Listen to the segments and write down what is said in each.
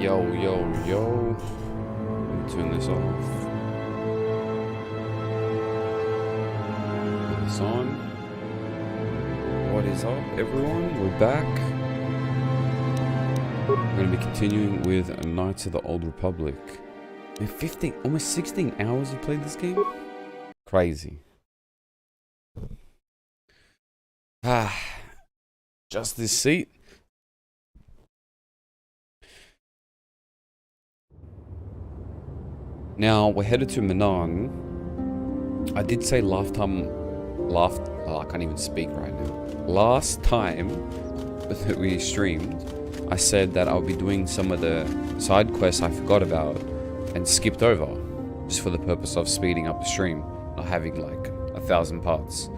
Yo, yo, yo. Let me turn this off. Put this on. What is up, everyone? We're back. We're going to be continuing with Knights of the Old Republic. Man, 15, almost 16 hours you played this game? Crazy. Just this seat. Now, we're headed to Manaan. I did say last time... Oh, I can't even speak right now. Last time that we streamed, I said that I'll be doing some of the side quests I forgot about and skipped over, just for the purpose of speeding up the stream, not having like 1,000 parts.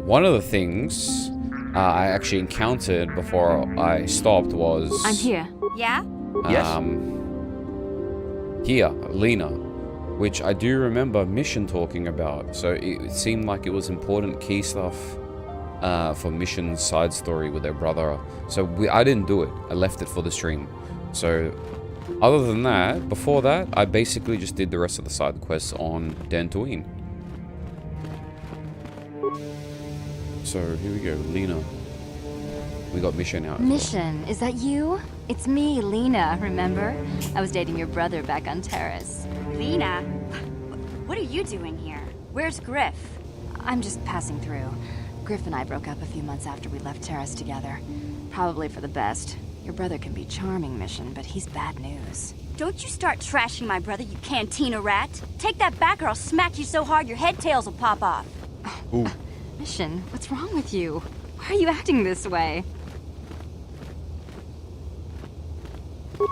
One of the things I actually encountered before I stopped was... I'm here. Yeah? Yes. Here, Lena, which I do remember Mission talking about, so it seemed like it was important key stuff for Mission's side story with their brother. So I didn't do it, I left it for the stream. So other than that, before that, I basically just did the rest of the side quests on Dantooine. So here we go, Lena. We got Mission out. Mission, is that you? It's me, Lena, remember? I was dating your brother back on Terrace. Lena? What are you doing here? Where's Griff? I'm just passing through. Griff and I broke up a few months after we left Terrace together. Probably for the best. Your brother can be charming, Mission, but he's bad news. Don't you start trashing my brother, you cantina rat. Take that back or I'll smack you so hard your head tails will pop off. Ooh. Mission, what's wrong with you? Why are you acting this way?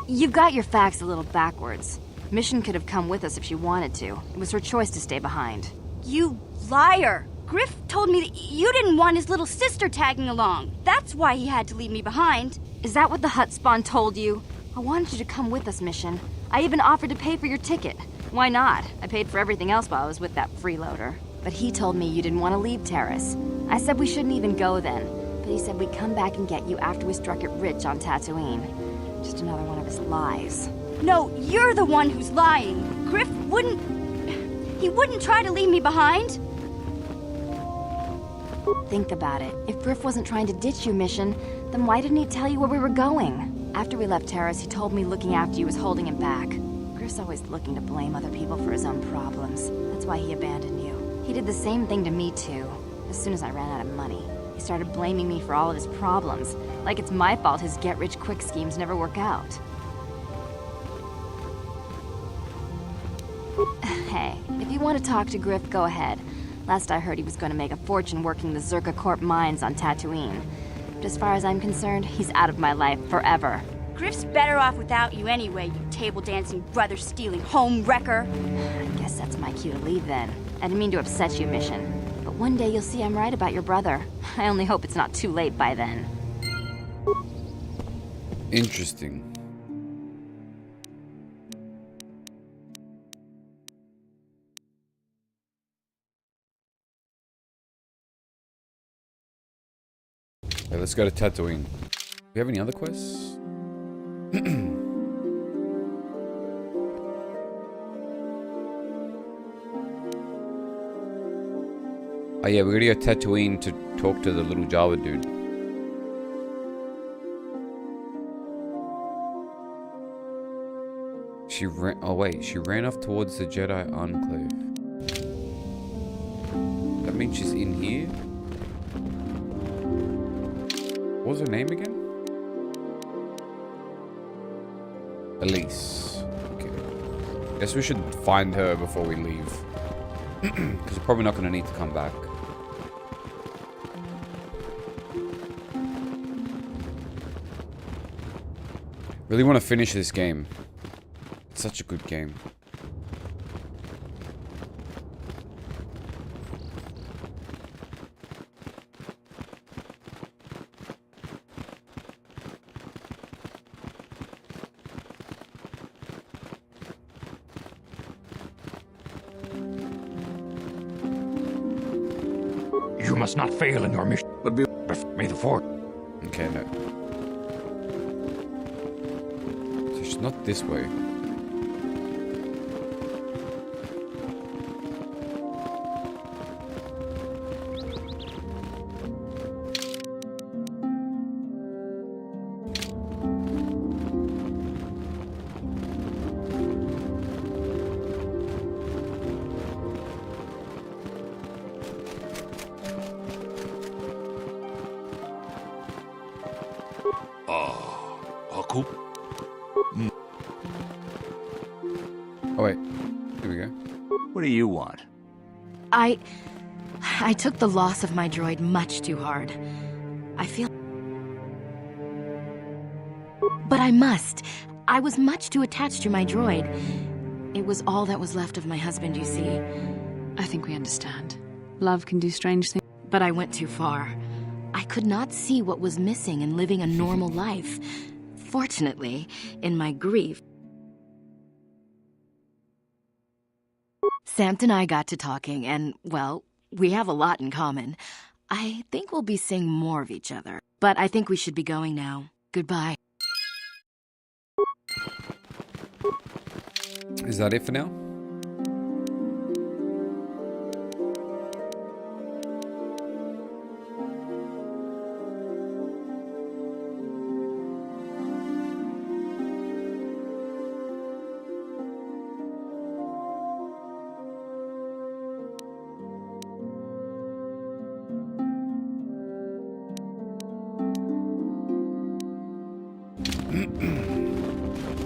You've got your facts a little backwards. Mission could have come with us if she wanted to. It was her choice to stay behind. You liar! Griff told me that you didn't want his little sister tagging along. That's why he had to leave me behind. Is that what the Hutt Spawn told you? I wanted you to come with us, Mission. I even offered to pay for your ticket. Why not? I paid for everything else while I was with that freeloader. But he told me you didn't want to leave Terrace. I said we shouldn't even go then. But he said we'd come back and get you after we struck it rich on Tatooine. Just another one of his lies. No, you're the one who's lying. Griff wouldn't... He wouldn't try to leave me behind. Think about it. If Griff wasn't trying to ditch you, Mission, then why didn't he tell you where we were going? After we left Terrace, he told me looking after you was holding him back. Griff's always looking to blame other people for his own problems. That's why he abandoned you. He did the same thing to me, too. As soon as I ran out of money, he started blaming me for all of his problems. Like it's my fault his get-rich-quick schemes never work out. Hey, if you want to talk to Griff, go ahead. Last I heard he was going to make a fortune working the Zerka Corp mines on Tatooine. But as far as I'm concerned, he's out of my life forever. Griff's better off without you anyway, you table-dancing, brother-stealing home wrecker. I guess that's my cue to leave then. I didn't mean to upset you, Mission. But one day you'll see I'm right about your brother. I only hope it's not too late by then. Interesting. Okay, let's go to Tatooine. Do we have any other quests? Oh yeah, we're gonna go to Tatooine to talk to the little Java dude. She ran. Oh wait, she ran off towards the Jedi Enclave. That means she's in here. What was her name again? Elise. Okay. Guess we should find her before we leave. Because we're probably not going to need to come back. Really want to finish this game. It's such a good game. You must not fail in your mission. But may the Force. Okay, no. not this way. Haku? Oh wait, here we go. What do you want? I took the loss of my droid much too hard. I feel... But I must. I was much too attached to my droid. It was all that was left of my husband, you see. I think we understand. Love can do strange things. But I went too far. I could not see what was missing in living a normal life. Fortunately, in my grief, Samt and I got to talking, and, well, we have a lot in common. I think we'll be seeing more of each other. But I think we should be going now. Goodbye. Is that it for now?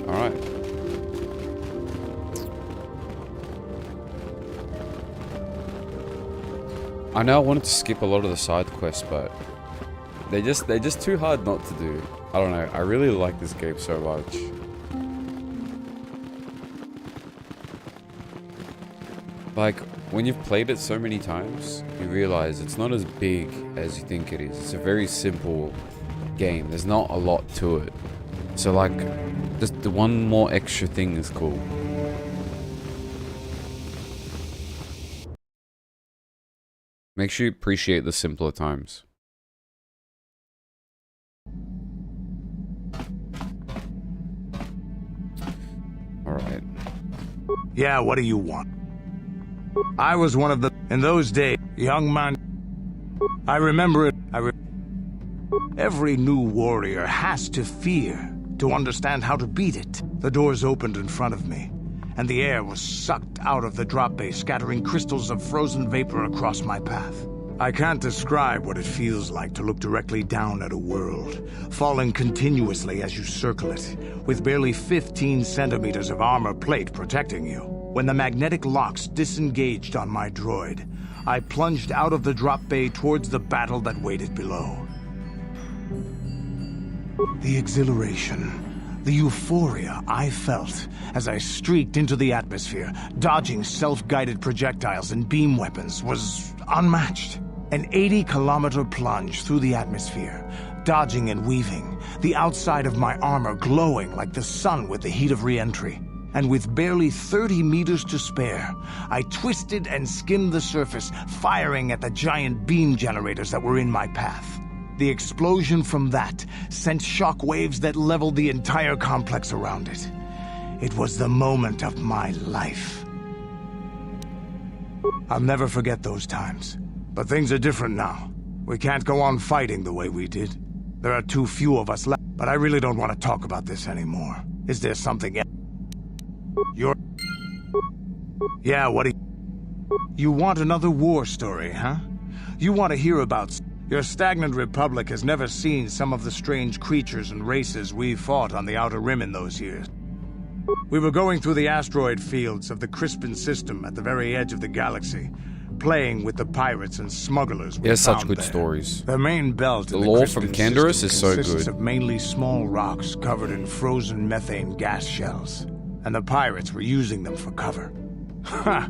Alright. I know I wanted to skip a lot of the side quests, but they're just too hard not to do. I don't know. I really like this game so much. Like, when you've played it so many times, you realize it's not as big as you think it is. It's a very simple game. There's not a lot to it. So like, just the one more extra thing is cool. Makes you appreciate the simpler times. Alright. Yeah, what do you want? I was one of the... In those days, young man... I remember it. Every new warrior has to fear to understand how to beat it. The doors opened in front of me, and the air was sucked out of the drop bay, scattering crystals of frozen vapor across my path. I can't describe what it feels like to look directly down at a world, falling continuously as you circle it, with barely 15 centimeters of armor plate protecting you. When the magnetic locks disengaged on my droid, I plunged out of the drop bay towards the battle that waited below. The exhilaration, the euphoria I felt as I streaked into the atmosphere, dodging self-guided projectiles and beam weapons, was unmatched. An 80-kilometer plunge through the atmosphere, dodging and weaving, the outside of my armor glowing like the sun with the heat of re-entry. And with barely 30 meters to spare, I twisted and skimmed the surface, firing at the giant beam generators that were in my path. The explosion from that sent shock waves that leveled the entire complex around it. It was the moment of my life. I'll never forget those times. But things are different now. We can't go on fighting the way we did. There are too few of us left, but I really don't want to talk about this anymore. Is there something else? Yeah, what do you want another war story, huh? You want to hear about... Your stagnant republic has never seen some of the strange creatures and races we fought on the Outer Rim in those years. We were going through the asteroid fields of the Crispin system at the very edge of the galaxy, playing with the pirates and smugglers we He has such found good there. stories. The main belt The in lore Crispin from Canderous system is so consists good. of mainly small rocks covered in frozen methane gas shells, and the pirates were using them for cover. Ha!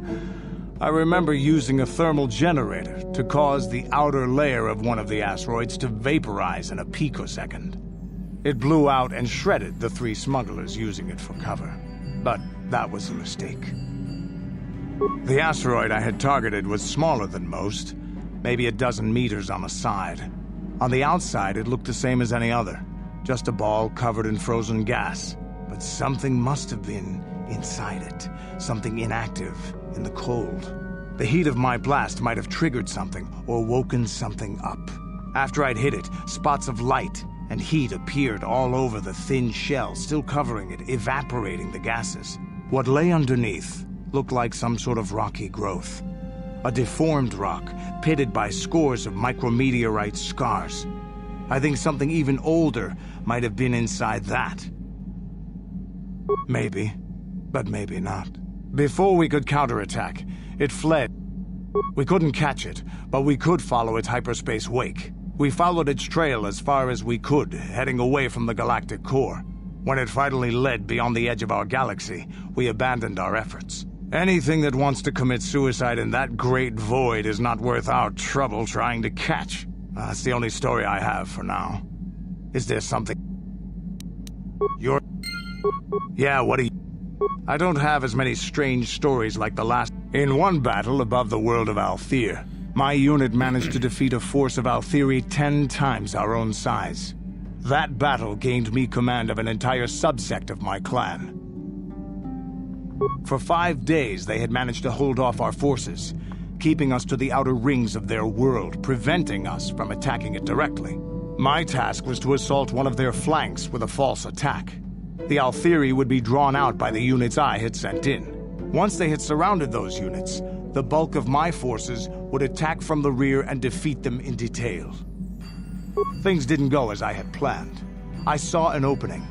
I remember using a thermal generator to cause the outer layer of one of the asteroids to vaporize in a picosecond. It blew out and shredded the 3 smugglers using it for cover. But that was a mistake. The asteroid I had targeted was smaller than most, maybe a dozen meters on a side. On the outside, it looked the same as any other, just a ball covered in frozen gas. but something must have been inside it. Something inactive in the cold. The heat of my blast might have triggered something or woken something up. After I'd hit it, spots of light and heat appeared all over the thin shell, still covering it, evaporating the gases. What lay underneath looked like some sort of rocky growth. A deformed rock, pitted by scores of micrometeorite scars. I think something even older might have been inside that. Maybe, but maybe not. Before we could counterattack, it fled. We couldn't catch it, but we could follow its hyperspace wake. We followed its trail as far as we could, heading away from the galactic core. When it finally led beyond the edge of our galaxy, we abandoned our efforts. Anything that wants to commit suicide in that great void is not worth our trouble trying to catch. That's the only story I have for now. Is there something... Yeah, what do you... I don't have as many strange stories like the last... In one battle above the world of Althir, my unit managed to defeat a force of Althiri 10 times our own size. That battle gained me command of an entire subsect of my clan. For 5 days, they had managed to hold off our forces, keeping us to the outer rings of their world, preventing us from attacking it directly. My task was to assault one of their flanks with a false attack. The Althiri would be drawn out by the units I had sent in. Once they had surrounded those units, the bulk of my forces would attack from the rear and defeat them in detail. Things didn't go as I had planned. I saw an opening,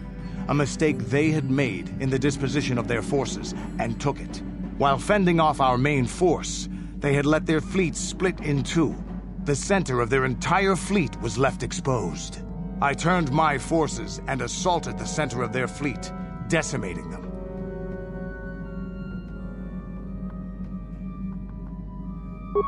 a mistake they had made in the disposition of their forces, and took it. While fending off our main force, they had let their fleet split in two. The center of their entire fleet was left exposed. I turned my forces and assaulted the center of their fleet, decimating them.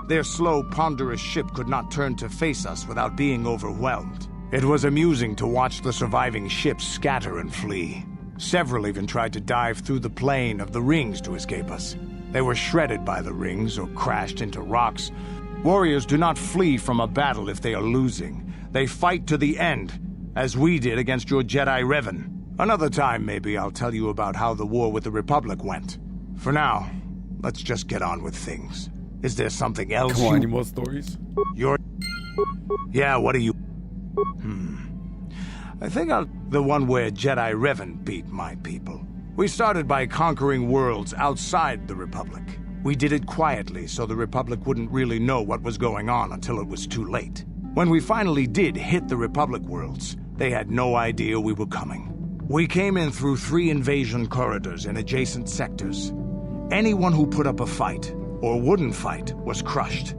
Their slow, ponderous ship could not turn to face us without being overwhelmed. It was amusing to watch the surviving ships scatter and flee. Several even tried to dive through the plane of the rings to escape us. They were shredded by the rings or crashed into rocks. Warriors do not flee from a battle if they are losing. They fight to the end, as we did against your Jedi Revan. Another time, maybe, I'll tell you about how the war with the Republic went. For now, let's just get on with things. Is there something else Come on, any more stories? Yeah, what are you... I think the one where Jedi Revan beat my people. We started by conquering worlds outside the Republic. We did it quietly, so the Republic wouldn't really know what was going on until it was too late. When we finally did hit the Republic worlds, they had no idea we were coming. We came in through 3 invasion corridors in adjacent sectors. Anyone who put up a fight, or wouldn't fight, was crushed.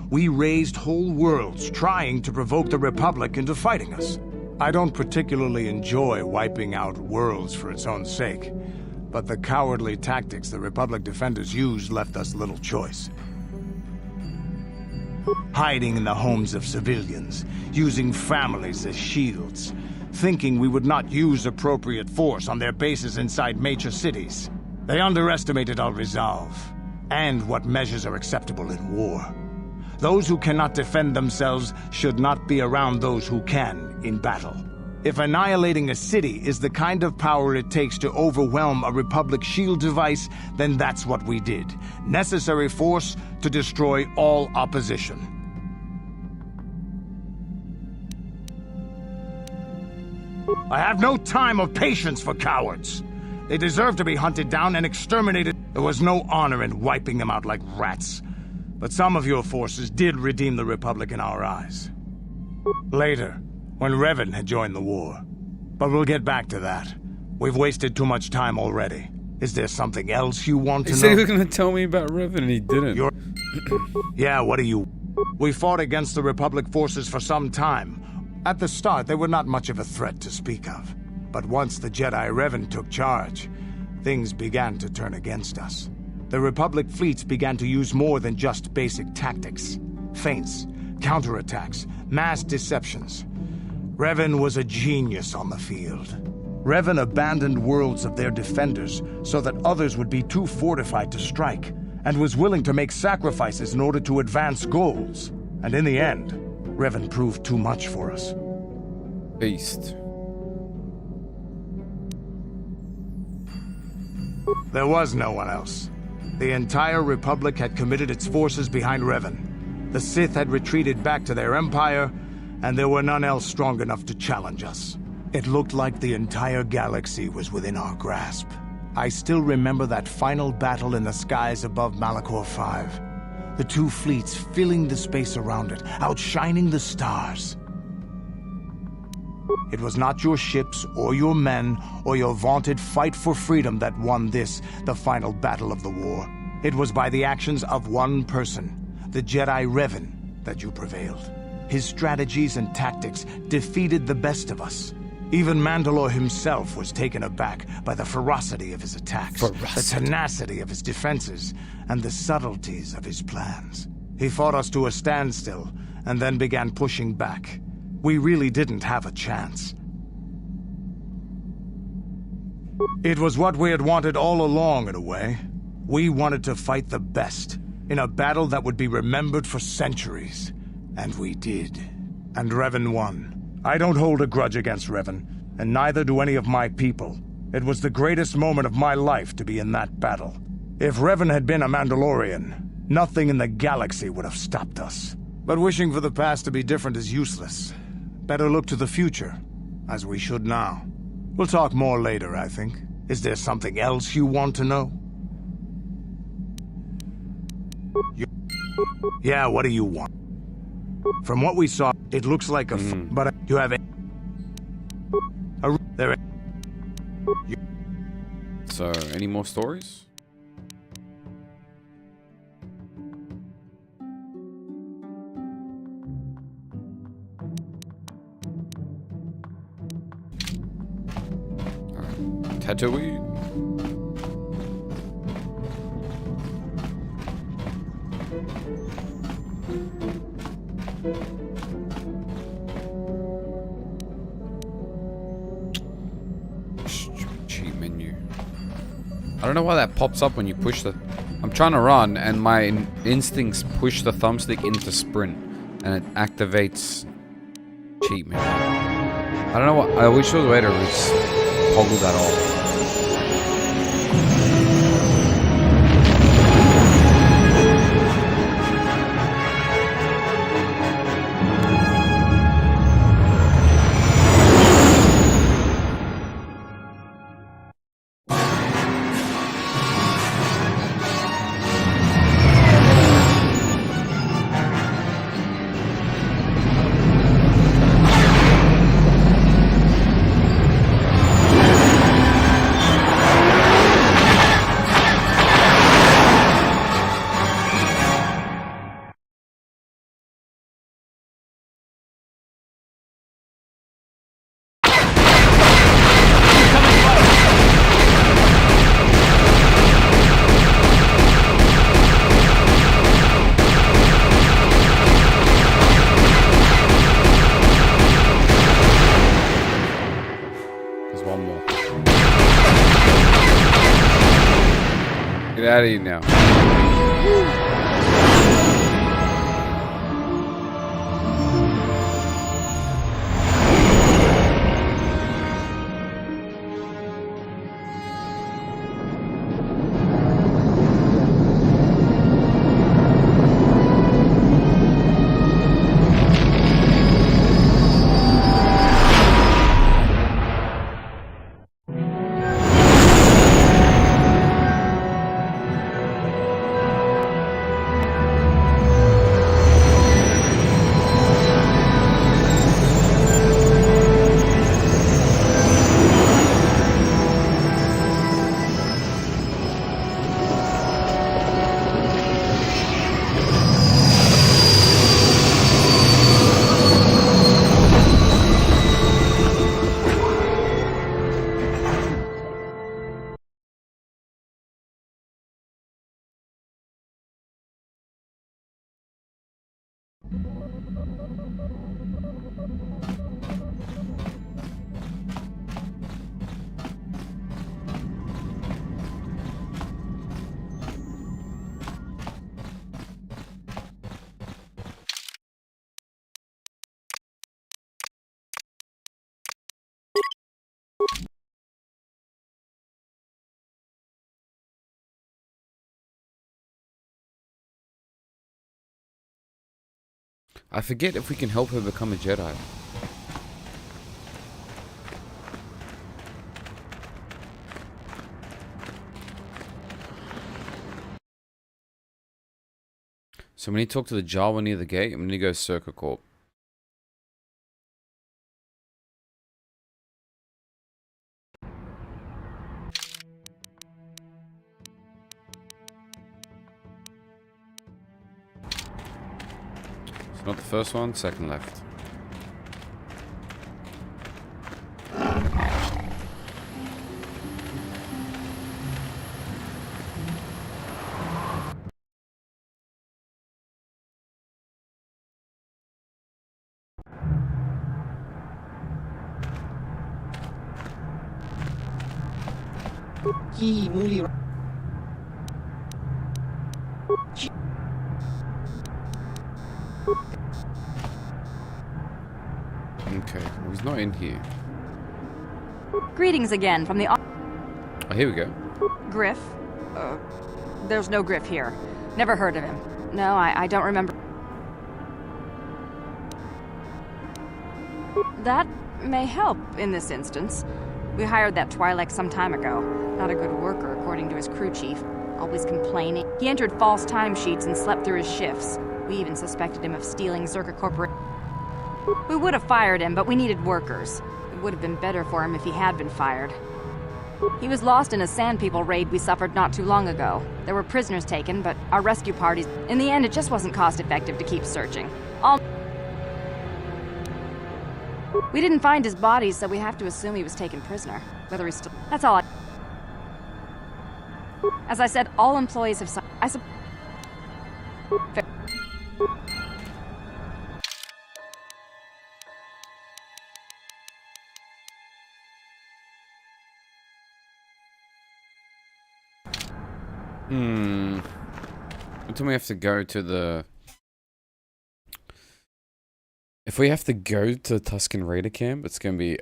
We razed whole worlds trying to provoke the Republic into fighting us. I don't particularly enjoy wiping out worlds for its own sake, but the cowardly tactics the Republic defenders used left us little choice. Hiding in the homes of civilians, using families as shields, thinking we would not use appropriate force on their bases inside major cities. They underestimated our resolve, and what measures are acceptable in war. Those who cannot defend themselves should not be around those who can in battle. If annihilating a city is the kind of power it takes to overwhelm a Republic shield device, then that's what we did. Necessary force to destroy all opposition. I have no time or patience for cowards. They deserve to be hunted down and exterminated. There was no honor in wiping them out like rats. But some of your forces did redeem the Republic in our eyes. Later, when Revan had joined the war. But we'll get back to that. We've wasted too much time already. Is there something else you want to know? He said he was going to tell me about Revan and he didn't. Yeah, what are you... We fought against the Republic forces for some time. At the start, they were not much of a threat to speak of. But once the Jedi Revan took charge, things began to turn against us. The Republic fleets began to use more than just basic tactics. Feints, counterattacks, mass deceptions. Revan was a genius on the field. Revan abandoned worlds of their defenders so that others would be too fortified to strike, and was willing to make sacrifices in order to advance goals. And in the end, Revan proved too much for us. Beast. There was no one else. The entire Republic had committed its forces behind Revan. The Sith had retreated back to their empire, and there were none else strong enough to challenge us. It looked like the entire galaxy was within our grasp. I still remember that final battle in the skies above Malachor V. The two fleets filling the space around it, outshining the stars. It was not your ships, or your men, or your vaunted fight for freedom that won this, the final battle of the war. It was by the actions of one person, the Jedi Revan, that you prevailed. His strategies and tactics defeated the best of us. Even Mandalore himself was taken aback by the ferocity of his attacks, the tenacity of his defenses, and the subtleties of his plans. He fought us to a standstill, and then began pushing back. We really didn't have a chance. It was what we had wanted all along, in a way. We wanted to fight the best, in a battle that would be remembered for centuries. And we did. And Revan won. I don't hold a grudge against Revan, and neither do any of my people. It was the greatest moment of my life to be in that battle. If Revan had been a Mandalorian, nothing in the galaxy would have stopped us. But wishing for the past to be different is useless. Better look to the future, as we should now. We'll talk more later, I think. Is there something else you want to know? Yeah, what do you want? From what we saw, it looks like a but you have there. So, any more stories? Tatooine. Cheat menu. I don't know why that pops up when you push the... I'm trying to run and my instincts push the thumbstick into sprint and it activates cheat menu. I don't know what... I wish there was a way to just toggle that off. Get out of here now. I forget if we can help her become a Jedi. So when you talk to the Jawa near the gate, I'm gonna go Circa Corp. So not the first one, second left. Okay, well, he's not in here. Greetings again from the... Oh, here we go. Griff? There's no Griff here. Never heard of him. No, I don't remember. That may help in this instance. We hired that Twi'lek some time ago. Not a good worker, according to his crew chief. Always complaining. He entered false timesheets and slept through his shifts. We even suspected him of stealing Zerka Corporation. We would have fired him, but we needed workers. It would have been better for him if he had been fired. He was lost in a Sand People raid we suffered not too long ago. There were prisoners taken, but our rescue parties... In the end, it just wasn't cost-effective to keep searching. We didn't find his body, so we have to assume he was taken prisoner. Whether he's still... That's all I... As I said, all employees have... What time we have to go to the... If we have to go to the Tusken Raider camp, it's gonna be...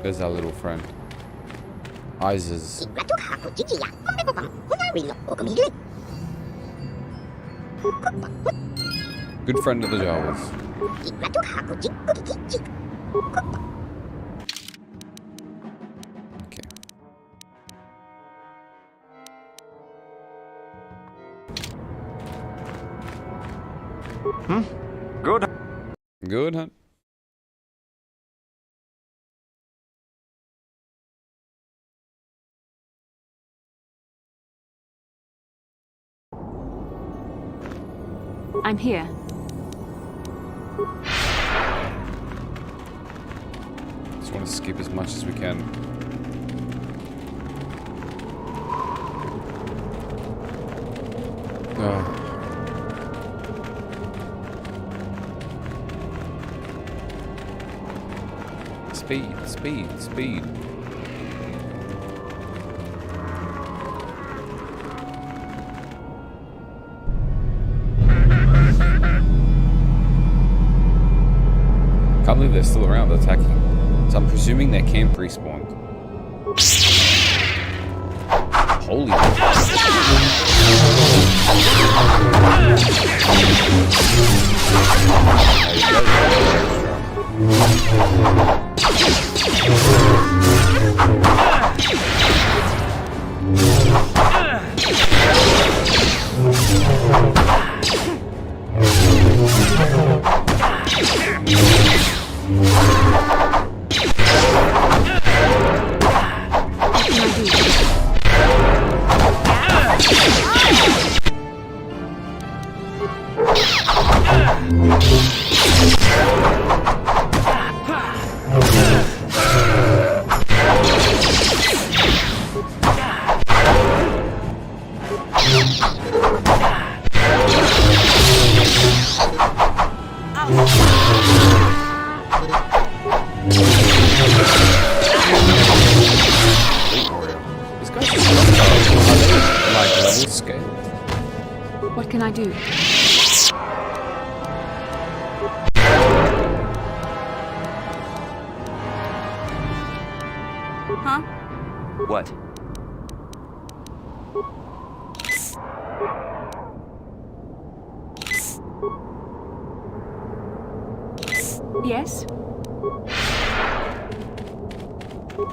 There's our little friend. Isis. Good friend of the Jawas. Okay. Good. Good, huh? I'm here. Just want to skip as much as we can. Speed, speed, speed. Can't believe they're still around attacking. So I'm presuming their camp respawned. Holy. scared. What can I do? Huh? What? Yes?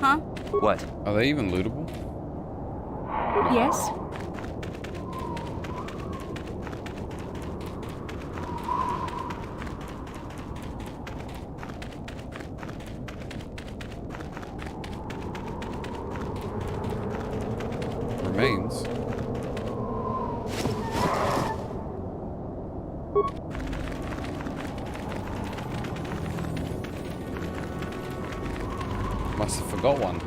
Huh? What? Are they even lootable? Yes? Remains. Must have forgot one.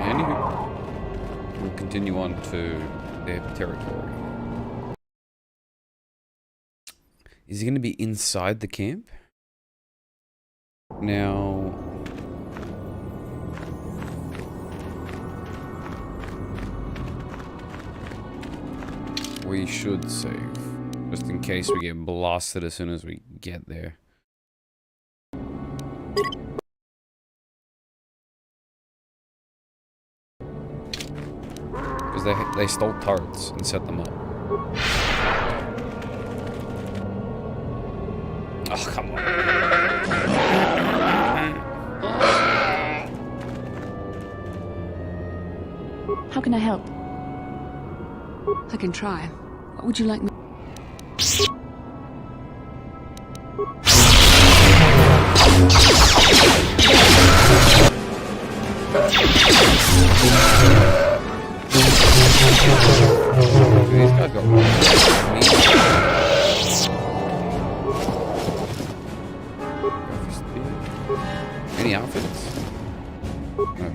Anywho, we'll continue on to their territory. Is he going to be inside the camp? Now... we should save. Just in case we get blasted as soon as we get there. Because they stole turrets and set them up. Oh, come on. How can I help? I can try. What would you like me? These guys got any outfits? No.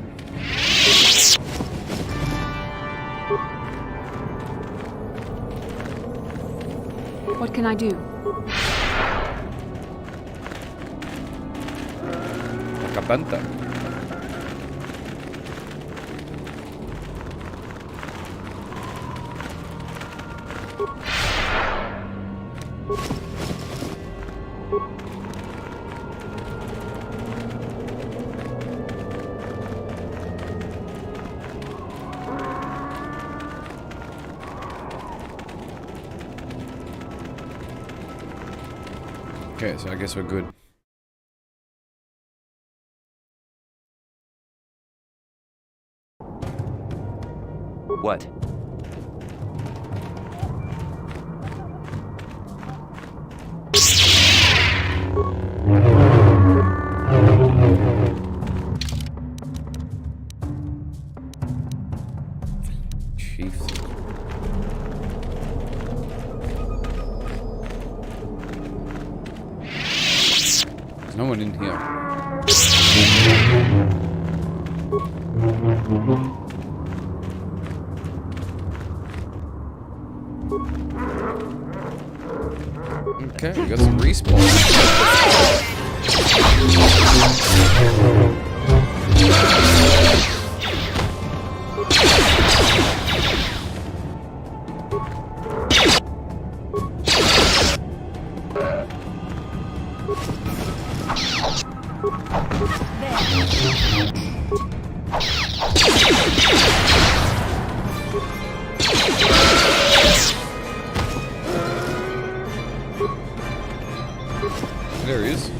What can I do? Like a banta. Okay, so I guess we're good. What? Chiefs. There's no one in here. Okay, we got some respawn. There he is.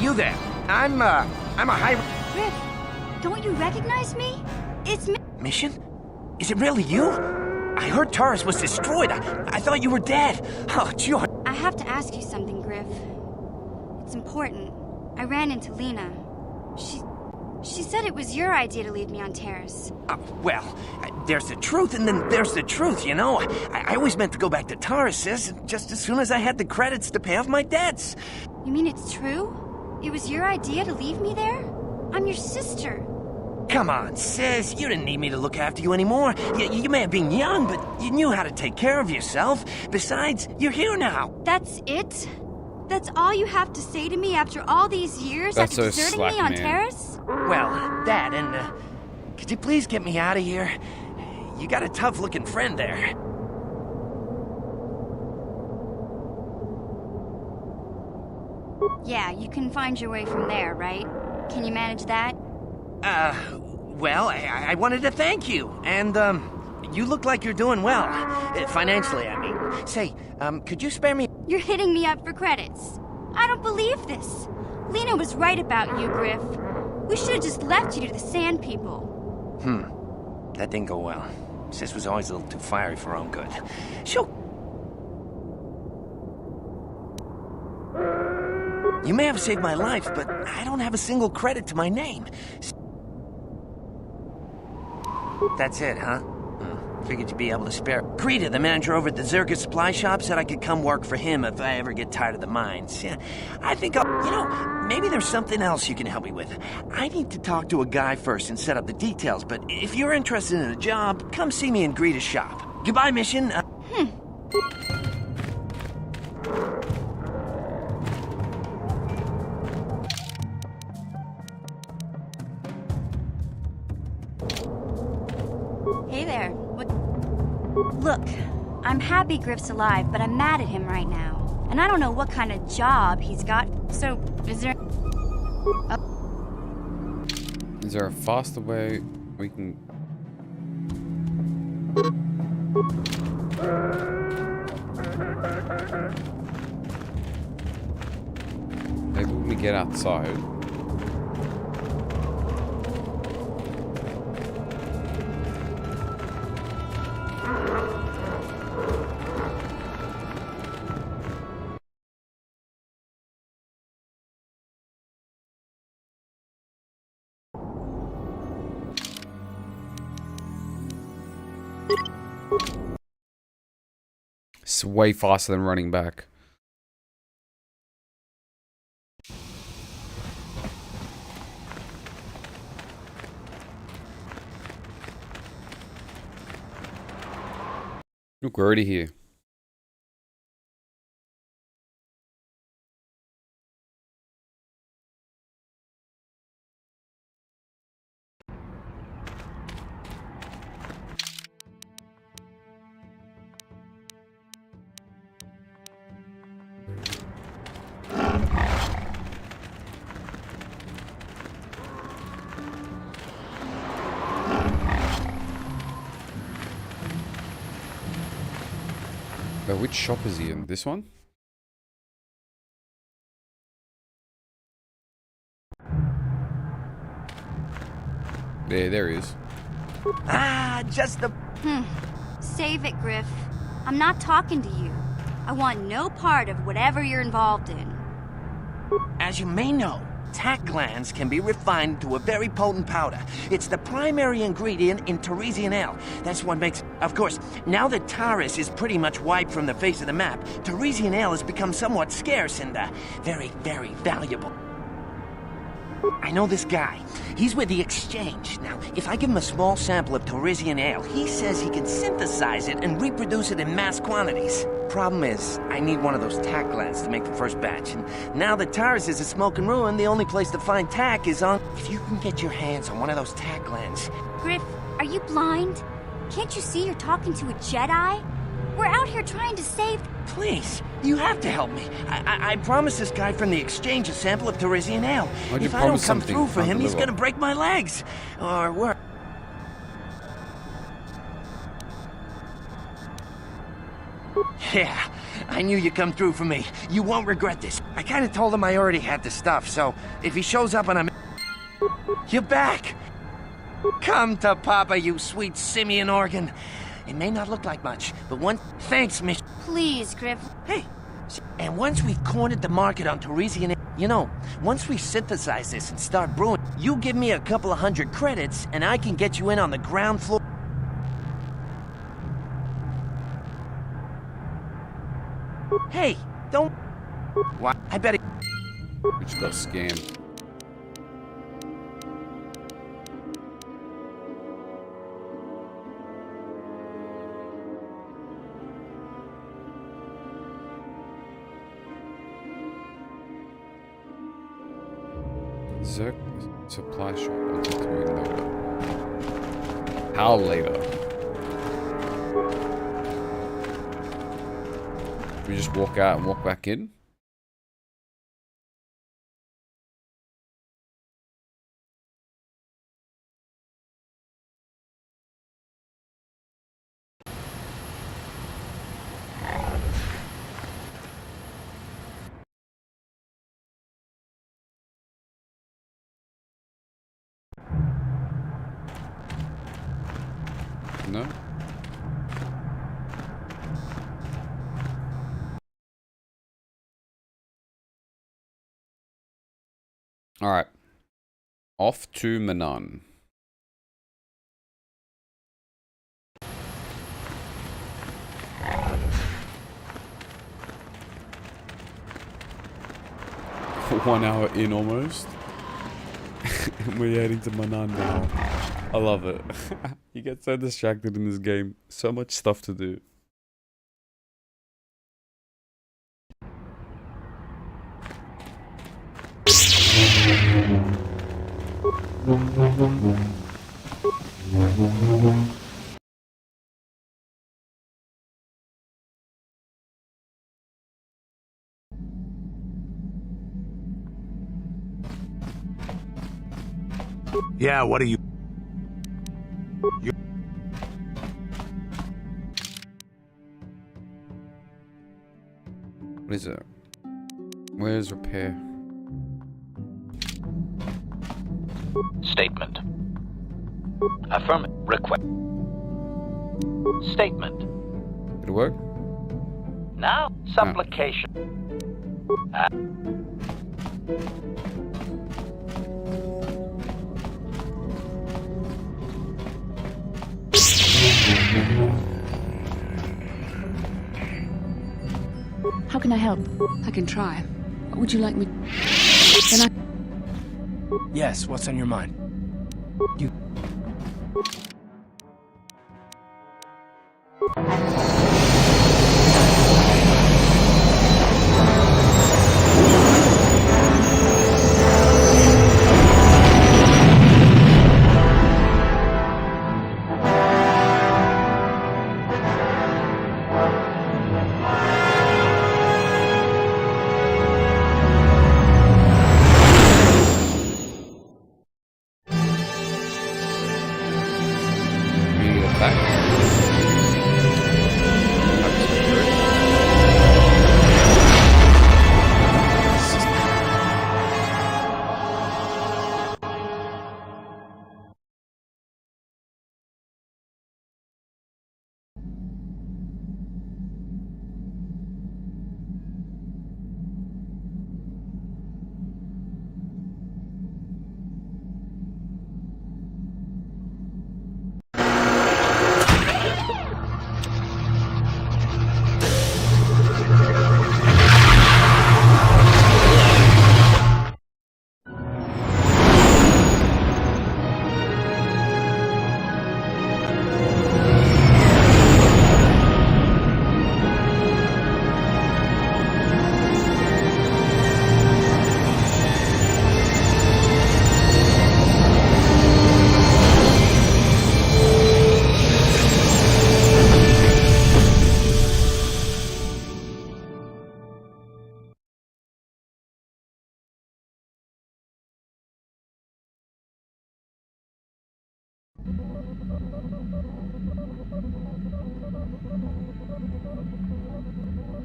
You there? I'm a high... Griff, don't you recognize me? It's me. Mission? Is it really you? I heard Taurus was destroyed. I thought you were dead. Oh, George. I have to ask you something, Griff. It's important. I ran into Lena. She said it was your idea to leave me on Terrace. Well, there's the truth and then there's the truth, you know? I always meant to go back to Taurus's just as soon as I had the credits to pay off my debts. You mean it's true? It was your idea to leave me there? I'm your sister. Come on, sis. You didn't need me to look after you anymore. You may have been young, but you knew how to take care of yourself. Besides, you're here now. That's it? That's all you have to say to me after all these years That's after so deserting slack, me on man. Terrace? Well, that and, could you please get me out of here? You got a tough-looking friend there. Yeah, you can find your way from there, right? Can you manage that? Well, I wanted to thank you, and, you look like you're doing well. Financially, I mean. Say, could you spare me? You're hitting me up for credits. I don't believe this. Lena was right about you, Griff. We should have just left you to the Sand People. That didn't go well. Sis was always a little too fiery for her own good. She'll... You may have saved my life, but I don't have a single credit to my name. That's it, huh? Figured you'd be able to spare. Greta, the manager over at the Zergus Supply Shop, said I could come work for him if I ever get tired of the mines. Yeah, I think I'll... You know, maybe there's something else you can help me with. I need to talk to a guy first and set up the details, but if you're interested in a job, come see me in Greta's shop. Goodbye, Mission. Hey there. What? Look, I'm happy Griff's alive, but I'm mad at him right now. And I don't know what kind of job he's got. So, is there... Is there a faster way we can... Maybe when we get outside... It's way faster than running back. Look, we're already here. But which shop is he in? This one? There he is. Ah, just the... Save it, Griff. I'm not talking to you. I want no part of whatever you're involved in. As you may know, tack glands can be refined to a very potent powder. It's the primary ingredient in Teresian ale. That's what makes... Of course, now that Taris is pretty much wiped from the face of the map, Teresian ale has become somewhat scarce and, very, very valuable. I know this guy. He's with the Exchange. Now, if I give him a small sample of Teresian ale, he says he can synthesize it and reproduce it in mass quantities. Problem is, I need one of those tack glands to make the first batch, and now that Taris is a smoking ruin, the only place to find tack is on... If you can get your hands on one of those tack glands... Griff, are you blind? Can't you see you're talking to a Jedi? We're out here trying to save... Please, you have to help me. I promised this guy from the Exchange a sample of Teresian ale. Why'd you If I don't promise come something through for you him, can't he's deliver? gonna break my legs. Or worse. Yeah, I knew you'd come through for me. You won't regret this. I kinda told him I already had the stuff, so if he shows up and I'm... You're back! Come to Papa, you sweet simian organ. It may not look like much, but one... Thanks, Miss... Please, Griff. Hey, and once we've cornered the market on Teresian... You know, once we synthesize this and start brewing, you give me a couple of 100 credits, and I can get you in on the ground floor... Hey, don't... What? I bet it... We just got scammed. Zerk supply shop on Tatooine later. How later? We just walk out and walk back in? No? Alright. Off to Manaan. For 1 hour in almost. And we're heading to Manaan now. I love it. You get so distracted in this game. So much stuff to do. Yeah, what are you... What is it? Where's repair? Statement. Affirmative. Request. Statement. Did it work? Now, supplication. How can I help? I can try. What would you like me... Then Yes, what's on your mind? You...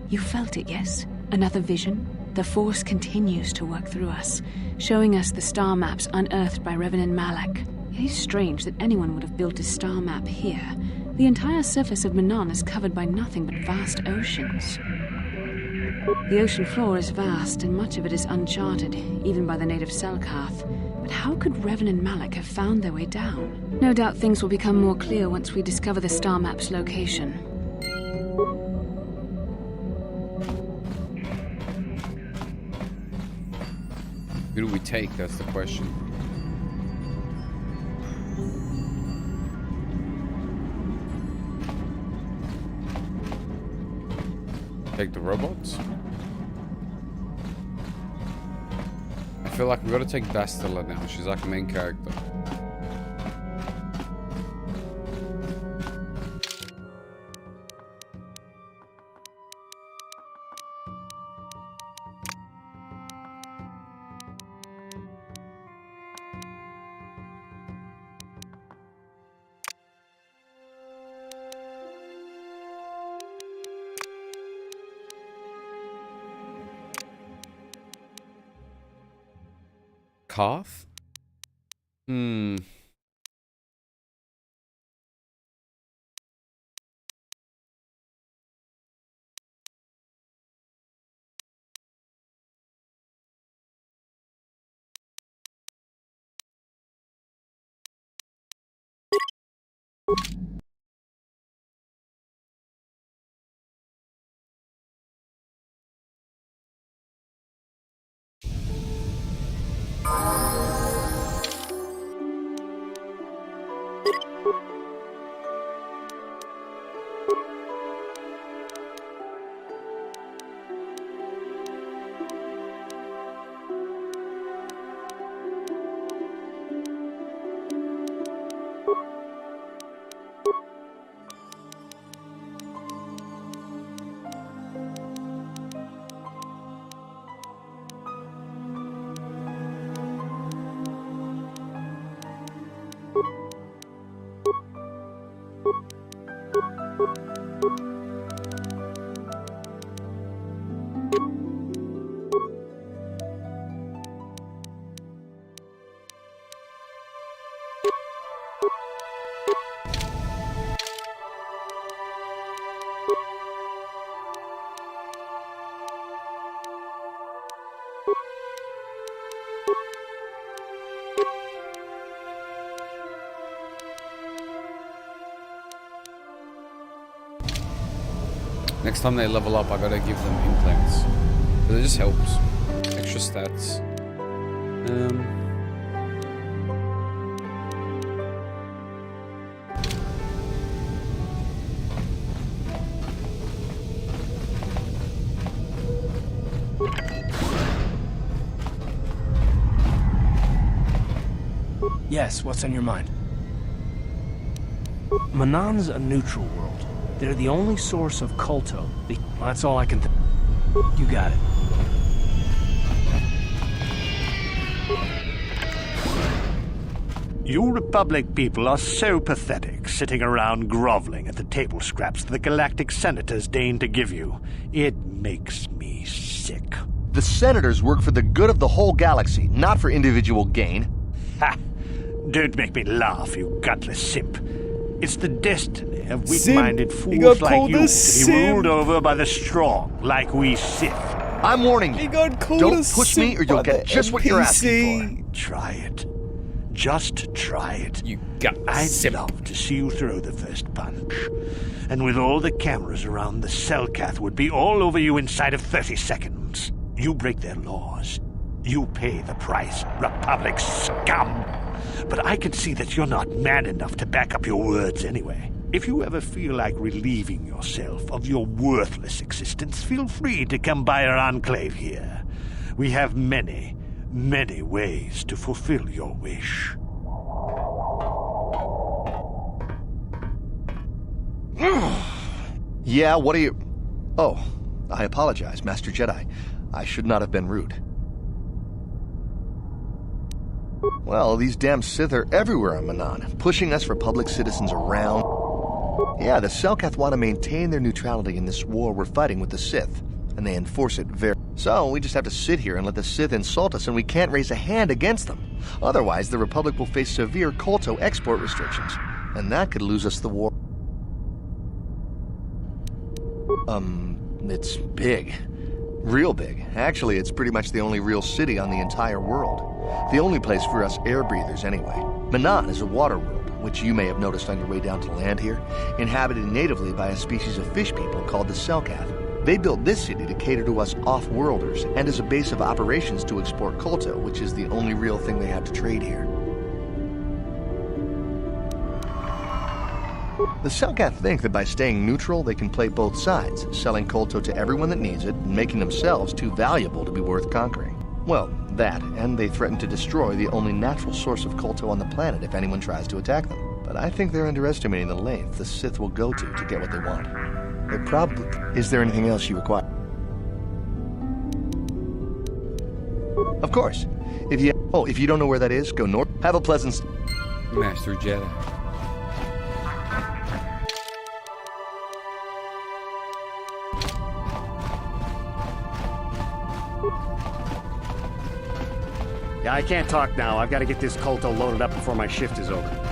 You felt it, yes? Another vision? The Force continues to work through us, showing us the star maps unearthed by Reverend Malak. It is strange that anyone would have built a star map here. The entire surface of Manaan is covered by nothing but vast oceans. The ocean floor is vast, and much of it is uncharted, even by the native Selkath. But how could Revan and Malak have found their way down? No doubt things will become more clear once we discover the star map's location. Who do we take? That's the question. Take the robots? I feel like we gotta take Bastila now. She's like a main character. Calf? Next time they level up, I gotta give them implants. But it just helps. Extra stats. Yes, what's on your mind? Manon's a neutral world. They're the only source of Kolto. That's all I can think. You got it. You Republic people are so pathetic, sitting around groveling at the table scraps the Galactic Senators deign to give you. It makes me sick. The Senators work for the good of the whole galaxy, not for individual gain. Ha! Don't make me laugh, you gutless simp. It's the destiny of weak-minded fools like you to be ruled over by the strong, like we Sith. I'm warning you. Don't push me or you'll get just what you're asking for. Try it. Just try it. You got I'd love to see you throw the first punch. And with all the cameras around, the Selkath would be all over you inside of 30 seconds. You break their laws. You pay the price, Republic scum. But I can see that you're not man enough to back up your words anyway. If you ever feel like relieving yourself of your worthless existence, feel free to come by our enclave here. We have many, many ways to fulfill your wish. Yeah, what are you... Oh, I apologize, Master Jedi. I should not have been rude. Well, these damn Sith are everywhere on Manon, pushing us Republic citizens around. Yeah, the Selkath want to maintain their neutrality in this war we're fighting with the Sith, and they enforce it very... So, we just have to sit here and let the Sith insult us, and we can't raise a hand against them. Otherwise, the Republic will face severe Kolto export restrictions, and that could lose us the war. It's big. Real big. Actually, it's pretty much the only real city on the entire world. The only place for us air breathers, anyway. Manon is a water world, which you may have noticed on your way down to land here, inhabited natively by a species of fish people called the Selkath. They built this city to cater to us off-worlders, and as a base of operations to export Kolto, which is the only real thing they have to trade here. The Selkath think that by staying neutral, they can play both sides, selling Kolto to everyone that needs it, and making themselves too valuable to be worth conquering. Well, That, and they threaten to destroy the only natural source of Kolto on the planet if anyone tries to attack them. But I think they're underestimating the length the Sith will go to get what they want. They probably... Is there anything else you require? Of course. If you don't know where that is, go north. Have a pleasant... Master Jedi. Yeah, I can't talk now. I've got to get this Kolto loaded up before my shift is over.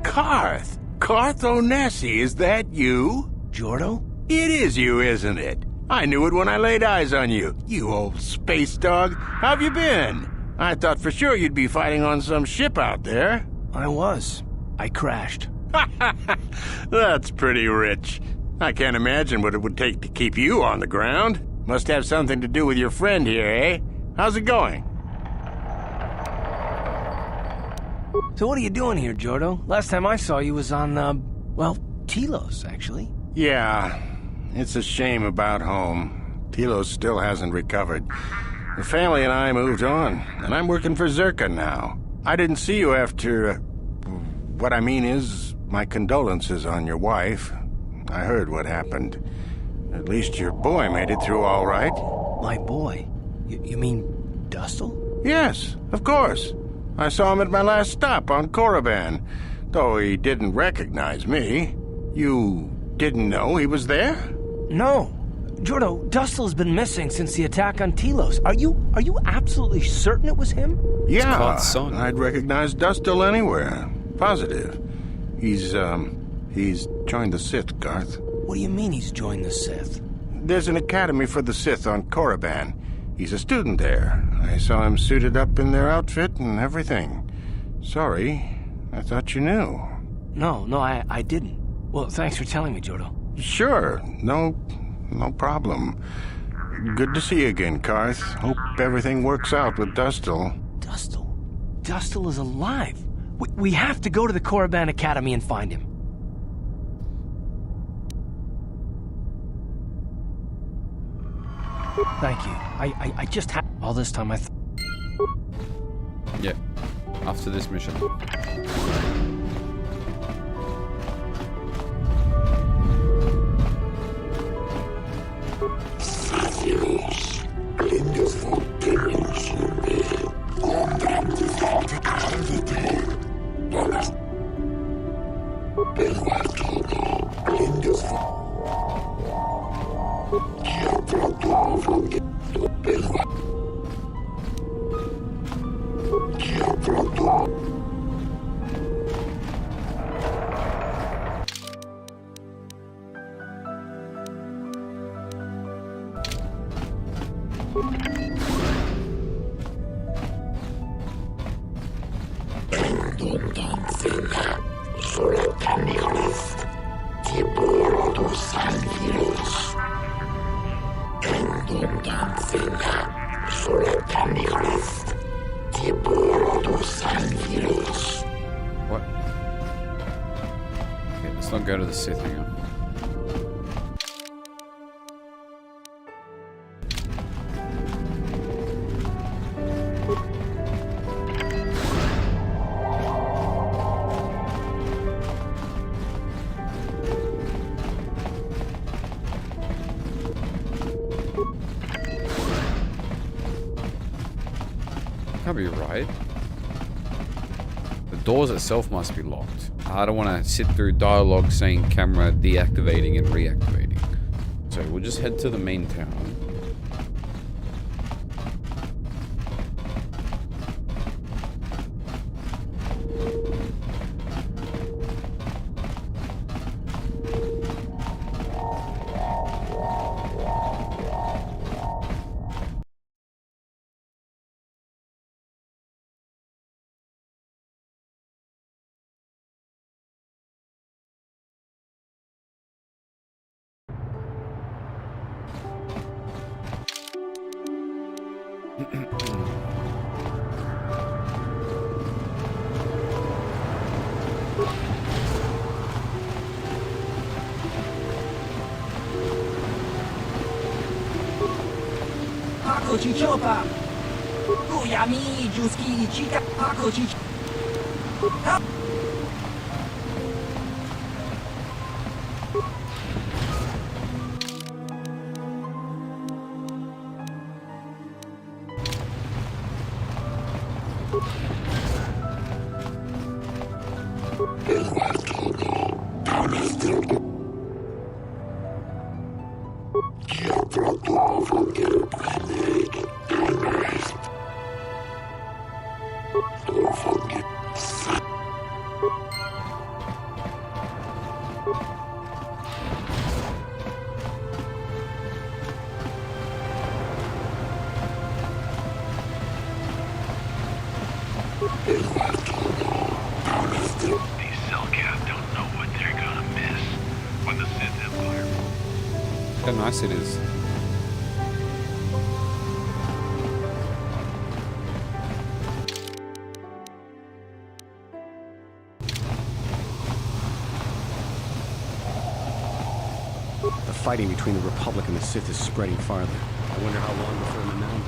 Carth! Carth Onesi, is that you? Jordo? It is you, isn't it? I knew it when I laid eyes on you. You old space dog. How've you been? I thought for sure you'd be fighting on some ship out there. I was. I crashed. That's pretty rich. I can't imagine what it would take to keep you on the ground. Must have something to do with your friend here, eh? How's it going? So what are you doing here, Jordo? Last time I saw you was on, well, Telos, actually. Yeah, it's a shame about home. Telos still hasn't recovered. The family and I moved on, and I'm working for Zerka now. I didn't see you after... what I mean is, my condolences on your wife. I heard what happened. At least your boy made it through all right. My boy? You mean Dustil? Yes, of course. I saw him at my last stop on Korriban, though he didn't recognize me. You didn't know he was there? No. Jordo, Dustil's been missing since the attack on Telos. Are you absolutely certain it was him? Yeah, Carth's son. I'd recognize Dustil anywhere. Positive. He's joined the Sith, Garth. What do you mean he's joined the Sith? There's an academy for the Sith on Korriban. He's a student there. I saw him suited up in their outfit and everything. Sorry, I thought you knew. No, I didn't. Well, thanks for telling me, Jordo. Sure, no problem. Good to see you again, Carth. Hope everything works out with Dustil. Dustil? Dustil is alive. We have to go to the Korriban Academy and find him. Thank you. I just had... All this time Yeah. After this mission. What? Okay, let's not go to the Sith, hang on. Can't be right. The doors itself must be locked. I don't want to sit through dialogue saying camera deactivating and reactivating. So we'll just head to the main town. These Cellcat don't know what they're gonna miss when the Sith Empire. How nice it is. The fighting between the Republic and the Sith is spreading farther. I wonder how long before Manan...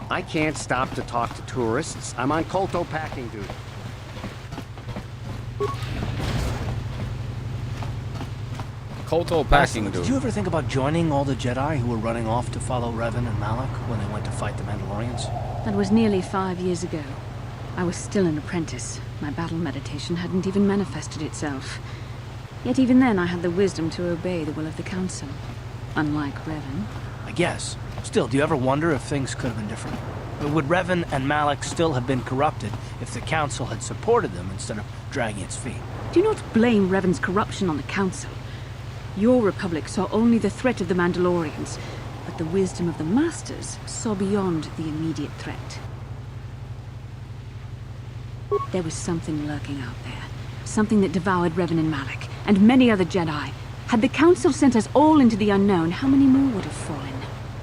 I can't stop to talk to tourists. I'm on Kolto packing duty. Kolto packing Did dude. you ever think about joining all the Jedi who were running off to follow Revan and Malak when they went to fight the Mandalorians? That was nearly 5 years ago. I was still an apprentice. My battle meditation hadn't even manifested itself. Yet even then I had the wisdom to obey the will of the Council. Unlike Revan. I guess. Still, do you ever wonder if things could have been different? Would Revan and Malak still have been corrupted if the Council had supported them instead of dragging its feet? Do not blame Revan's corruption on the Council. Your Republic saw only the threat of the Mandalorians, but the wisdom of the Masters saw beyond the immediate threat. There was something lurking out there. Something that devoured Revan and Malak, and many other Jedi. Had the Council sent us all into the unknown, how many more would have fallen?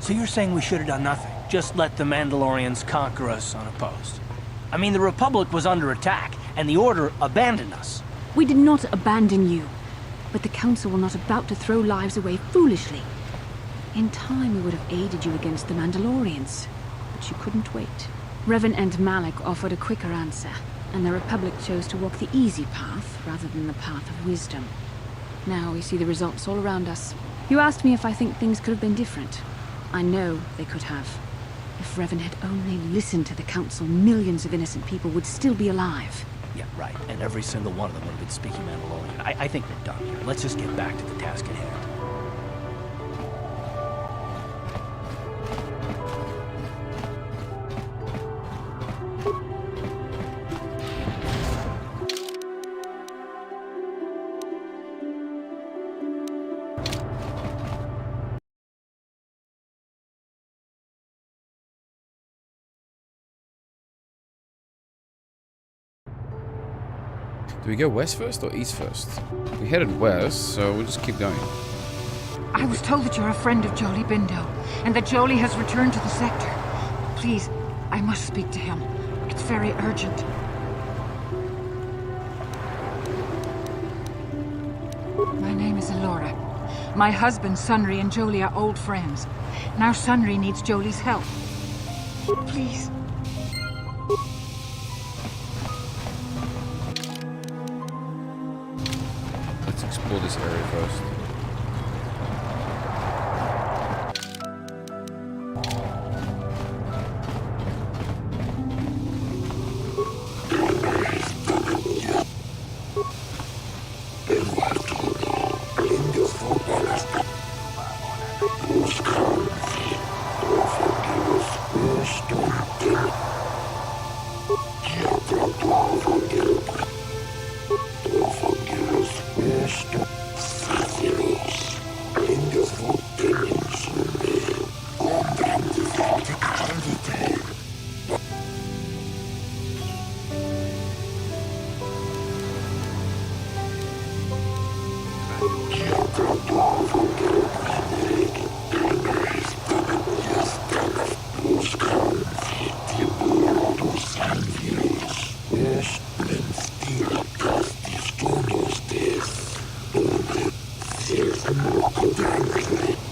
So you're saying we should have done nothing? Just let the Mandalorians conquer us unopposed? I mean, the Republic was under attack, and the Order abandoned us. We did not abandon you. But the Council were not about to throw lives away foolishly. In time, we would have aided you against the Mandalorians. But you couldn't wait. Revan and Malak offered a quicker answer, and the Republic chose to walk the easy path rather than the path of wisdom. Now we see the results all around us. You asked me if I think things could have been different. I know they could have. If Revan had only listened to the Council, millions of innocent people would still be alive. Yeah, right. And every single one of them would have been speaking Mandalorian. I think we're done here. Let's just get back to the task at hand. Do we go west first or east first? We headed west, so we'll just keep going. I was told that you're a friend of Jolie Bindo, and that Jolie has returned to the sector. Please, I must speak to him. It's very urgent. My name is Elora. My husband, Sunry, and Jolie are old friends. Now Sunry needs Jolie's help. Please. Let's explore this area first.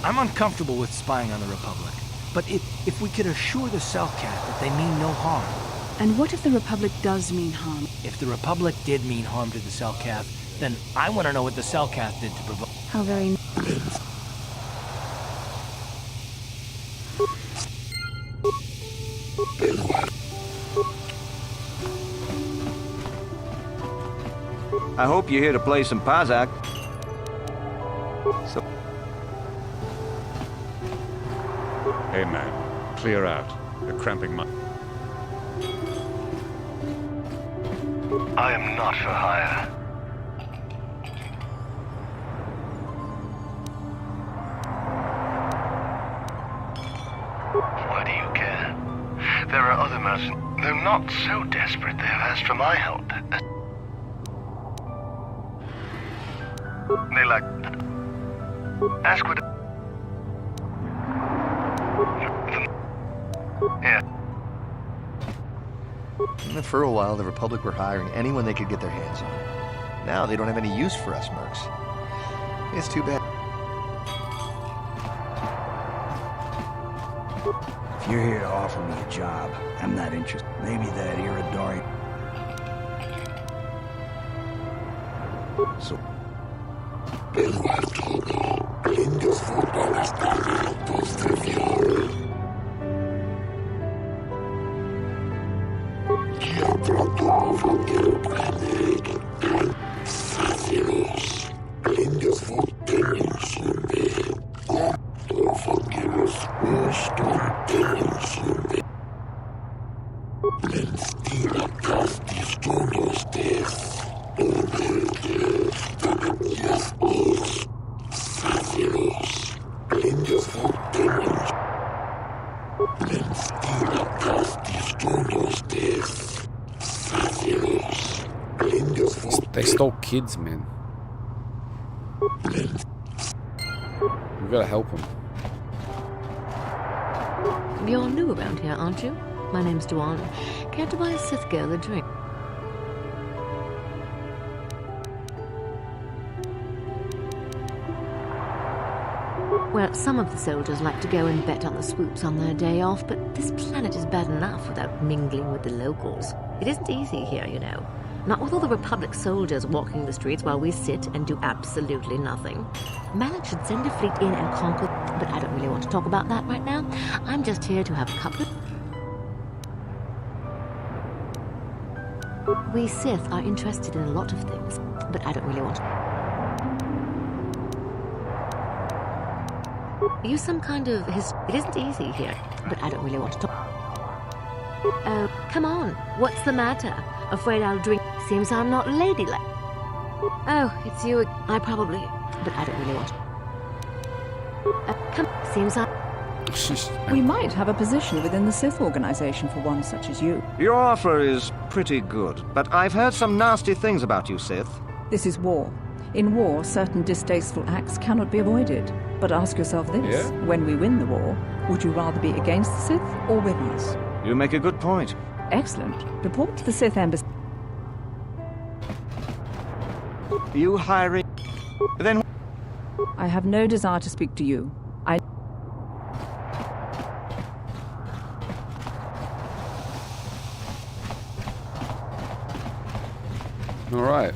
I'm uncomfortable with spying on the Republic, but if we could assure the Selkath that they mean no harm. And what if the Republic does mean harm? If the Republic did mean harm to the Selkath, then I want to know what the Selkath did to provoke. How very... I hope you're here to play some Pazak. So... Hey man, clear out. You're cramping my... I am not for hire. Why do you care? There are other mercenaries. They're not so desperate they have asked for my help. They like... Ask what... Yeah. For a while, the Republic were hiring anyone they could get their hands on. Now they don't have any use for us mercs. It's too bad. If you're here to offer me a job, I'm not interested. Maybe that Iridori... So... They stole kids, man. We gotta help them. You're new around here, aren't you? My name's Duan. Care to buy a Sith girl a drink? Well, some of the soldiers like to go and bet on the swoops on their day off, but this planet is bad enough without mingling with the locals. It isn't easy here, you know. Not with all the Republic soldiers walking the streets while we sit and do absolutely nothing. Malak should send a fleet in and conquer, but I don't really want to talk about that right now. I'm just here to have a couple of... We Sith are interested in a lot of things, but I don't really want to... Use some kind of It isn't easy here, but I don't really want to talk... Oh, come on. What's the matter? Afraid I'll drink... Seems I'm not ladylike. Oh, it's you. I probably... But I don't really want to... Come... Seems I... We might have a position within the Sith organization for one such as you. Your offer is pretty good, but I've heard some nasty things about you, Sith. This is war. In war, certain distasteful acts cannot be avoided. But ask yourself this. Yeah? When we win the war, would you rather be against the Sith or with us? You make a good point. Excellent. Report to the Sith Embassy. You hiring... Then... I have no desire to speak to you. All right.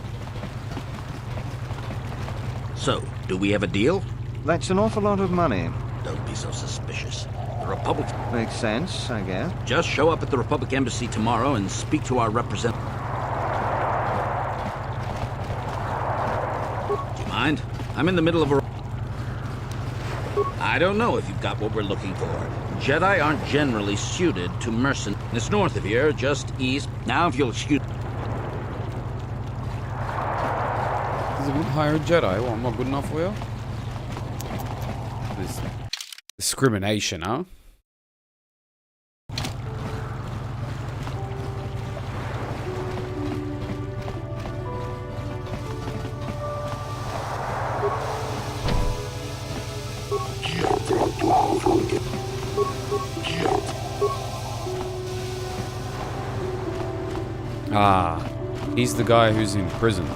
So, do we have a deal? That's an awful lot of money. Don't be so suspicious. The Republic... Makes sense, I guess. Just show up at the Republic Embassy tomorrow and speak to our representative. Do you mind? I'm in the middle of a... I don't know if you've got what we're looking for. Jedi aren't generally suited to mercenaries. It's north of here, just east. Now, if you'll excuse... Does it hire a Jedi? Well, I'm not good enough for you? This discrimination, huh? Ah, he's the guy who's in prison.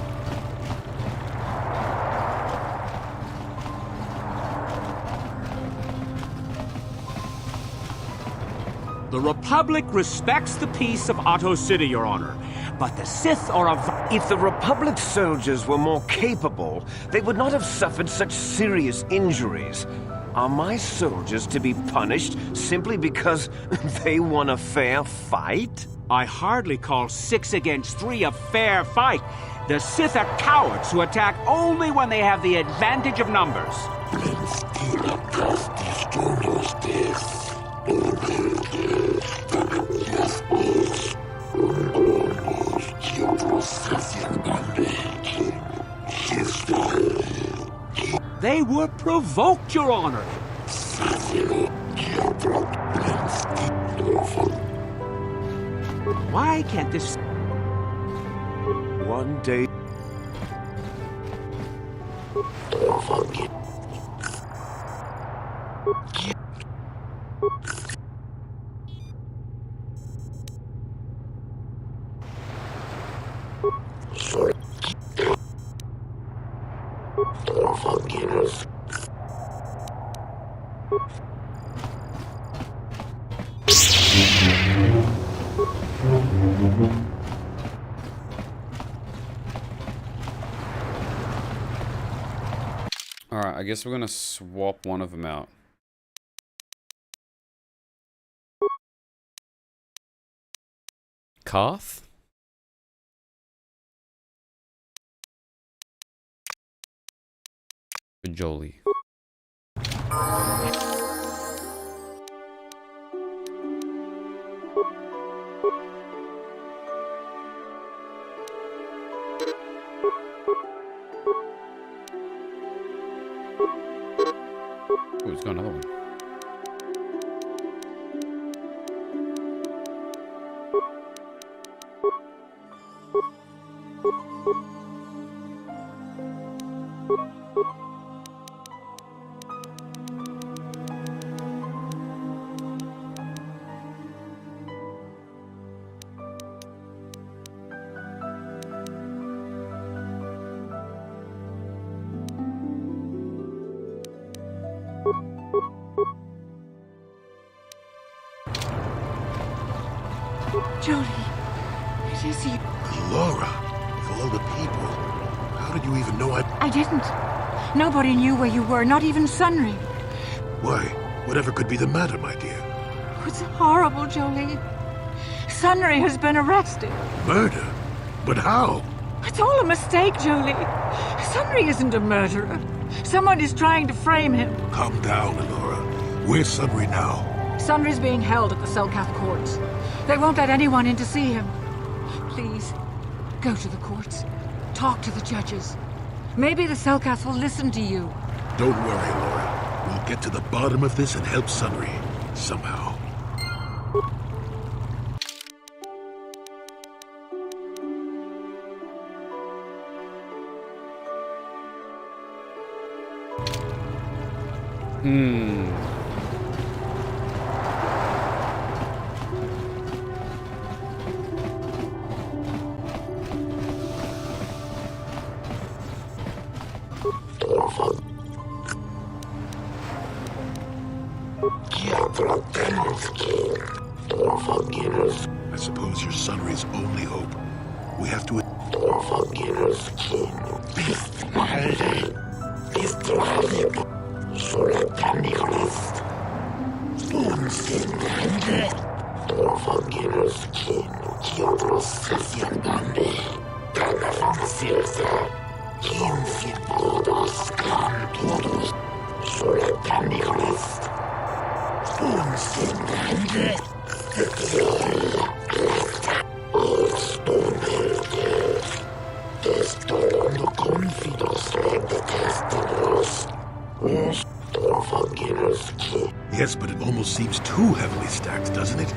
The Republic respects the peace of Otto City, Your Honor. But the Sith are a... If the Republic soldiers were more capable, they would not have suffered such serious injuries. Are my soldiers to be punished simply because they won a fair fight? I hardly call 6 against 3 a fair fight. The Sith are cowards who attack only when they have the advantage of numbers. They were provoked, Your Honor. Why can't this... One day... Alright, I guess we're gonna swap one of them out. Karth? For Jolee. Oh, he's got another one. Jolee, it is you. Laura, of all the people, how did you even know I didn't. Nobody knew where you were, not even Sunry. Why? Whatever could be the matter, my dear? Oh, it's horrible, Jolee. Sunry has been arrested. Murder? But how? It's all a mistake, Jolee. Sunry isn't a murderer. Someone is trying to frame him. Calm down, Laura. Where's Sunry now? Sunry's being held at the Selkath courts. They won't let anyone in to see him. Please, go to the courts. Talk to the judges. Maybe the Selkath will listen to you. Don't worry, Laura. We'll get to the bottom of this and help Sunry. Somehow. I suppose you're Sunry's only hope. We have to... Yes, but it almost seems too heavily stacked, doesn't it?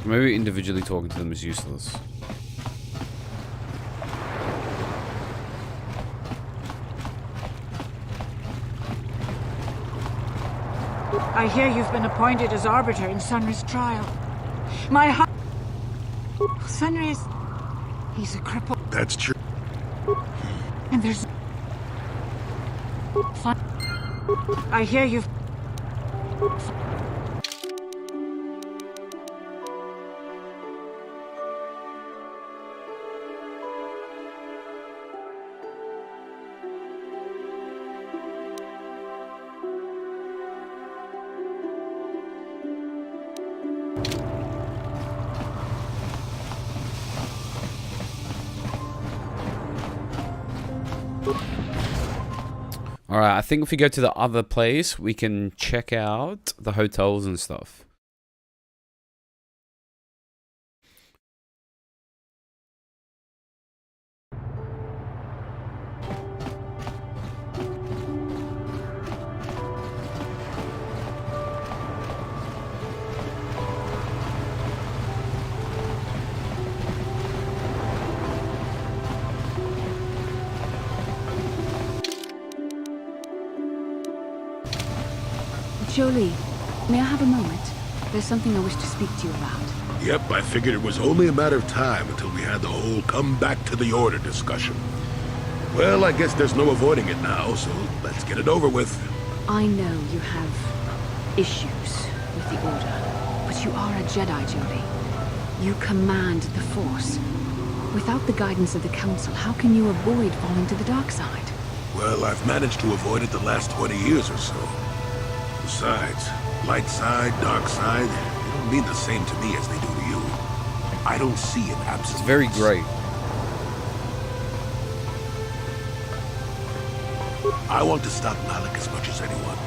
Maybe individually talking to them is useless. I hear you've been appointed as arbiter in Sunry's trial. My heart... Sunry is... He's a cripple. That's true. And there's... I hear you've... Alright, I think if we go to the other place, we can check out the hotels and stuff. Jolie, may I have a moment? There's something I wish to speak to you about. Yep, I figured it was only a matter of time until we had the whole come back to the order discussion. Well, I guess there's no avoiding it now, so let's get it over with. I know you have issues with the Order, but you are a Jedi, Jolie. You command the Force. Without the guidance of the Council, how can you avoid falling to the dark side? Well, I've managed to avoid it the last 20 years or so. Besides, light side, dark side, they don't mean the same to me as they do to you. I don't see an absolute... It's very great. I want to stop Malak as much as anyone,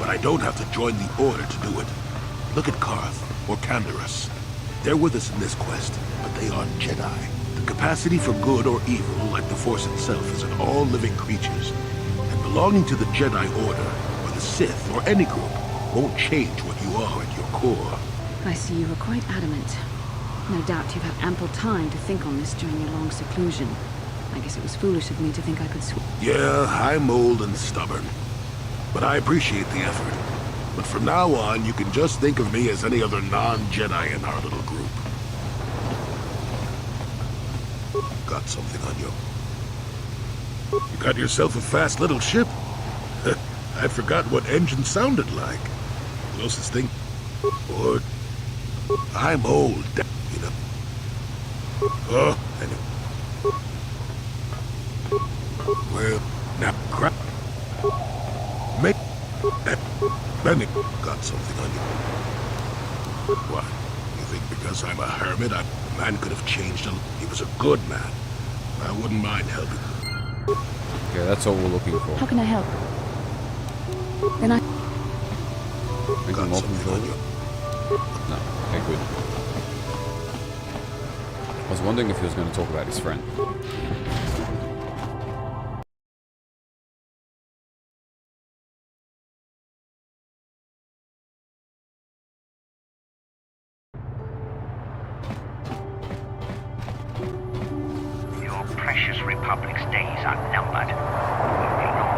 but I don't have to join the Order to do it. Look at Karth, or Canderous. They're with us in this quest, but they aren't Jedi. The capacity for good or evil, like the Force itself, is in all living creatures. And belonging to the Jedi Order, Sith, or any group, won't change what you are at your core. I see you were quite adamant. No doubt you've had ample time to think on this during your long seclusion. I guess it was foolish of me to think I could Yeah, I'm old and stubborn. But I appreciate the effort. But from now on, you can just think of me as any other non-Jedi in our little group. Got something on you. You got yourself a fast little ship? I forgot what engine sounded like. Closest thing. Or... I'm old, you know. Oh, anyway. Well, now, crap. Make... Benny got something on you. What? You think because I'm a hermit, a man could have changed him? He was a good man. I wouldn't mind helping. Okay, that's all we're looking for. How can I help? Then I... Got something on you? No. Okay, good. I was wondering if he was going to talk about his friend. Your precious Republic's days are numbered.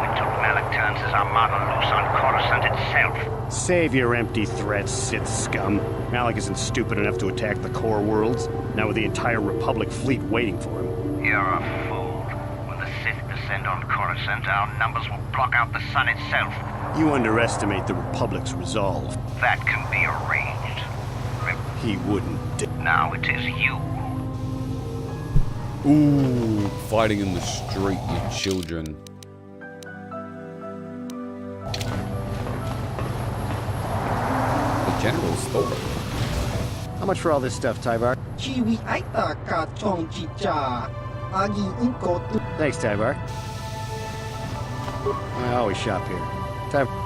Until Malak turns his armada loose on Coruscant itself. Save your empty threats, Sith scum. Malak isn't stupid enough to attack the core worlds, now with the entire Republic fleet waiting for him. You're a fool. When the Sith descend on Coruscant, our numbers will block out the sun itself. You underestimate the Republic's resolve. That can be arranged. He wouldn't. Now it is you. Ooh, fighting in the street, you children. The general's stolen. How much for all this stuff, Tyvar? Thanks, Tyvar. I always shop here. Tyvar.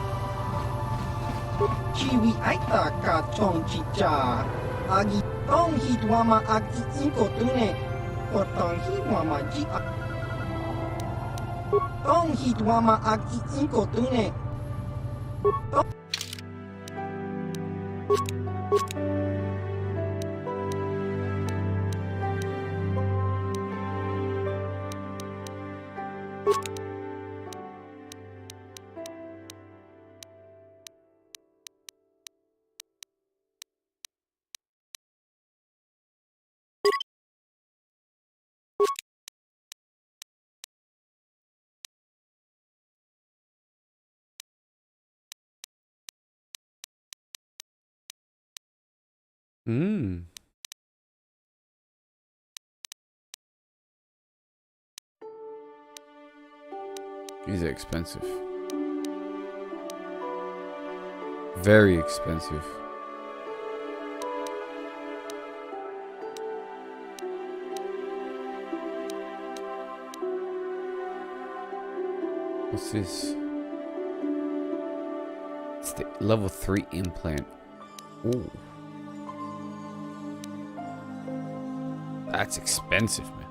Hmm. These are expensive. Very expensive. What's this? It's the level 3 implant. Ooh. That's expensive, man.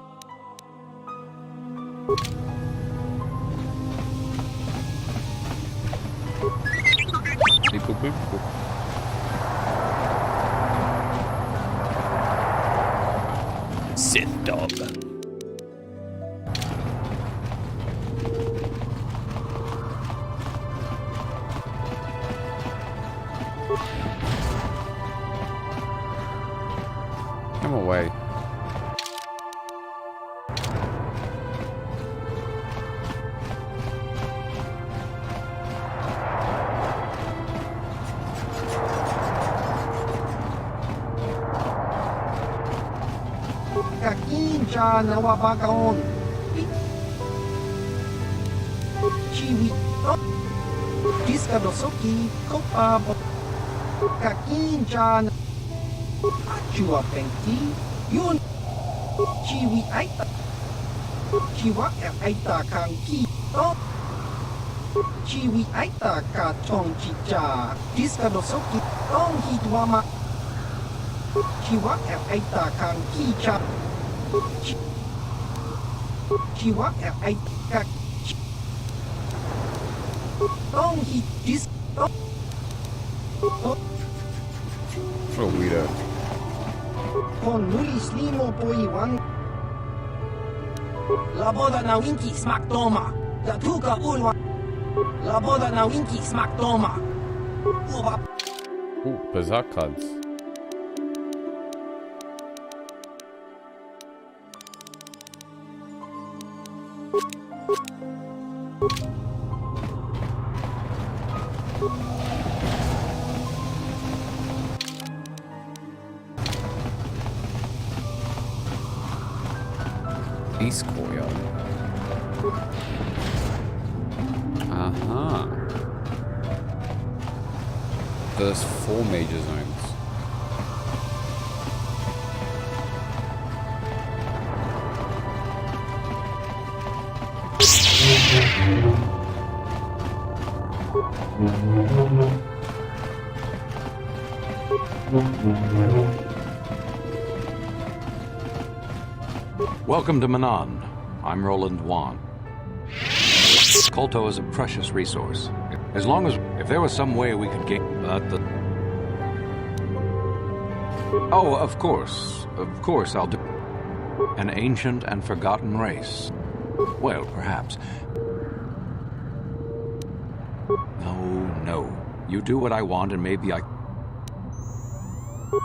Beep, boop, boop, boop. Sith dog. Come away. Kakinja nawabagaon. Chiwi. Diskadosoki kopa. Kakinja. Chua penti. Yun. Chiwi aita. Chiwa aita kanki. Chiwi aita ka tong chicha. Diskadosoki. Tong hitwama. Chiwa aita kanki cha. Chiwa aita. Tong hit dis. What a weirdo. Con nulis limo poiwan. La boda na winki smack toma. La tuka ulwa. La boda na winki smack toma. Uba. Ooh, Berserk cards. East Courtyard. Uh-huh. There's 4 major zones. Welcome to Manan. I'm Roland Wan. Kolto is a precious resource. As long as, if there was some way we could gain, Oh, of course, I'll do. An ancient and forgotten race. Well, perhaps. No. You do what I want and maybe I...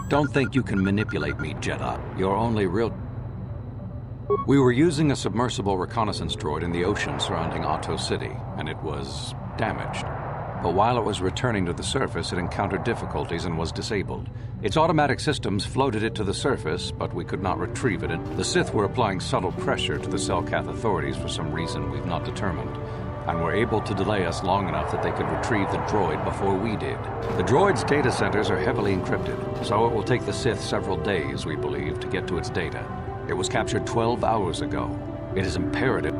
Don't think you can manipulate me, Jedi. You're only real... We were using a submersible reconnaissance droid in the ocean surrounding Otto City, and it was damaged. But while it was returning to the surface, it encountered difficulties and was disabled. Its automatic systems floated it to the surface, but we could not retrieve it. The Sith were applying subtle pressure to the Selkath authorities for some reason we've not determined, and were able to delay us long enough that they could retrieve the droid before we did. The droid's data centers are heavily encrypted, so it will take the Sith several days, we believe, to get to its data. It was captured 12 hours ago. It is imperative.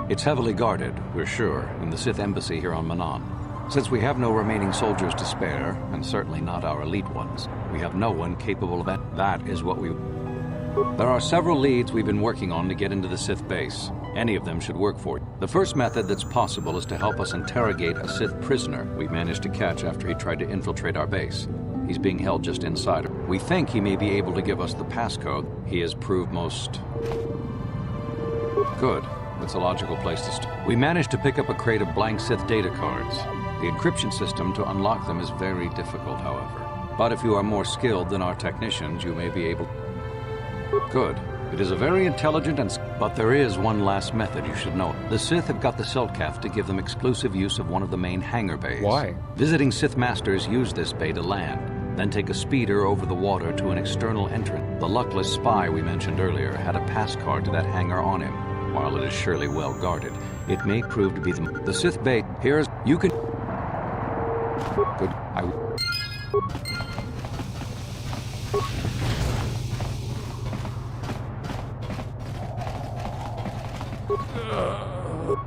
It's heavily guarded, we're sure, in the Sith embassy here on Manan. Since we have no remaining soldiers to spare, and certainly not our elite ones, we have no one capable of that. That is what we... There are several leads we've been working on to get into the Sith base. Any of them should work for you. The first method that's possible is to help us interrogate a Sith prisoner we managed to catch after he tried to infiltrate our base. He's being held just inside. We think he may be able to give us the passcode. He has proved most... Good. That's a logical place to start. We managed to pick up a crate of blank Sith data cards. The encryption system to unlock them is very difficult, however. But if you are more skilled than our technicians, you may be able... Good. It is a very intelligent and... But there is one last method you should know. The Sith have got the Selkath to give them exclusive use of one of the main hangar bays. Why? Visiting Sith Masters use this bay to land. then take a speeder over the water to an external entrance. The luckless spy we mentioned earlier had a pass card to that hangar on him. While it is surely well guarded, it may prove to be the Sith base. Here's... You can... Good.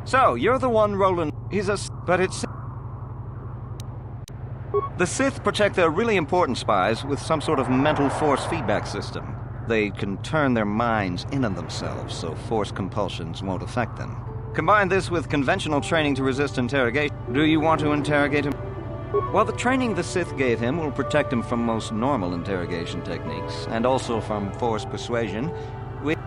So, you're the one Roland... He's a... But it's... The Sith protect their really important spies with some sort of mental force feedback system. They can turn their minds in on themselves, so force compulsions won't affect them. Combine this with conventional training to resist interrogation. Do you want to interrogate him? Well, the training the Sith gave him will protect him from most normal interrogation techniques, and also from force persuasion.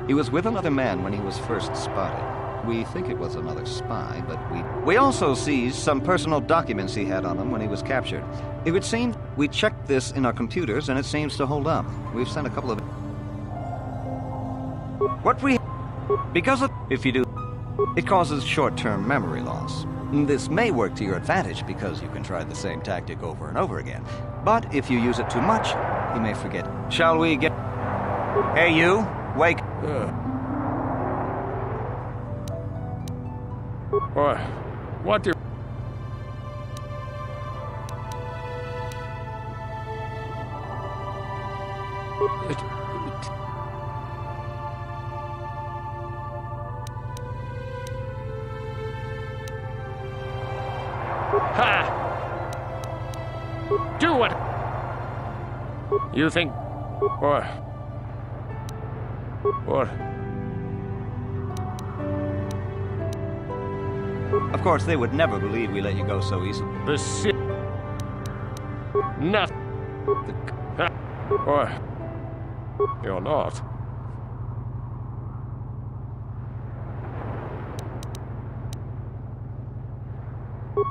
He was with another man when he was first spotted. We think it was another spy, but we also seized some personal documents he had on him when he was captured. It would seem we checked this in our computers, and it seems to hold up. We've sent a couple of... Because of... If you do... It causes short-term memory loss. This may work to your advantage because you can try the same tactic over and over again. But if you use it too much, you may forget. Shall we get... Hey, you! Wake... What do... Ha! Do what? You think... What? Of course, they would never believe we let you go so easily. The Sith... Not... What? You're not.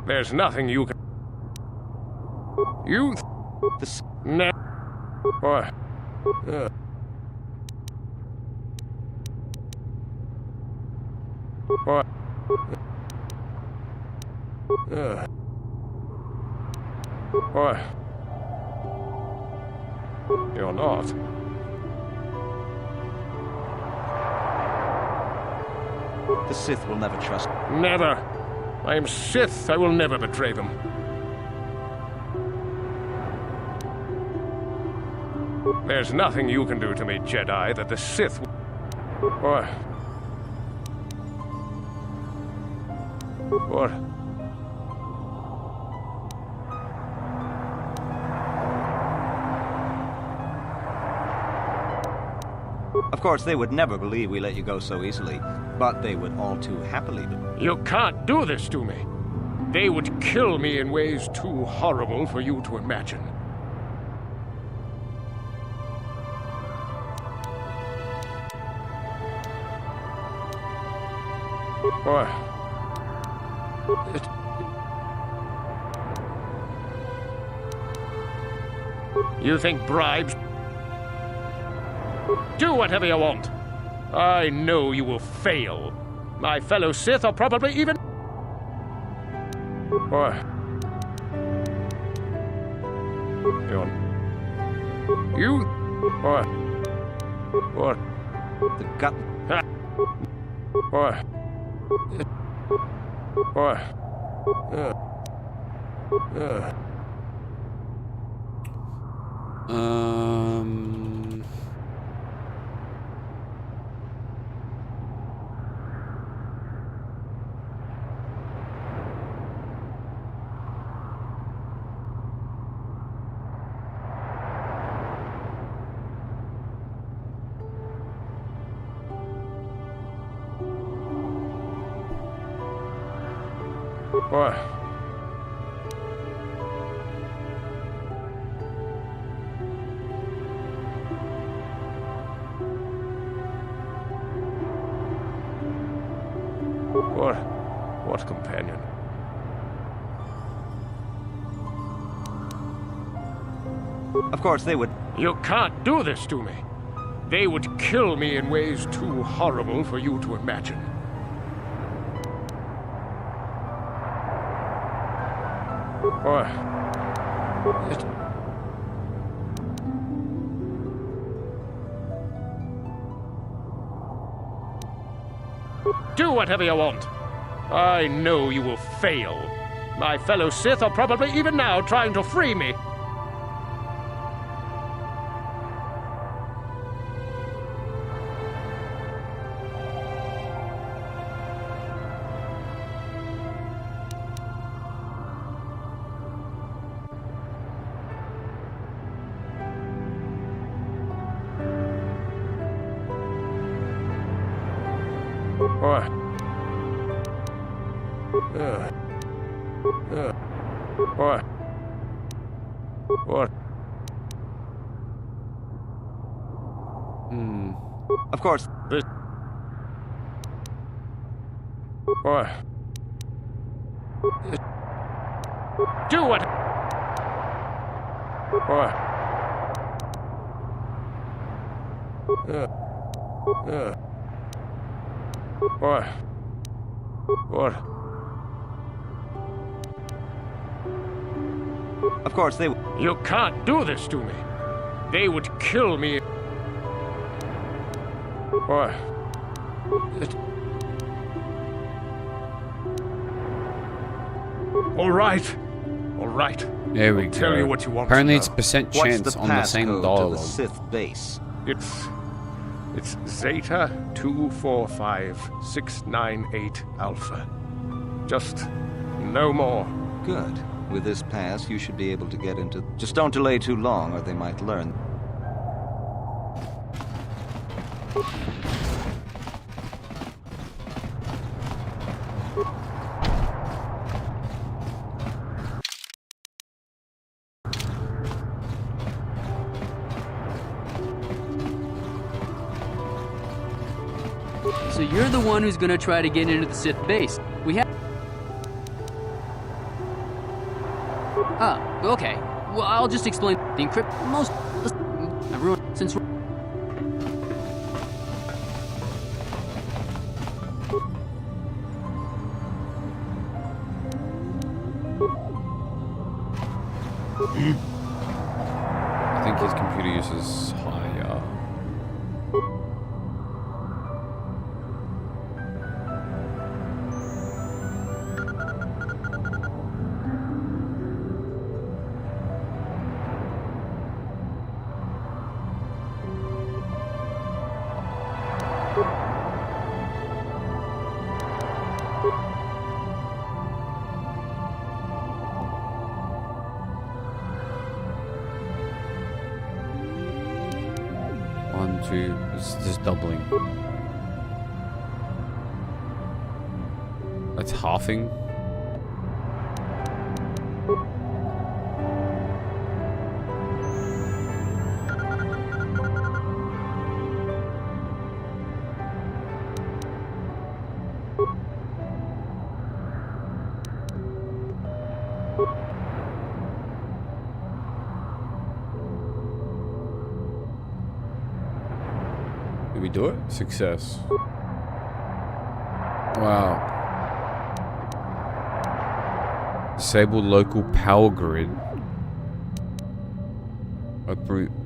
There's nothing you can... You... This... No... What? What? What? You're not. The Sith will never trust... Never. I am Sith. I will never betray them. There's nothing you can do to me, Jedi, that the Sith... What? What? Of course, they would never believe we let you go so easily, but they would all too happily do. You can't do this to me. They would kill me in ways too horrible for you to imagine. What? You think bribes... Do whatever you want. I know you will fail. My fellow Sith are probably even... What? You... What? What? The gut... What? What? What? What companion? Of course, they would... You can't do this to me. They would kill me in ways too horrible for you to imagine. What? Do whatever you want. I know you will fail. My fellow Sith are probably even now trying to free me. What? Of course. What? Do what? What? What? What? Of course, they... You can't do this to me. They would kill me. What? All right. All right. There we I'll go. Tell you what you want. Apparently, to it's know. percent What's chance the on the same passcode dialogue. to the Sith base? It's Zeta 245-698 Alpha. Just no more. Good. With this pass, you should be able to get into... Just don't delay too long, or they might learn. So you're the one who's gonna try to get into the Sith base. We have... Oh, okay. Well, I'll just explain. The encrypt... Most... Everyone... Since... I think his computer use is higher. One, two, it's just doubling. That's halving. Did we do it? Success. Wow. Disable local power grid.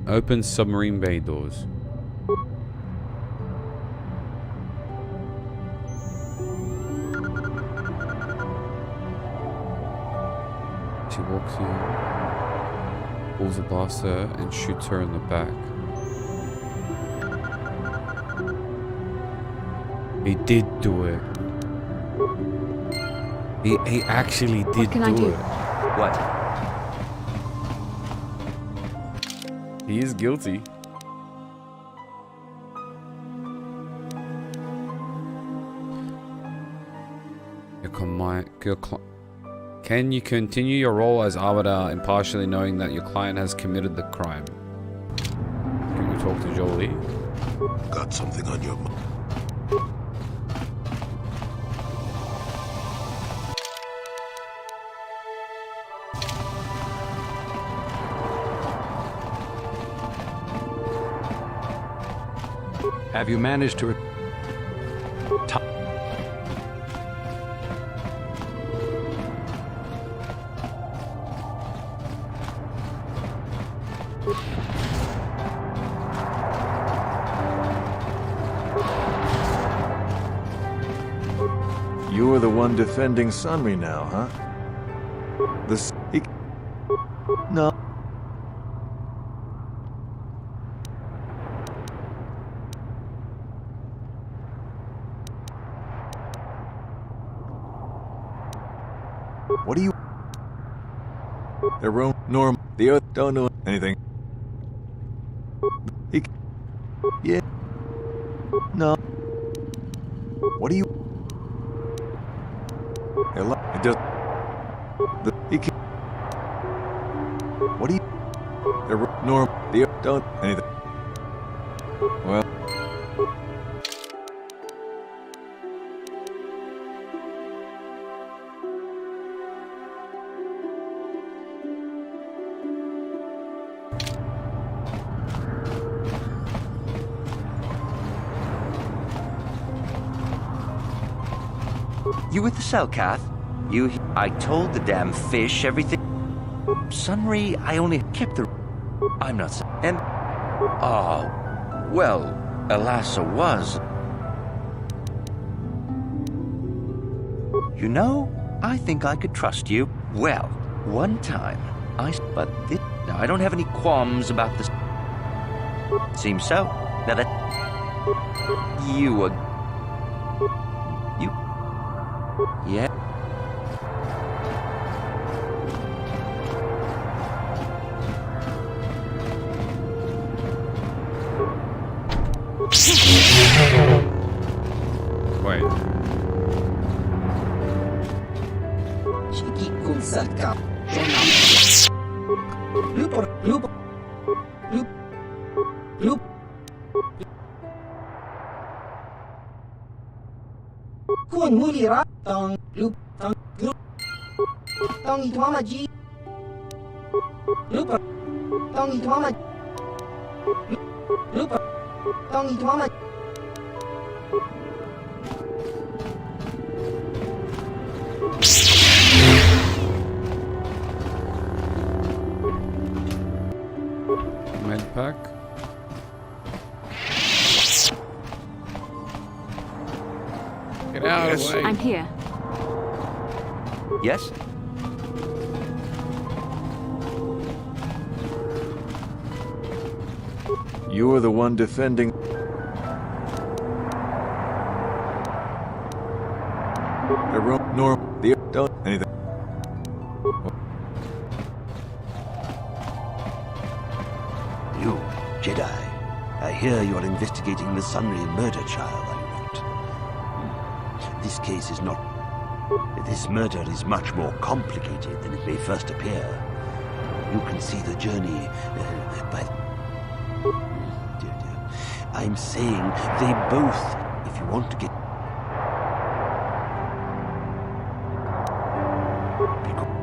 Open submarine bay doors. She walks in, pulls a blaster, and shoots her in the back. He did do it. He actually did do it. What? He is guilty. Can you continue your role as Arbiter impartially knowing that your client has committed the crime? Can we talk to Jolie? Got something on your mind? Have you managed to... You were the one defending Sunri now, huh? No. What do you... Norm, the Earth don't know anything. Yeah. No. What do you... Hello? It does... What do you... Norm, the Earth don't anything. Well... You with the Selkath? I told the damn fish everything. Sunri, I only kept the... I'm not... And... Oh... Well, Elassa was... You know, I think I could trust you. Well, one time, But this... Now, I don't have any qualms about this... Seems so. Now that... You were... Yeah. Wait. Chiki Kunsaka. Loop. Kun mulira tong loop tong itwama ji loop tong itwama loop tong itwama Medpack. Get out of the way. I'm here. Yes? You were the one defending... Norm, the... Don't... Anything. You, Jedi. I hear you're investigating the Sunri murder trial, are you not? This case is not... This murder is much more complicated than it may first appear. You can see the journey by... I'm saying they both, if you want to get...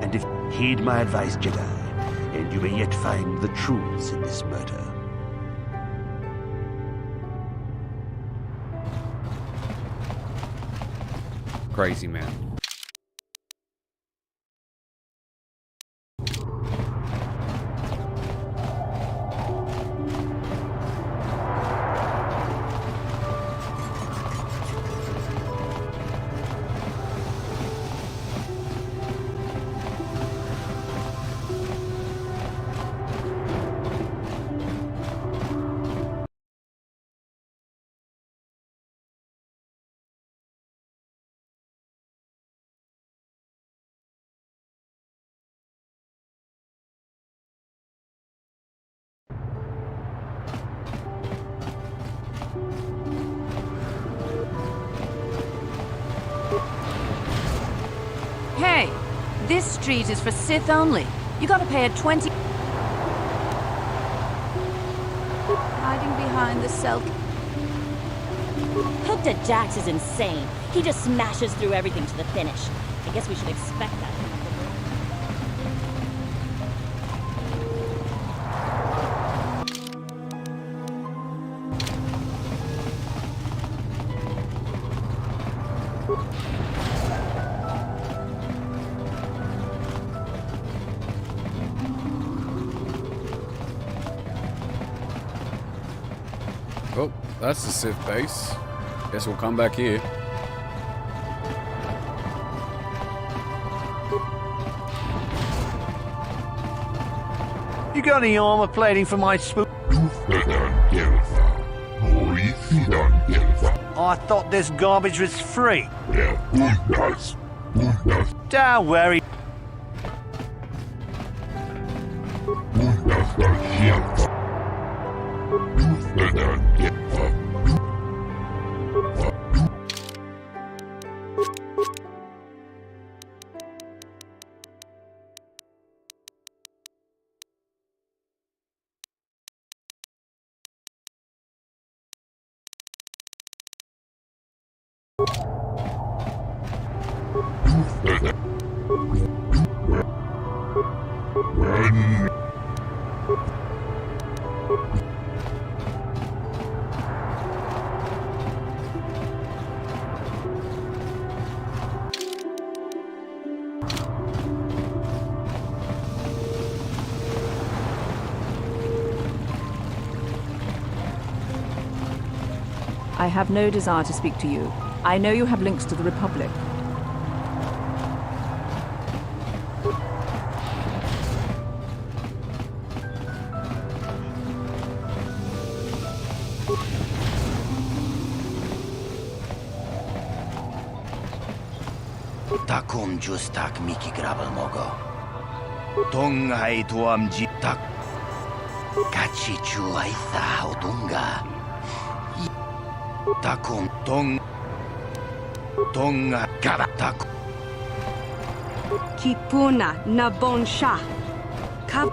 And if... Heed my advice, Jedi, and you may yet find the truths in this murder. Crazy man. Hey, this street is for Sith only. You gotta pay a 20... Hiding behind the Selk... Hooked at Jax is insane. He just smashes through everything to the finish. I guess we should expect that. Oh, that's the Sith base. Guess we'll come back here. You got any armor plating for my spook? I thought this garbage was free. Don't worry. I have no desire to speak to you. I know you have links to the Republic. Takum justak miki grabal mogo. Tongai tuam jitak. Kachi chuaitha odunga. Takum tonga karatak. Kipuna na bonsha. Kap.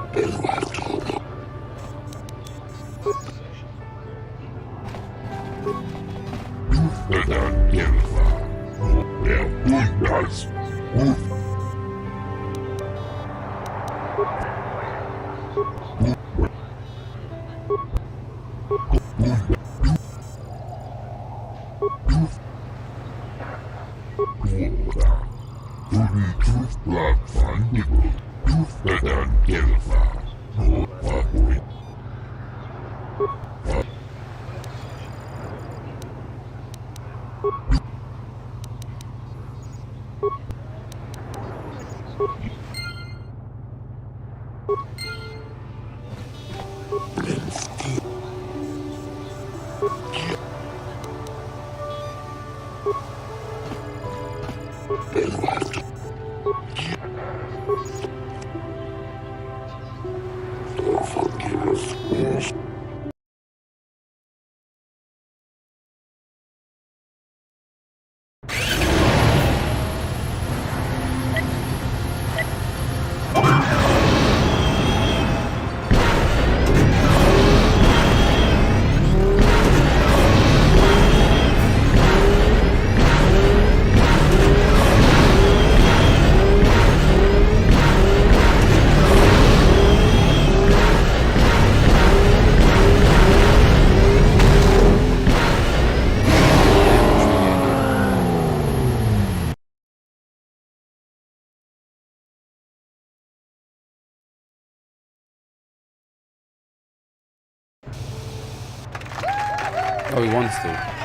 Oh, he wants to.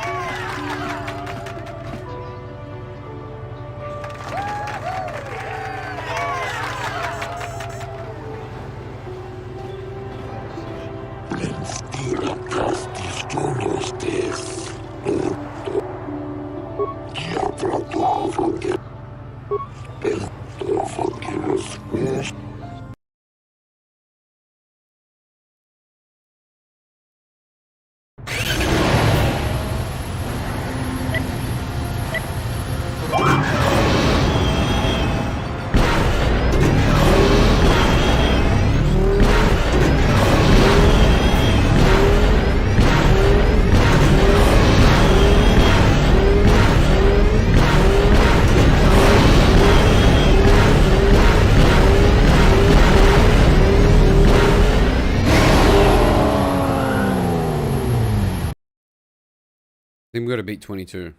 I think we got to beat 22.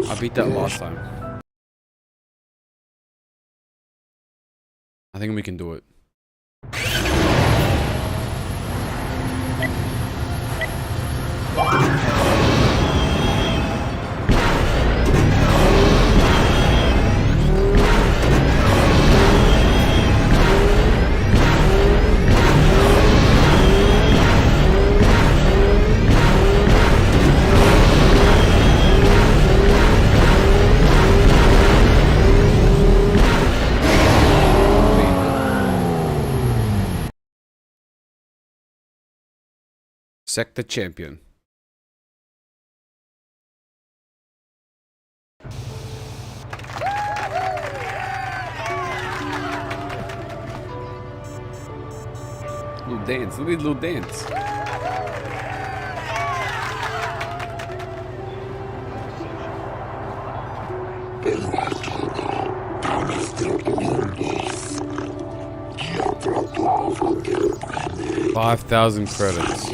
I beat that last time. I think we can do it. Sector champion. Little dance, look at little dance. $5,000 credits.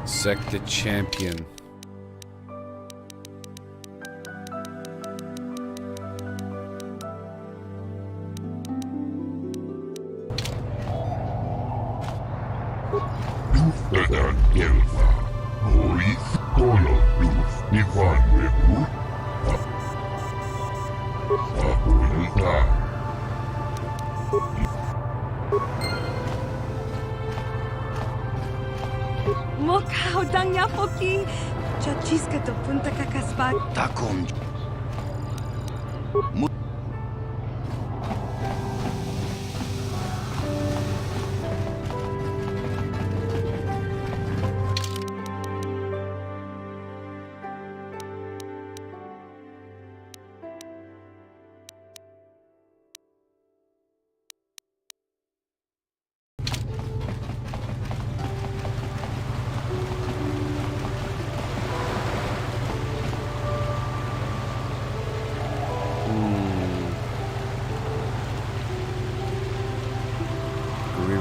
Sector champion. Mokau dangnya poki. Chachiska to punta kakaspa. Takom.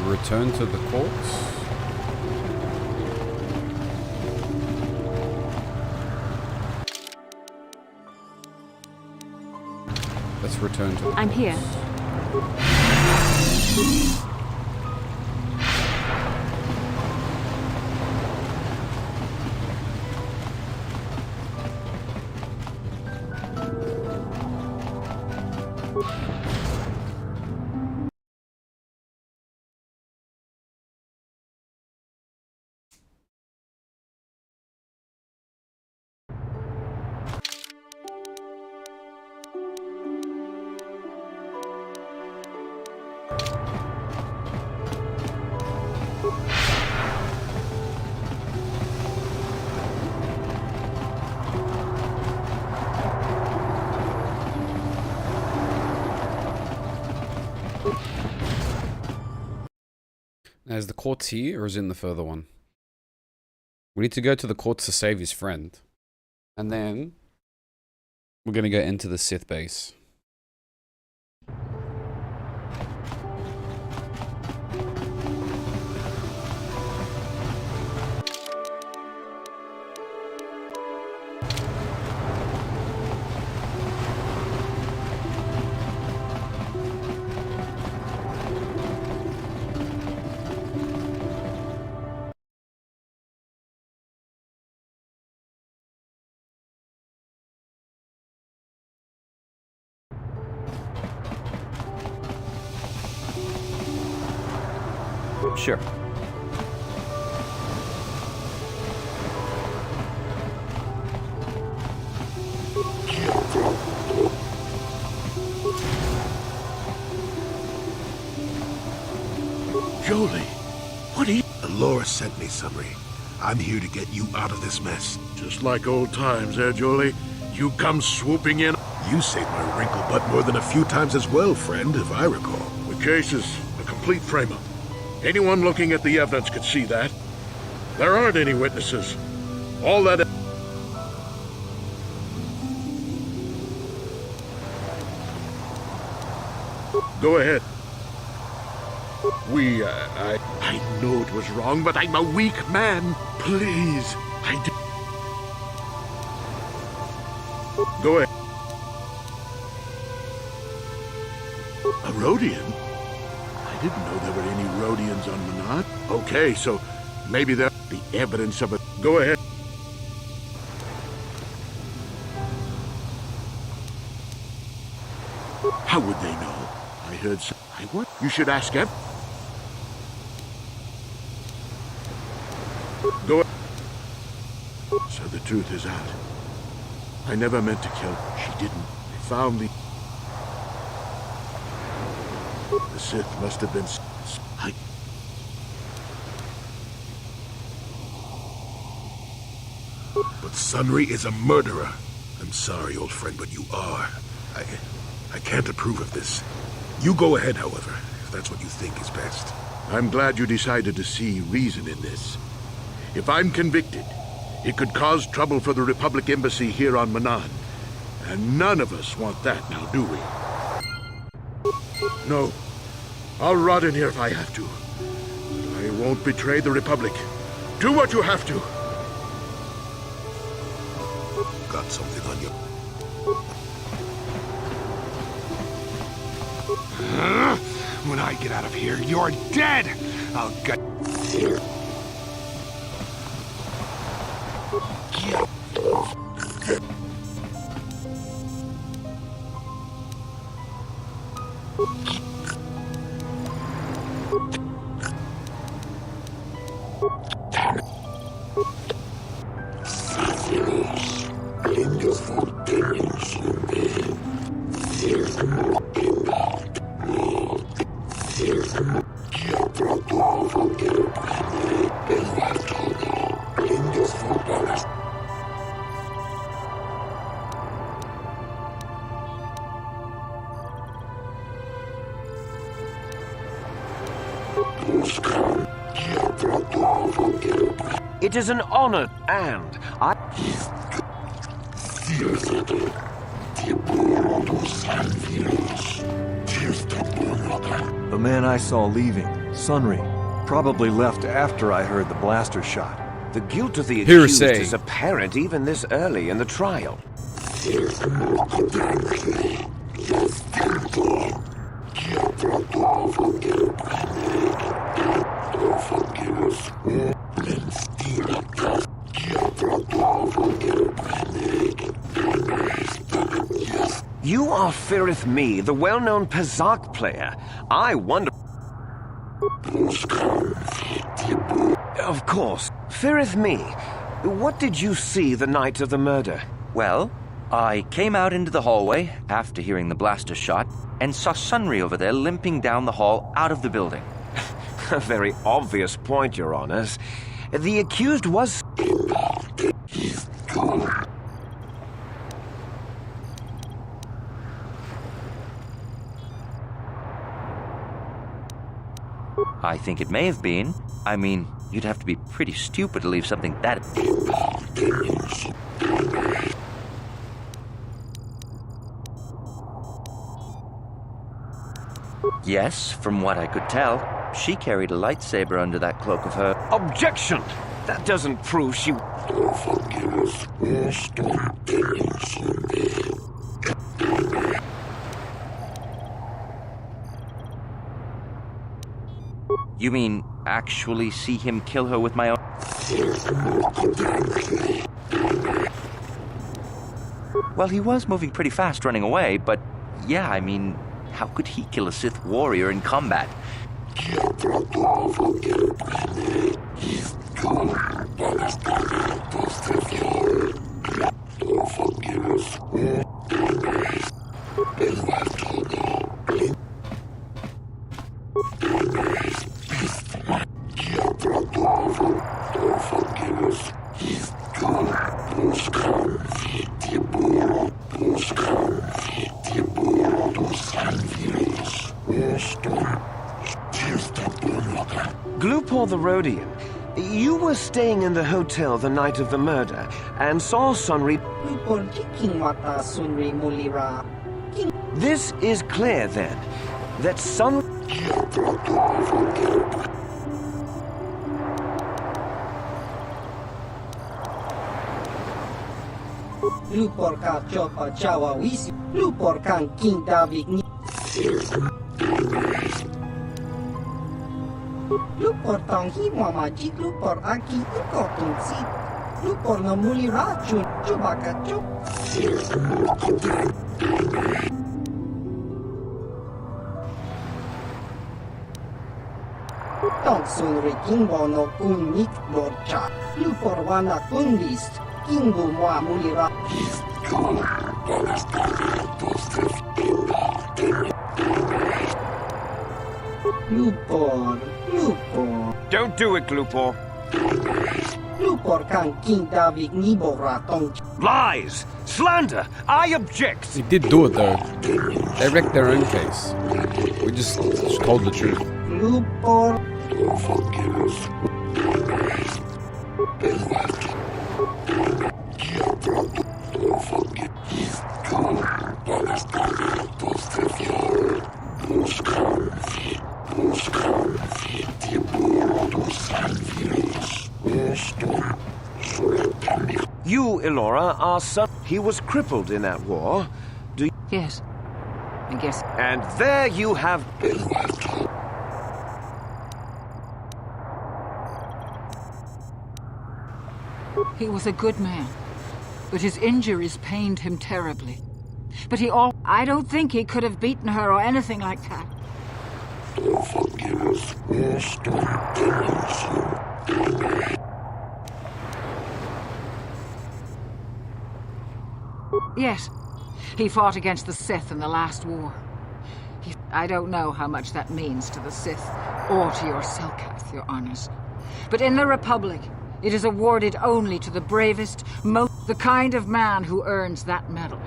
Return to the courts. Let's return to. I'm here. Now, is the courts here or is it in the further one? We need to go to the courts to save his friend. And then we're going to go into the Sith base. Sure. Jolee, what are you? Laura sent me, Sunry. I'm here to get you out of this mess. Just like old times, Jolee? You come swooping in. You saved my wrinkle butt more than a few times as well, friend, if I recall. The case is a complete frame-up. Anyone looking at the evidence could see that. There aren't any witnesses. All that... Go ahead. I know it was wrong, but I'm a weak man. Please, Go ahead. A Rhodian? I didn't know there were any Rhodians on Manat. Okay, so maybe the evidence of it. Go ahead. How would they know? I heard some... What? You should ask him. Go ahead. So the truth is out. I never meant to kill her. She didn't. They found me. The Sith must have been... But Sunry is a murderer. I'm sorry, old friend, but you are. I can't approve of this. You go ahead, however, if that's what you think is best. I'm glad you decided to see reason in this. If I'm convicted, it could cause trouble for the Republic Embassy here on Manaan. And none of us want that now, do we? No. I'll rot in here if I have to. But I won't betray the Republic. Do what you have to. Got something on you. When I get out of here, you're dead! I'll gut... It is an honor, and The man I saw leaving, Sunry, probably left after I heard the blaster shot. The guilt of the accused Hearsay. is apparent even this early in the trial. You are Firith Me, the well-known Pazak player. I wonder... Of course. Firith Me, what did you see the night of the murder? Well, I came out into the hallway after hearing the blaster shot and saw Sunry over there limping down the hall out of the building. A very obvious point, Your Honors. The accused was... I think it may have been. I mean, you'd have to be pretty stupid to leave something that... Yes, from what I could tell, she carried a lightsaber under that cloak of her. Objection! That doesn't prove she... You mean actually see him kill her with my own... Well, he was moving pretty fast running away, but yeah, I mean, how could he kill a Sith warrior in combat? Glupor the Rhodian, you were staying in the hotel the night of the murder and saw Sunry... This is clear then. that Sun... Lupor ka chopa chawa wisi. Lupor kang king David ni. Lupor tang himwa majik lupor aki ikotun si. Lupor na muli racun coba kacuk. Tong sun re kingbo no kun nik borcha. Lupor wana kun list. Kingu mua muli ra. Lupor. Don't do it, Glupor. Lupor kang king David nibo ratong. Lies! Slander! I object! He did do it though. They wrecked their own case. We just told the truth. Lupor. You, Elora, are son. He was crippled in that war. Do you... Yes. I guess. And there you have... He was a good man, but his injuries pained him terribly. But I don't think he could have beaten her or anything like that. Yes, he fought against the Sith in the last war. I don't know how much that means to the Sith or to your Selkath, your honors. But in the Republic, it is awarded only to the bravest, the kind of man who earns that medal.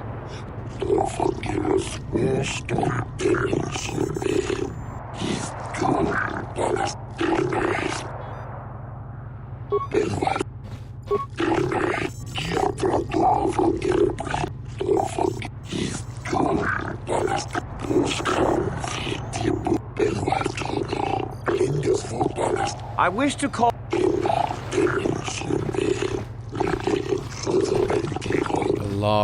I wish to call...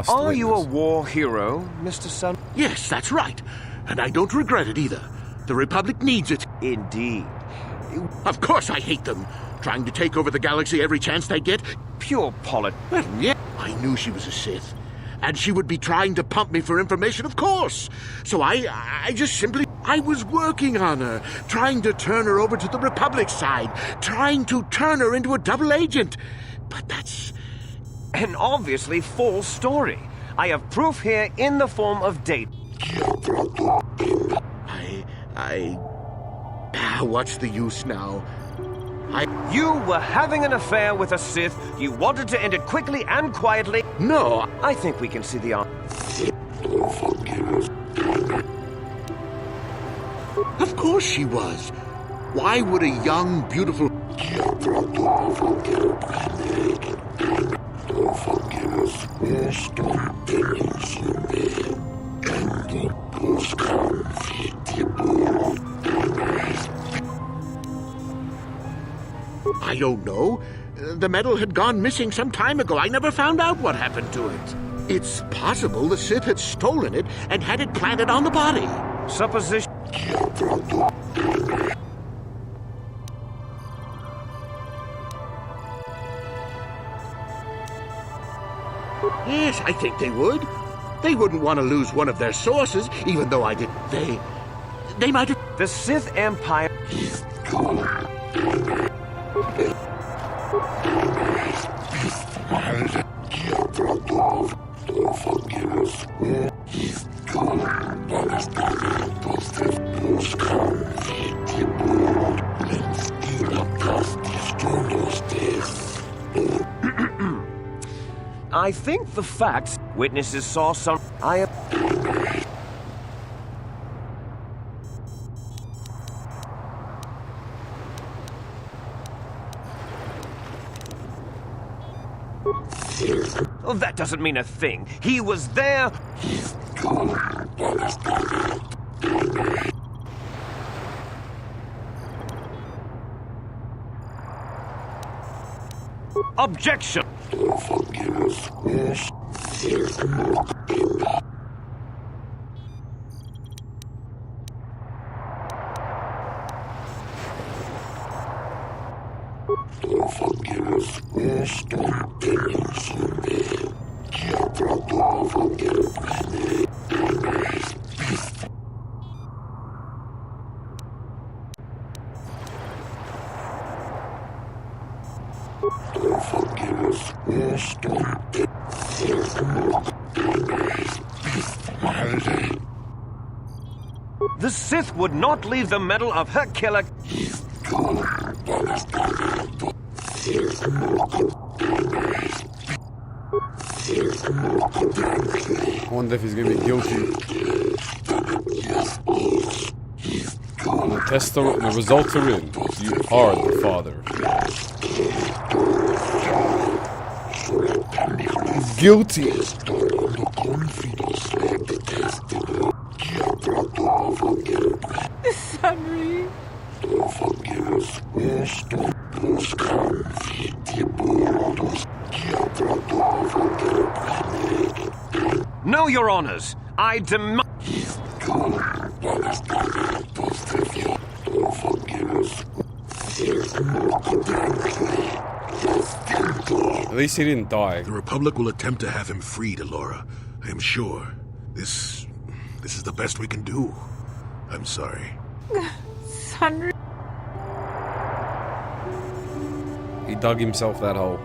Are you a war hero, Mr. Sun? Yes, that's right. And I don't regret it either. The Republic needs it. Indeed. Of course I hate them. Trying to take over the galaxy every chance they get. Pure polit... Well, yeah. I knew she was a Sith. And she would be trying to pump me for information, of course. So I just simply... I was working on her, trying to turn her over to the Republic side, trying to turn her into a double agent. But that's... an obviously false story. I have proof here in the form of date. What's the use now? You were having an affair with a Sith. You wanted to end it quickly and quietly. No. I think we can see the answer. Of course she was. Why would a young, beautiful... I don't know. The medal had gone missing some time ago. I never found out what happened to it. It's possible the Sith had stolen it and had it planted on the body. Supposition. Yes, I think they would. They wouldn't want to lose one of their sources, even though I did. They might have... The Sith Empire... I think the facts... Witnesses saw some... Oh, that doesn't mean a thing. He was there... Objection! The Sith would not leave the metal of her killer. I wonder if he's gonna be guilty. The results are in. You are the father. Guilty. Sunry. No, Your Honors. I demand. At least he didn't die. The Republic will attempt to have him freed, Alora. I am sure. This is the best we can do. I'm sorry. Sunry. He dug himself that hole.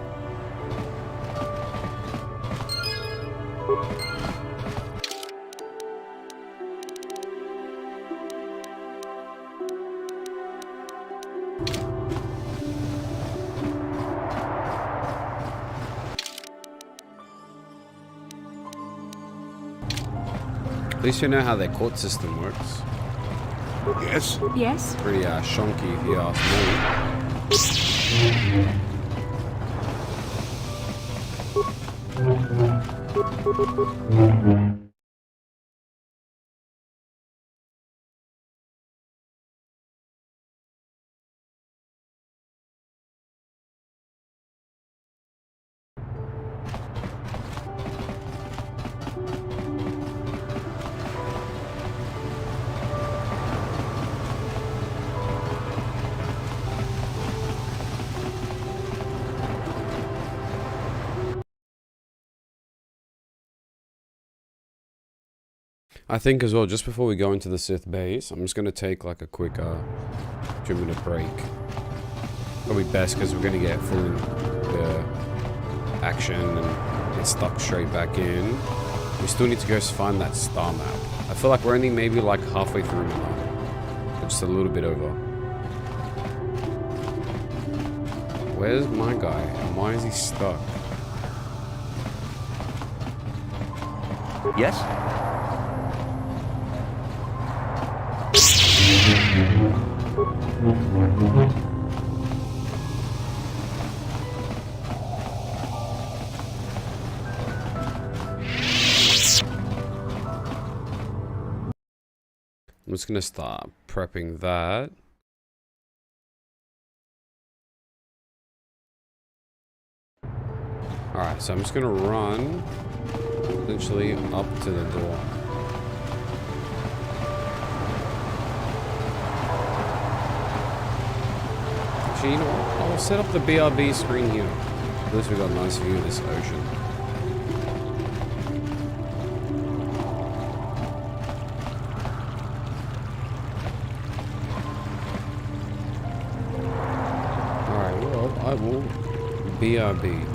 At least you know how their court system works. Yes? Yes? Pretty shonky if you ask me. I think as well, just before we go into the Sith base, I'm just going to take like a quick 2-minute break. Probably best because we're going to get full action and get stuck straight back in. We still need to go find that star map. I feel like we're only maybe like halfway through now. Just a little bit over. Where's my guy? And why is he stuck? Yes? I'm just gonna start prepping that. Alright, so I'm just gonna run essentially up to the door. Actually, you know what? I'll set up the BRB screen here. At least we got a nice view of this ocean. Alright, well, I will BRB.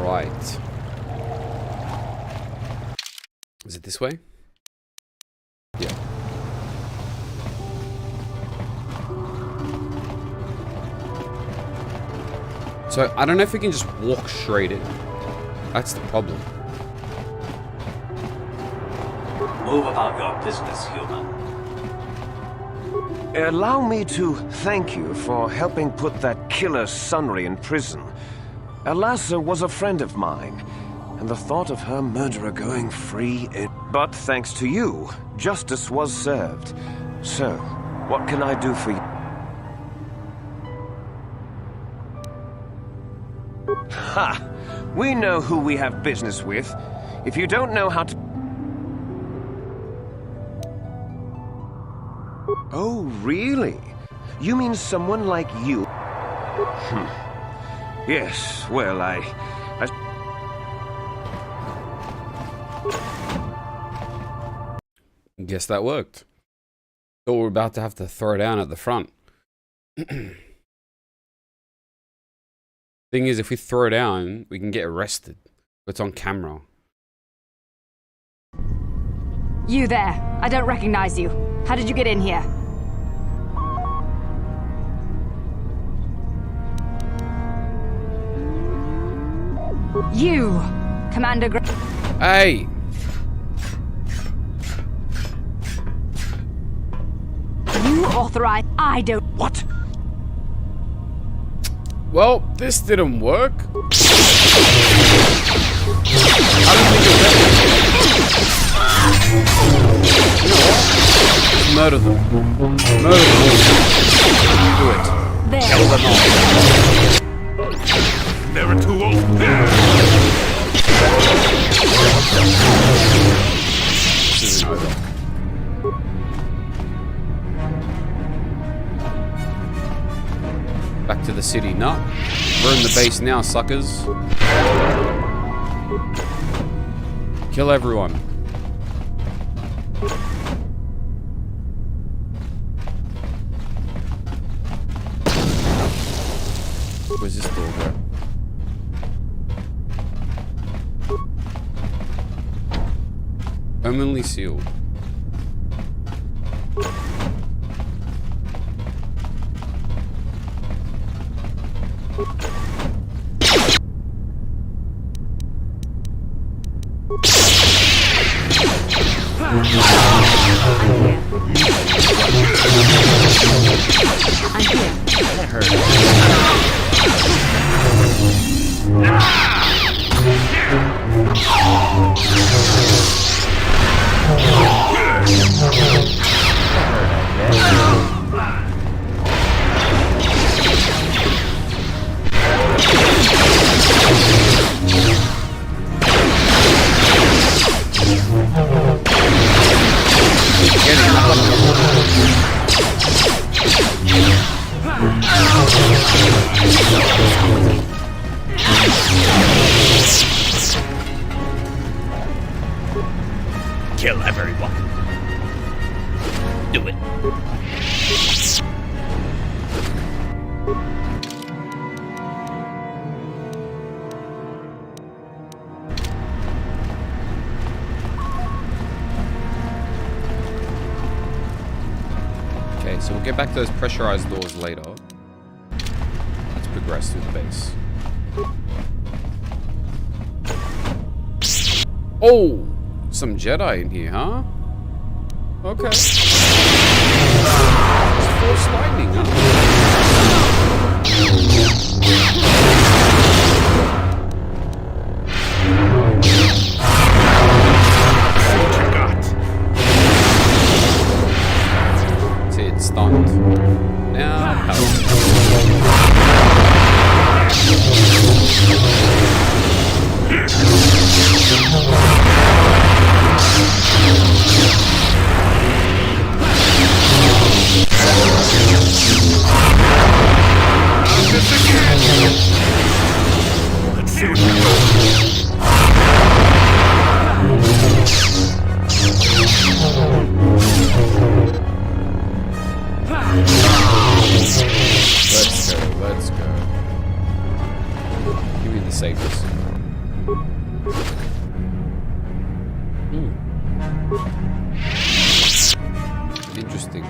Right. Is it this way? Yeah. So, I don't know if we can just walk straight in. That's the problem. Move about your business, human. Allow me to thank you for helping put that killer Sunry in prison. Alassa was a friend of mine, and the thought of her murderer going free But thanks to you, justice was served. So, what can I do for you? Ha! We know who we have business with. If you don't know how to... Oh, really? You mean someone like you? Yes, well, I... Guess that worked. Thought we were about to have to throw down at the front. Thing is, if we throw down, we can get arrested. It's on camera. You there. I don't recognize you. How did you get in here? You, Commander Hey! You authorize. I don't. What? Well, this didn't work. I don't think it worked. You know what? Murder them. Murder them all. Do it. There. Kill them all. Never too old. This isn't over. Back to the city. No. We're in the base now, suckers. Kill everyone. Where's this door go? Permanently sealed. Kill everyone. Do it. Okay, so we'll get back to those pressurized doors later. Let's progress through the base. Oh! Some Jedi in here, huh? Okay. Force lightning, huh? See, it's stunned. Now, Let's see what happens. Let's go. Give me the safest. Interesting.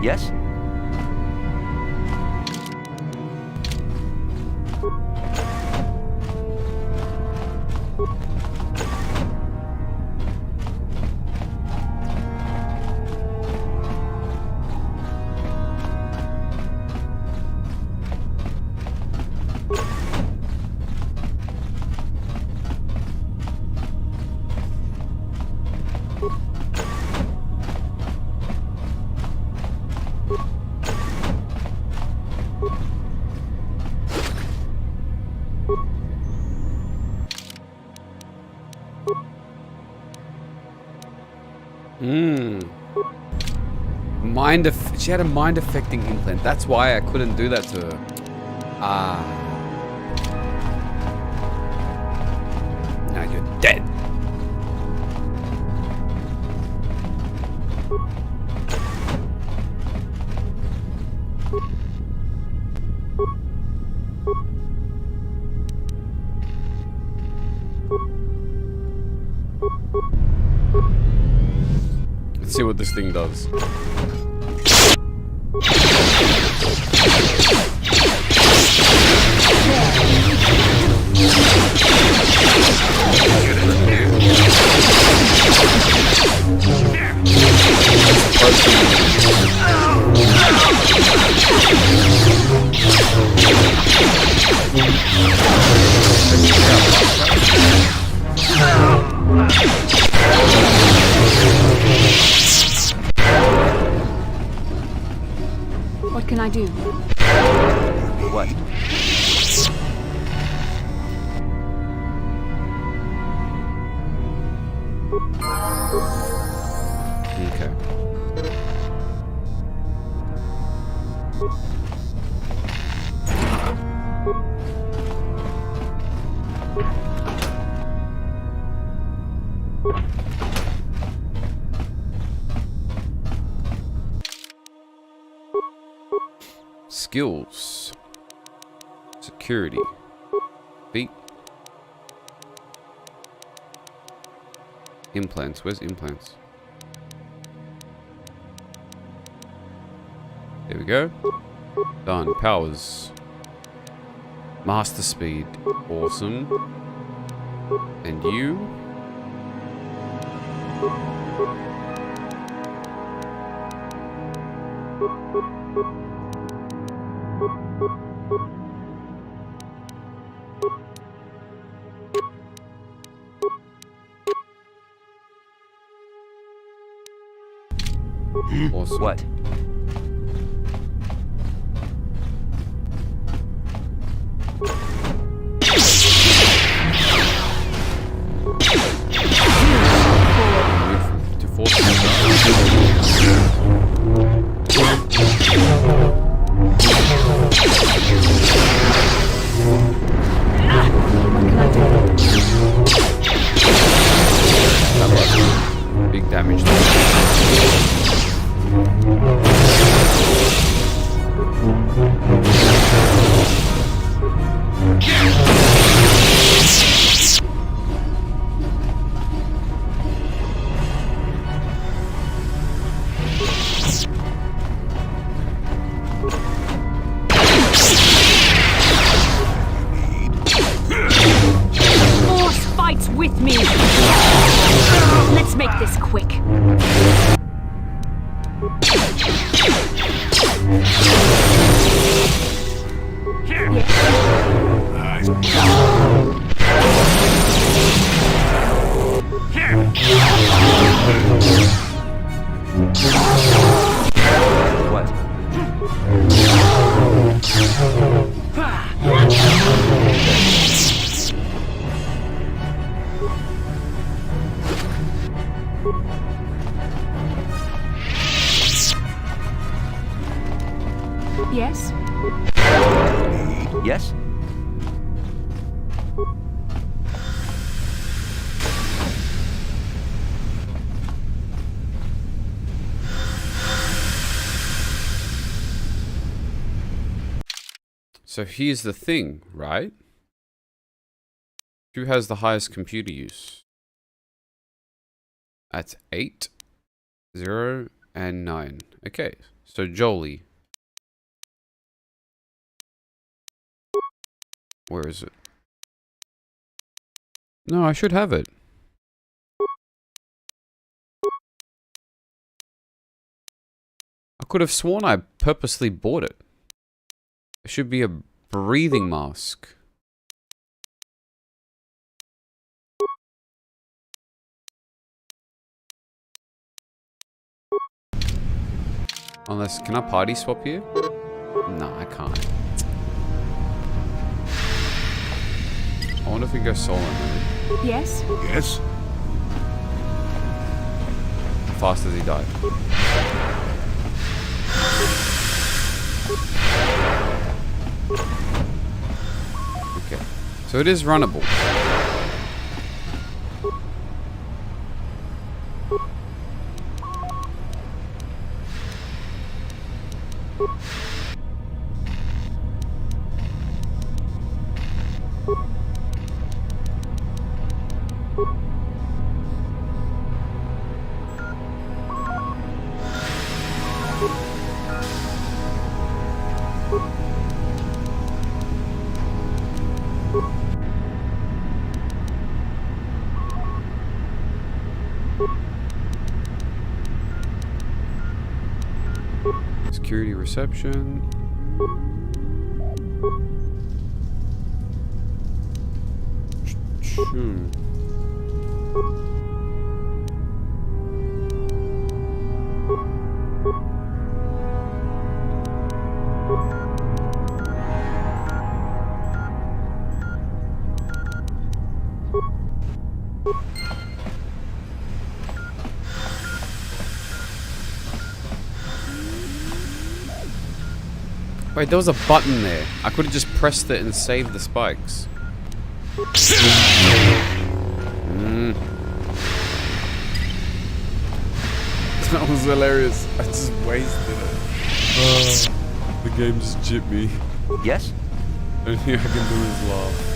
Yes? She had a mind-affecting implant. That's why I couldn't do that to her. Now you're dead. Let's see what this thing does. What can I do? What? Okay. Skills. Security. Feet. Implants. Where's implants? There we go. Done. Powers. Master speed. Awesome. And you? Awesome. What? Big damage. Force fights with me. Let's make this quick. What? Yes? Yes? So here's the thing, right? Who has the highest computer use? That's 8, 0, and 9. Okay, so Jolie. Where is it? No, I should have it. I could have sworn I purposely bought it. It should be a breathing mask. Unless, can I party swap here? No, I can't. I wonder if we go solo mode. Yes? Yes? How fast does he die? Okay. So it is runnable. Security reception. Wait, there was a button there. I could have just pressed it and saved the spikes. That was hilarious. I just wasted it. The game just chipped me. Yes? The only thing I can do is laugh.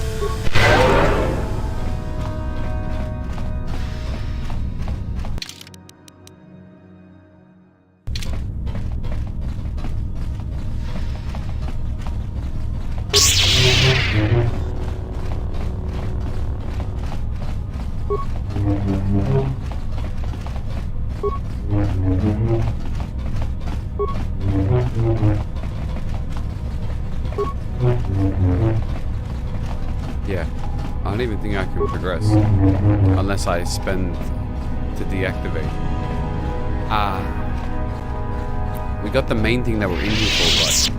Yeah, I don't even think I can progress unless I spend to deactivate. Ah, we got the main thing that we're in here for, but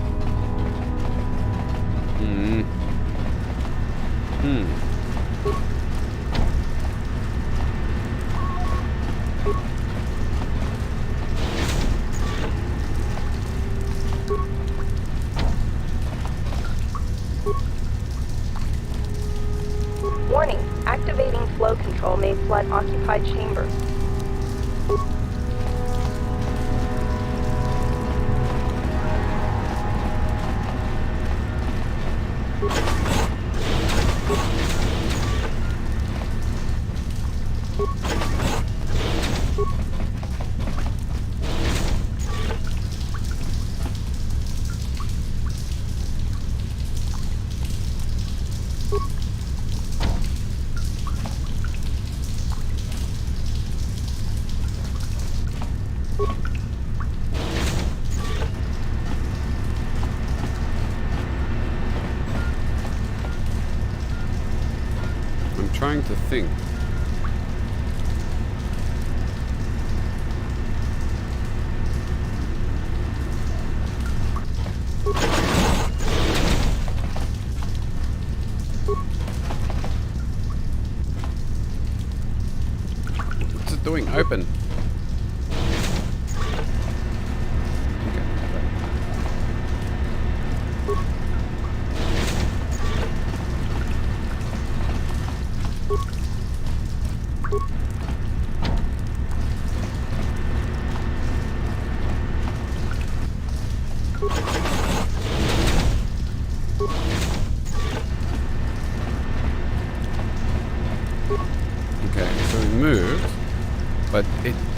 Warning, activating flow control may flood occupied chambers. I'm trying to think. What's it doing? Open.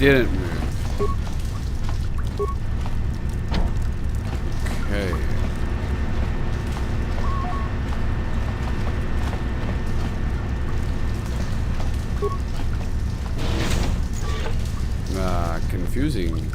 didn't move. Okay. Confusing.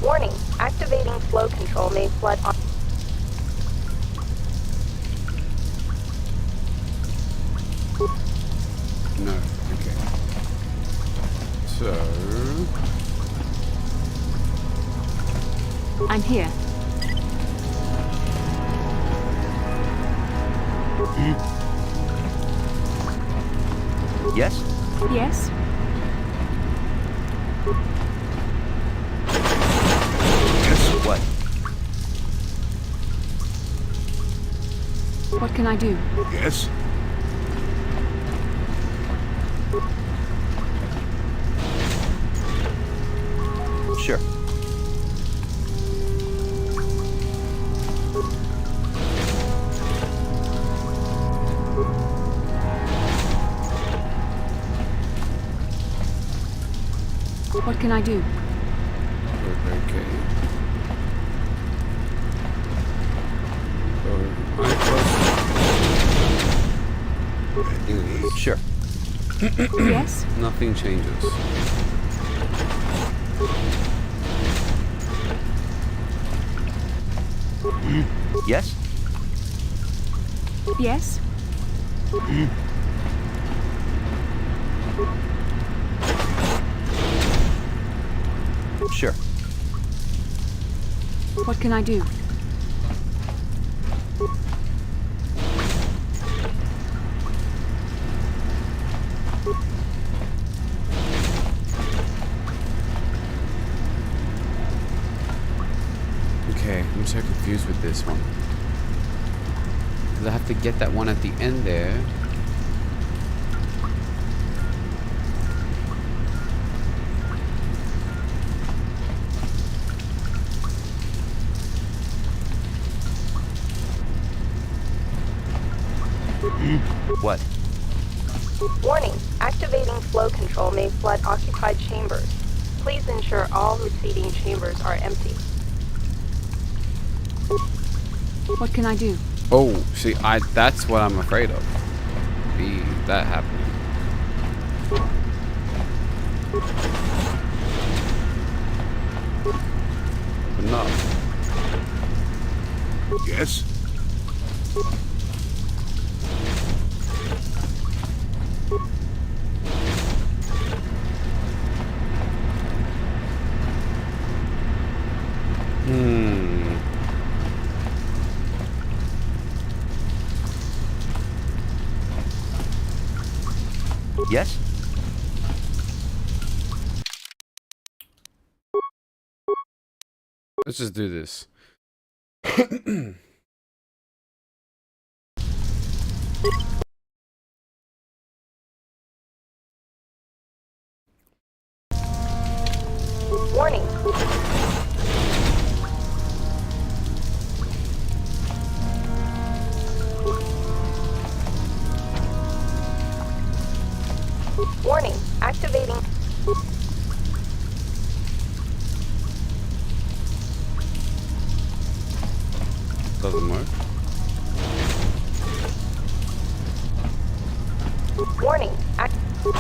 Warning, activating flow control may flood on... No, okay. So... I'm here. Yes? Yes? What? What can I do? Yes? Sure. What can I do? Okay. Sure. Yes? Nothing changes. Yes? Yes? Sure. What can I do? Okay, I'm so confused with this one. Because I have to get that one at the end there. What? Warning, activating flow control may flood occupied chambers. Please ensure all receding chambers are empty. What can I do? Oh, see, that's what I'm afraid of. That happening. But no. Yes? Yes? Let's just do this. Warning. Warning, activating... Doesn't work. Warning,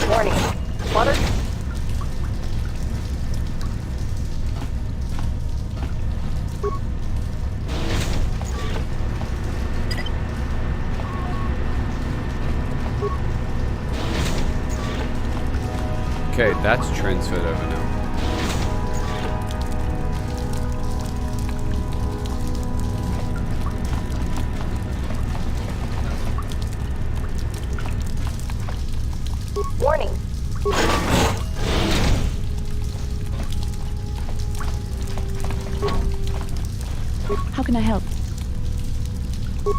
warning. Water... Okay, that's transferred over now.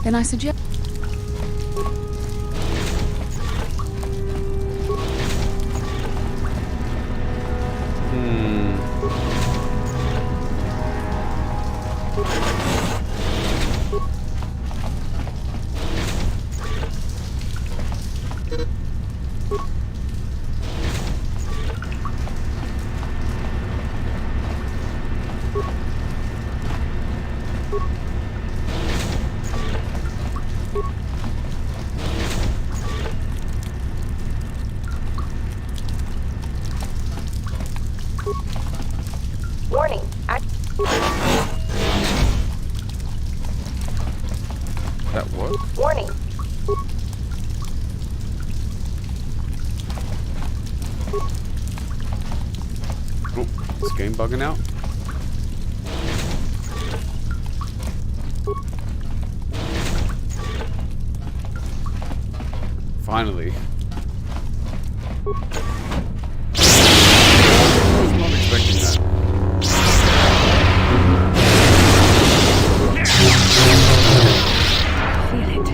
Then I suggest... Warning. That what? Warning. Oh, this game bugging out? Finally. I was not expecting that. Feel it.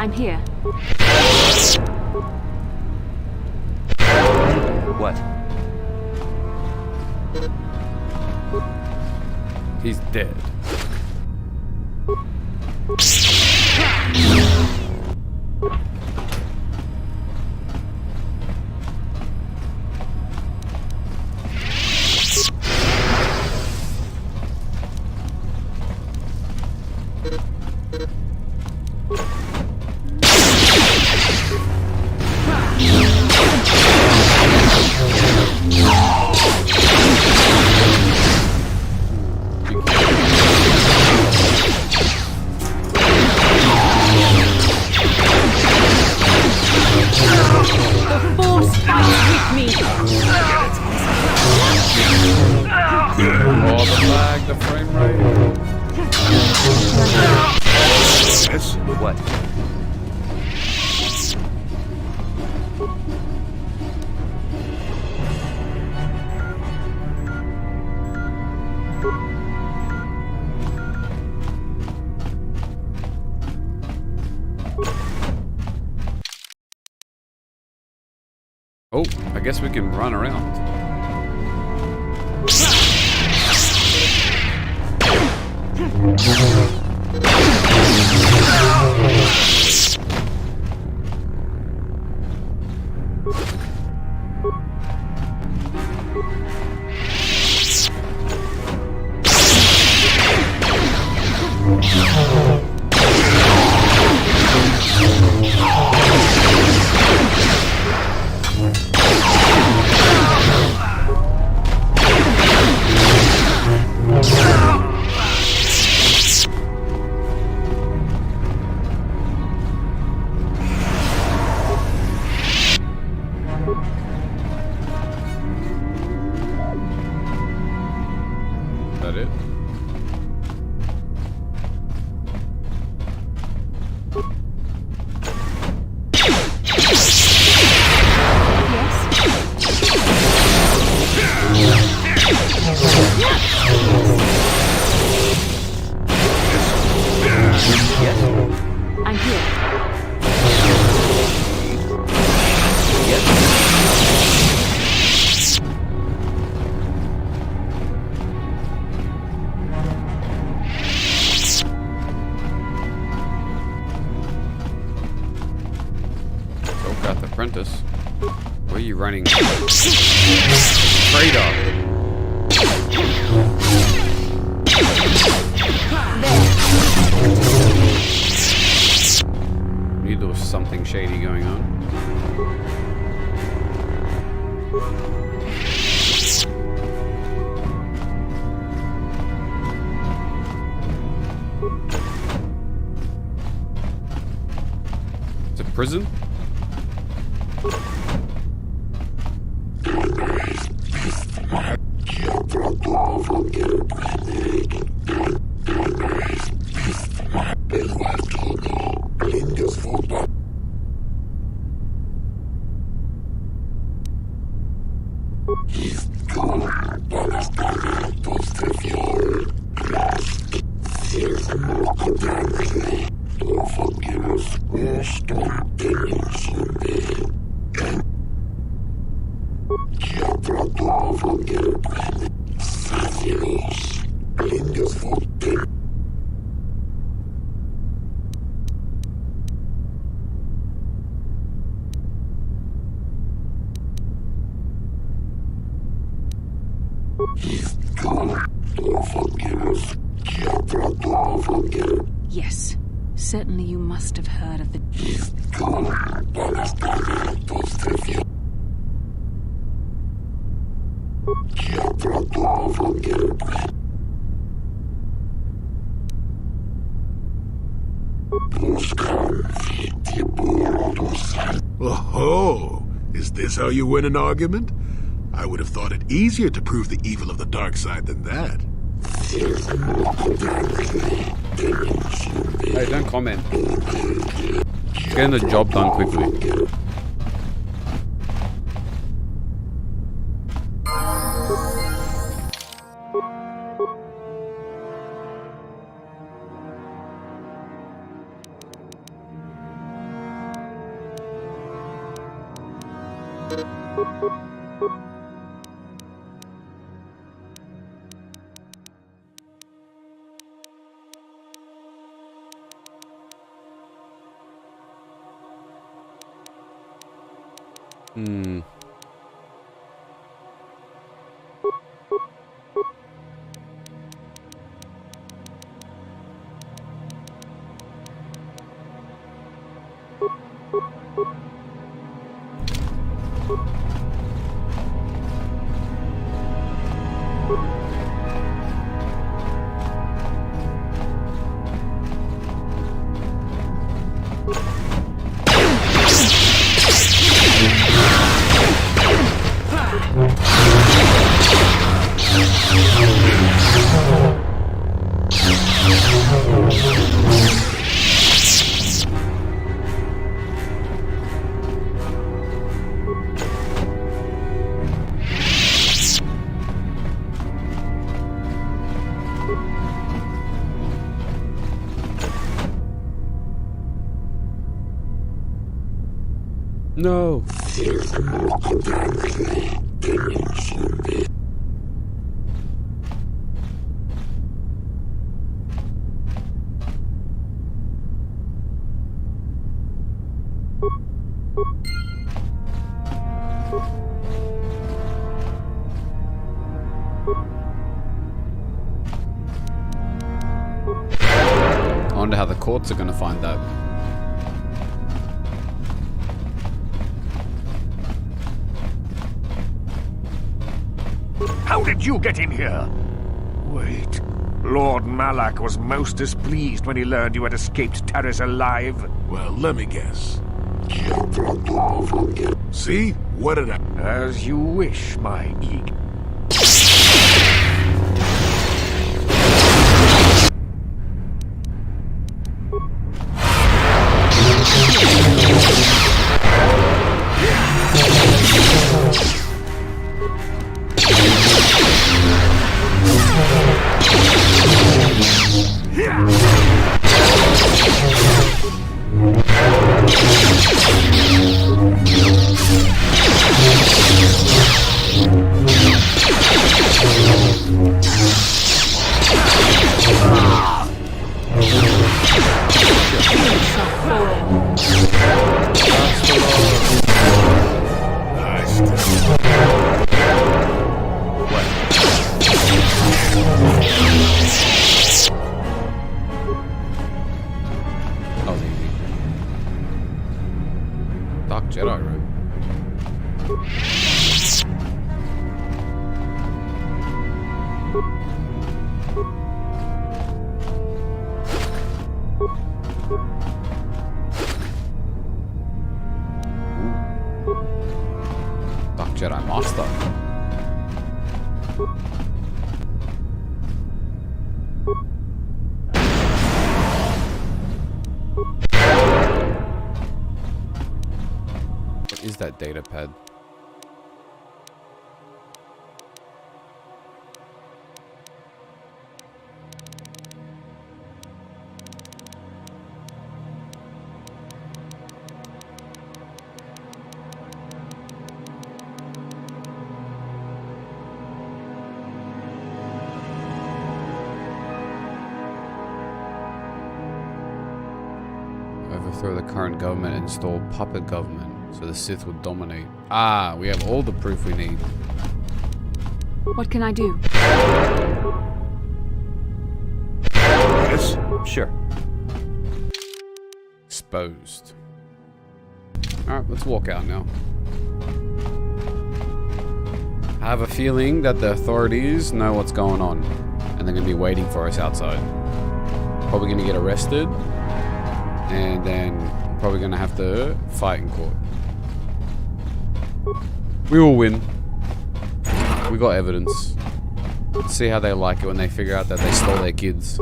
I'm here. What? He's dead. Oh, the lag, the frame rate. Yes? What? Oh, I guess we can run around. running. Traitor. Knew there was something shady going on. It's a prison? Yes, certainly you must have heard of the... Oh, is this how you win an argument? I would have thought it easier to prove the evil of the dark side than that. Hey, don't comment. Getting the job done quickly. No. I wonder how the courts are going to find that. How did you get in here? Wait. Lord Malak was most displeased when he learned you had escaped Terrace alive. Well, let me guess. See? What did I... As you wish, my eagle. That was easy. Dark Jedi robe. Dark Jedi Master. What is that data pad? Overthrow the current government and install puppet government so the Sith would dominate. Ah, we have all the proof we need. What can I do? Yes? Sure. Exposed. Alright, let's walk out now. I have a feeling that the authorities know what's going on and they're going to be waiting for us outside. Probably going to get arrested and then probably going to have to fight in court. We will win. We got evidence. Let's see how they like it when they figure out that they stole their kids.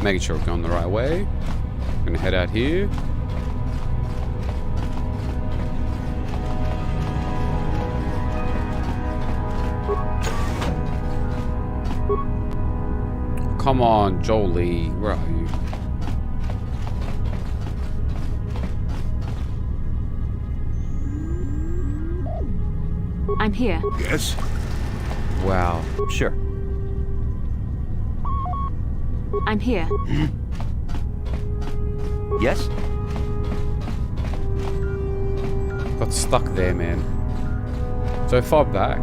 Making sure we're going the right way. Gonna head out here. Come on, Jolie, where are you? I'm here. Yes? Wow, sure. I'm here. Yes? Got stuck there, man. So far back.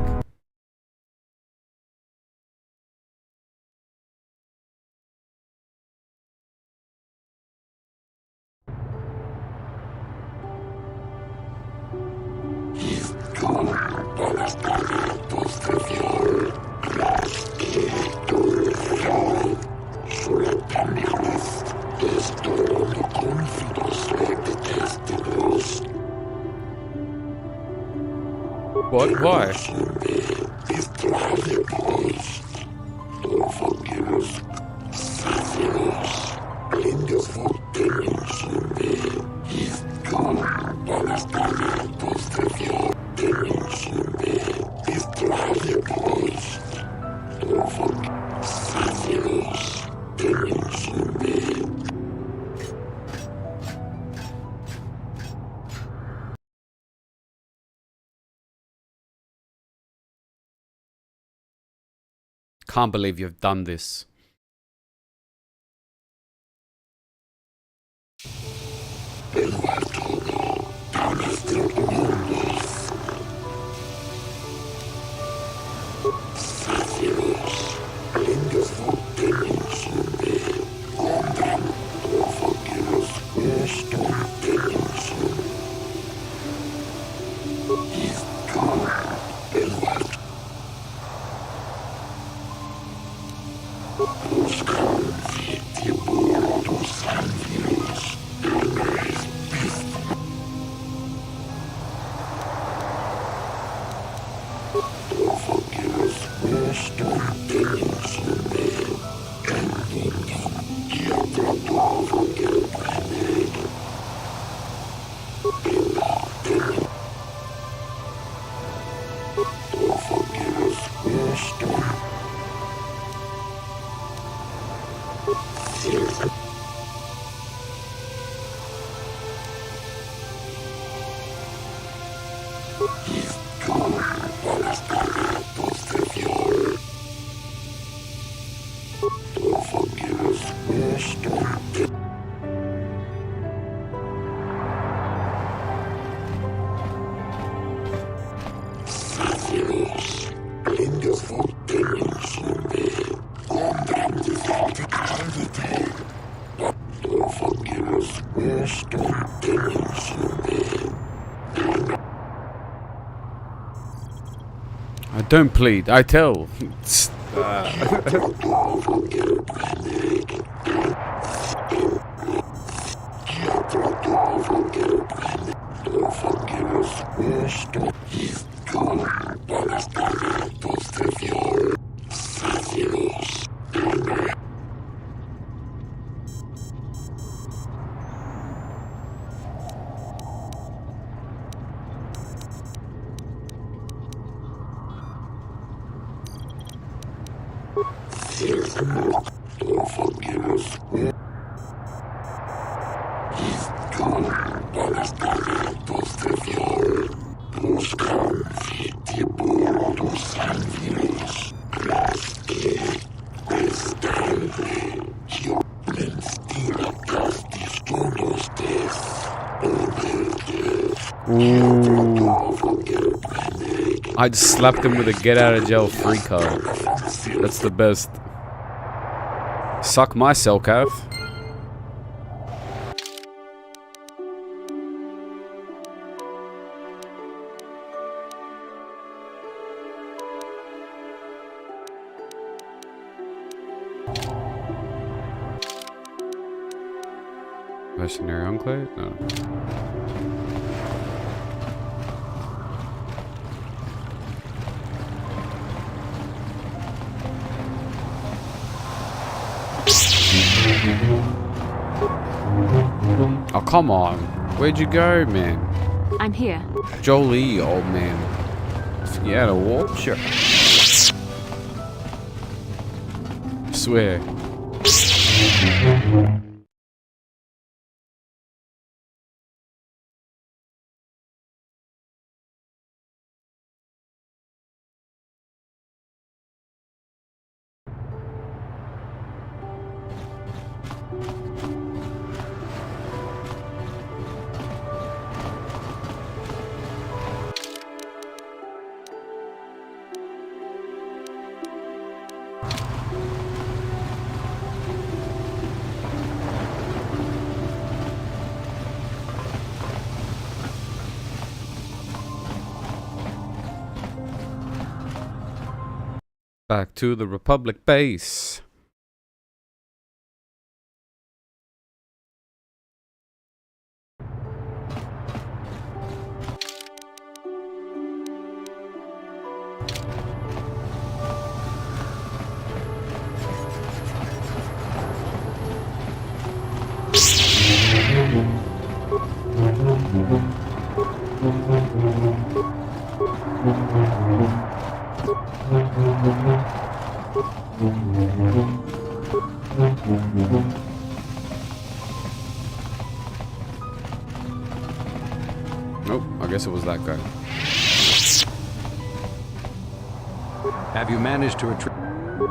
What? Why? Can't believe you've done this. I don't plead, I tell. I just slapped him with a get out of jail free card. That's the best. Suck my Selkath. Mercenary Enclave? No. Oh, come on. Where'd you go, man? I'm here. Jolie, old man. You had a walk? Sure. I swear. Back to the Republic base. Nope, I guess it was that guy. Have you managed to retrieve?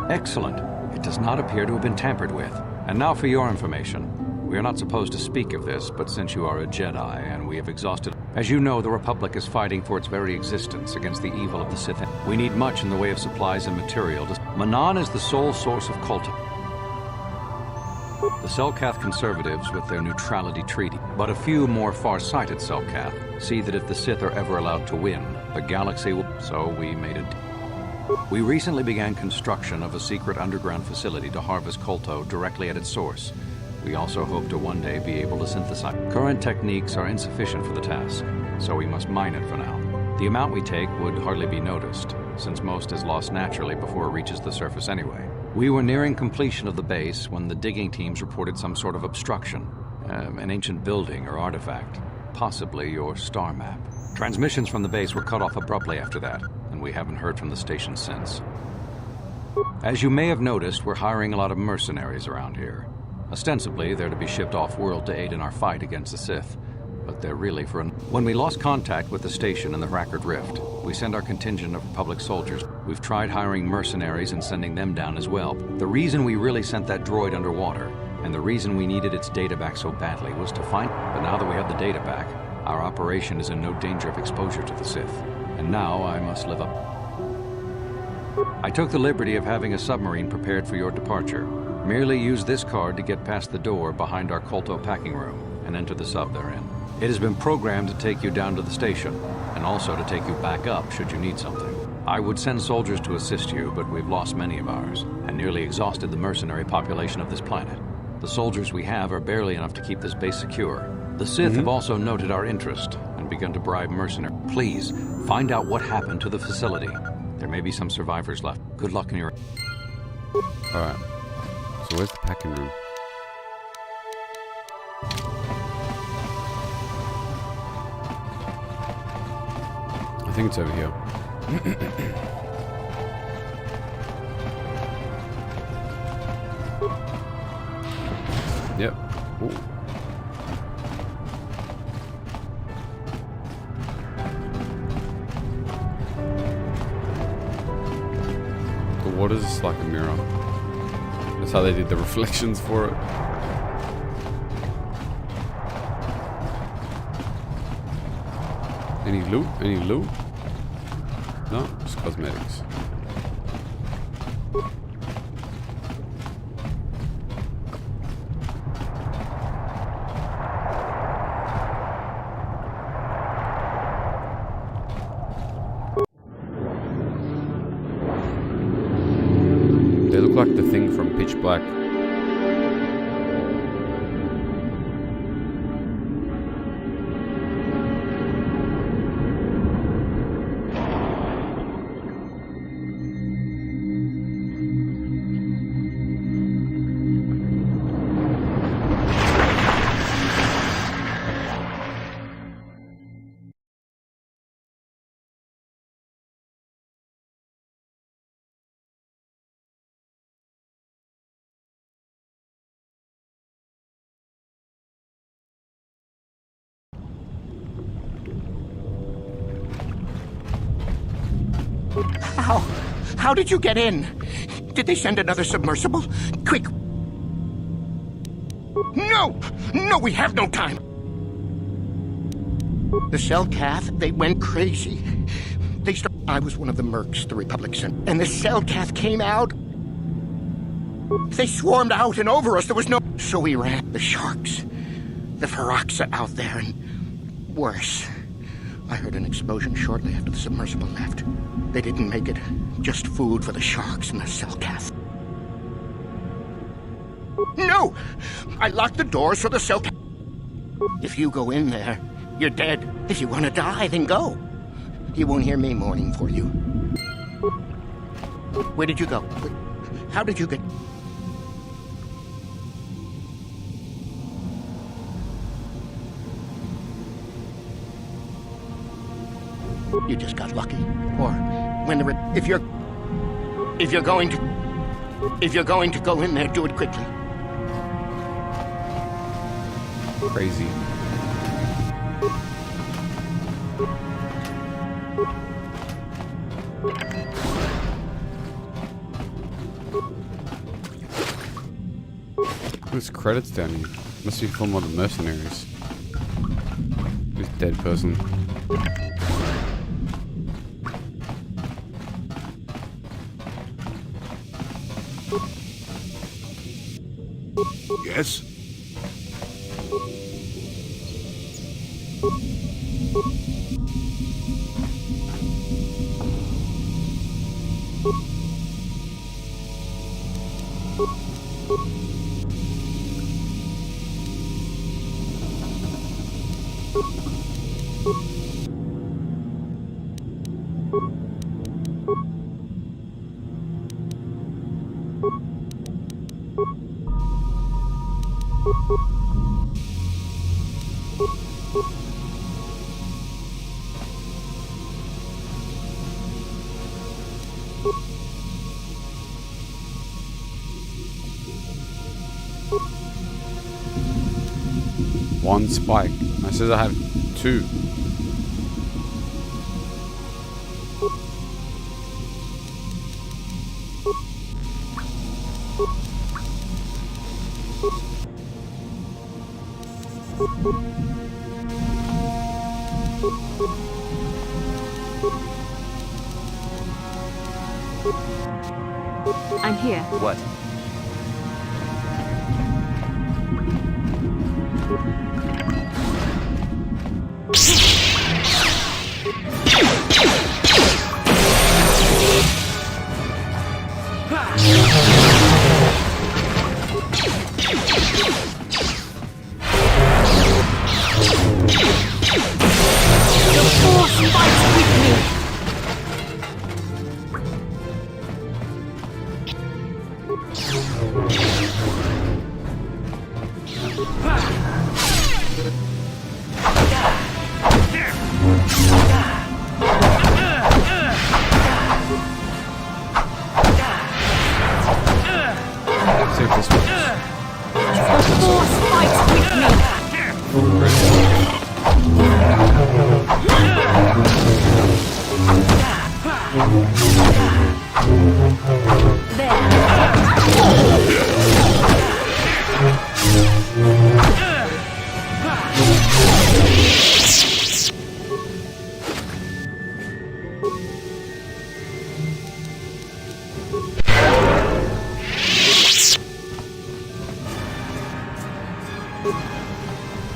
Excellent. It does not appear to have been tampered with. And now for your information. We are not supposed to speak of this, but since you are a Jedi and we have exhausted... As you know, the Republic is fighting for its very existence against the evil of the Sith. We need much in the way of supplies and material. Manan is the sole source of Kolto. The Selkath conservatives with their neutrality treaty, but a few more far-sighted Selkath see that if the Sith are ever allowed to win, the galaxy will... So we made a deal. We recently began construction of a secret underground facility to harvest Kolto directly at its source. We also hope to one day be able to synthesize. Current techniques are insufficient for the task, so we must mine it for now. The amount we take would hardly be noticed, since most is lost naturally before it reaches the surface anyway. We were nearing completion of the base when the digging teams reported some sort of obstruction. An ancient building or artifact, possibly your star map. Transmissions from the base were cut off abruptly after that, and we haven't heard from the station since. As you may have noticed, we're hiring a lot of mercenaries around here. Ostensibly, they're to be shipped off-world to aid in our fight against the Sith. But they're really for... When we lost contact with the station in the Hrakkard Rift, we sent our contingent of Republic soldiers. We've tried hiring mercenaries and sending them down as well. The reason we really sent that droid underwater, and the reason we needed its data back so badly, was to find... But now that we have the data back, our operation is in no danger of exposure to the Sith. And now I must live up. I took the liberty of having a submarine prepared for your departure. Merely use this card to get past the door behind our Kolto packing room and enter the sub they're in. It has been programmed to take you down to the station, and also to take you back up should you need something. I would send soldiers to assist you, but we've lost many of ours, and nearly exhausted the mercenary population of this planet. The soldiers we have are barely enough to keep this base secure. The Sith have also noted our interest, and begun to bribe mercenaries. Please, find out what happened to the facility. There may be some survivors left. Good luck in your... Alright. So where's the packing room? I think it's over here. Yep. Ooh. The water's like a mirror. That's how they did the reflections for it. Any loot? Any loot? No, just cosmetics. They look like the thing from Pitch Black. How did you get in? Did they send another submersible? Quick! No! No, we have no time! The Selkath, they went crazy. I was one of the mercs the Republic sent, and the Selkath came out. They swarmed out and over us. There was no... So we ran. The sharks. The Feroxa out there, and worse. I heard an explosion shortly after the submersible left. They didn't make it. Just food for the sharks and the Selkath. No! I locked the doors so the Selkath... If you go in there, you're dead. If you want to die, then go. You won't hear me mourning for you. Where did you go? How did you get... You just got lucky. Or when the... If you're going to go in there, do it quickly. Crazy. There's credits down here. Must be from one of the mercenaries. This dead person. Yes? 1 spike. It says I have 2. I'm here. What?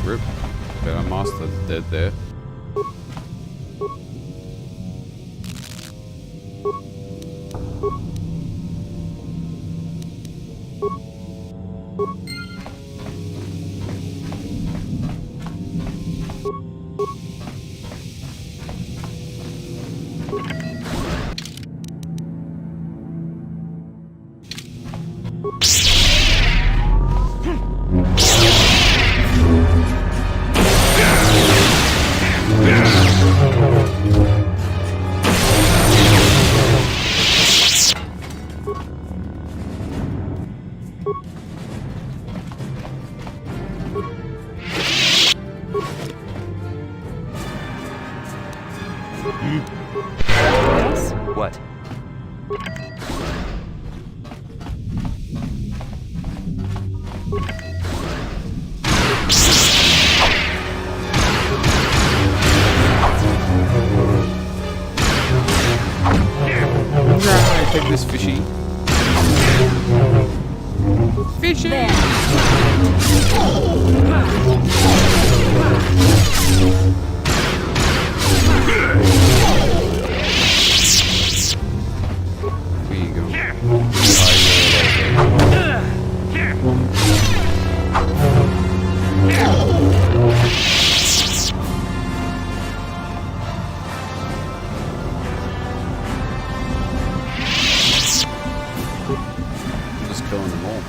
Rip. Better Master's dead there. What? I take this fishy. Fishy! Where you go? I'm just killing them all.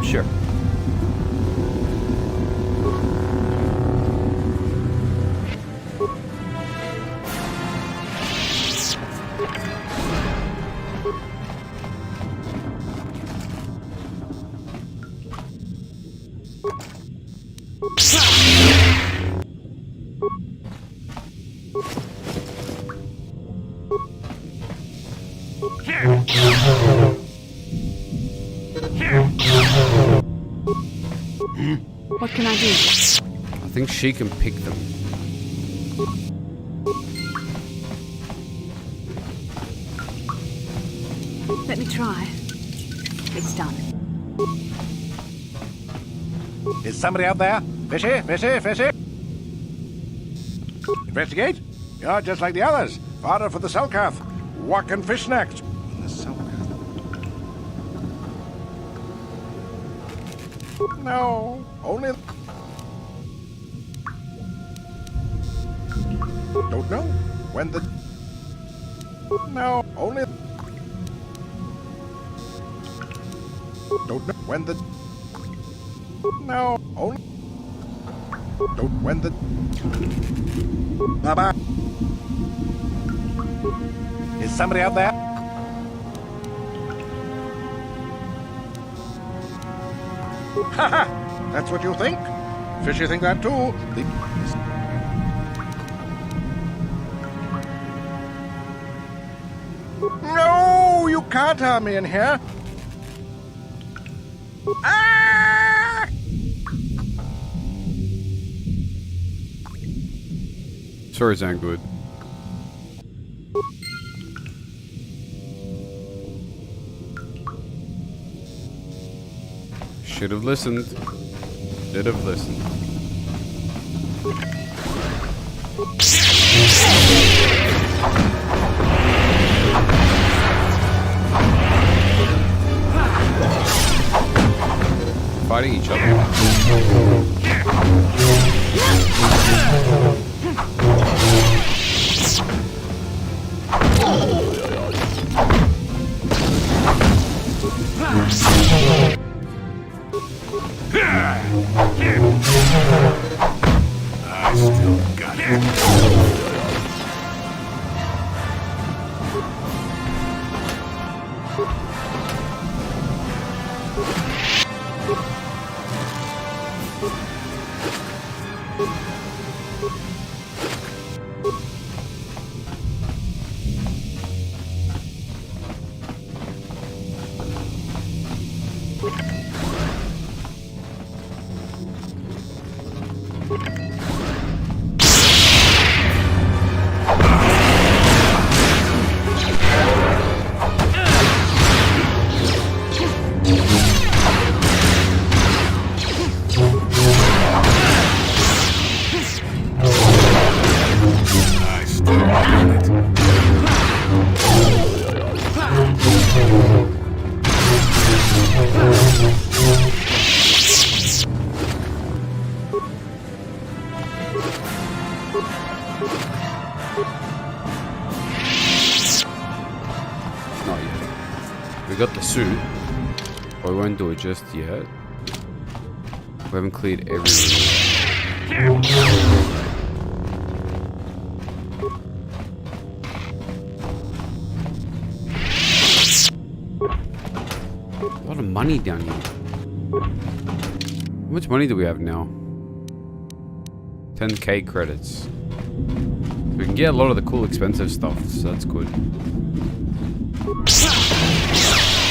Sure. What can I do? I think she can pick them. Let me try. It's done. Is somebody out there? Fishy, fishy, fishy. Investigate? You're just like the others. Fodder for the Selkath. Walking fish next. The Selkath. No, only... Don't know when the... No, only... Don't know when the... No, only... Don't when the... Bye-bye. Is somebody out there? Ha-ha! That's what you think? Fishy think that too. No, you can't harm me in here. Ah! Stories aren't good. Should have listened. Should have listened. Fighting each other. I still got it. We got the suit, but we won't do it just yet. We haven't cleared every room. A lot of money down here. How much money do we have now? 10k credits. We can get a lot of the cool expensive stuff, so that's good.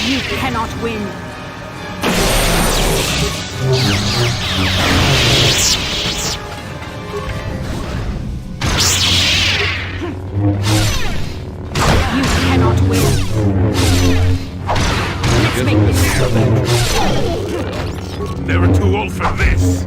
You cannot win. You cannot win. Let's make this so. Never too old for this.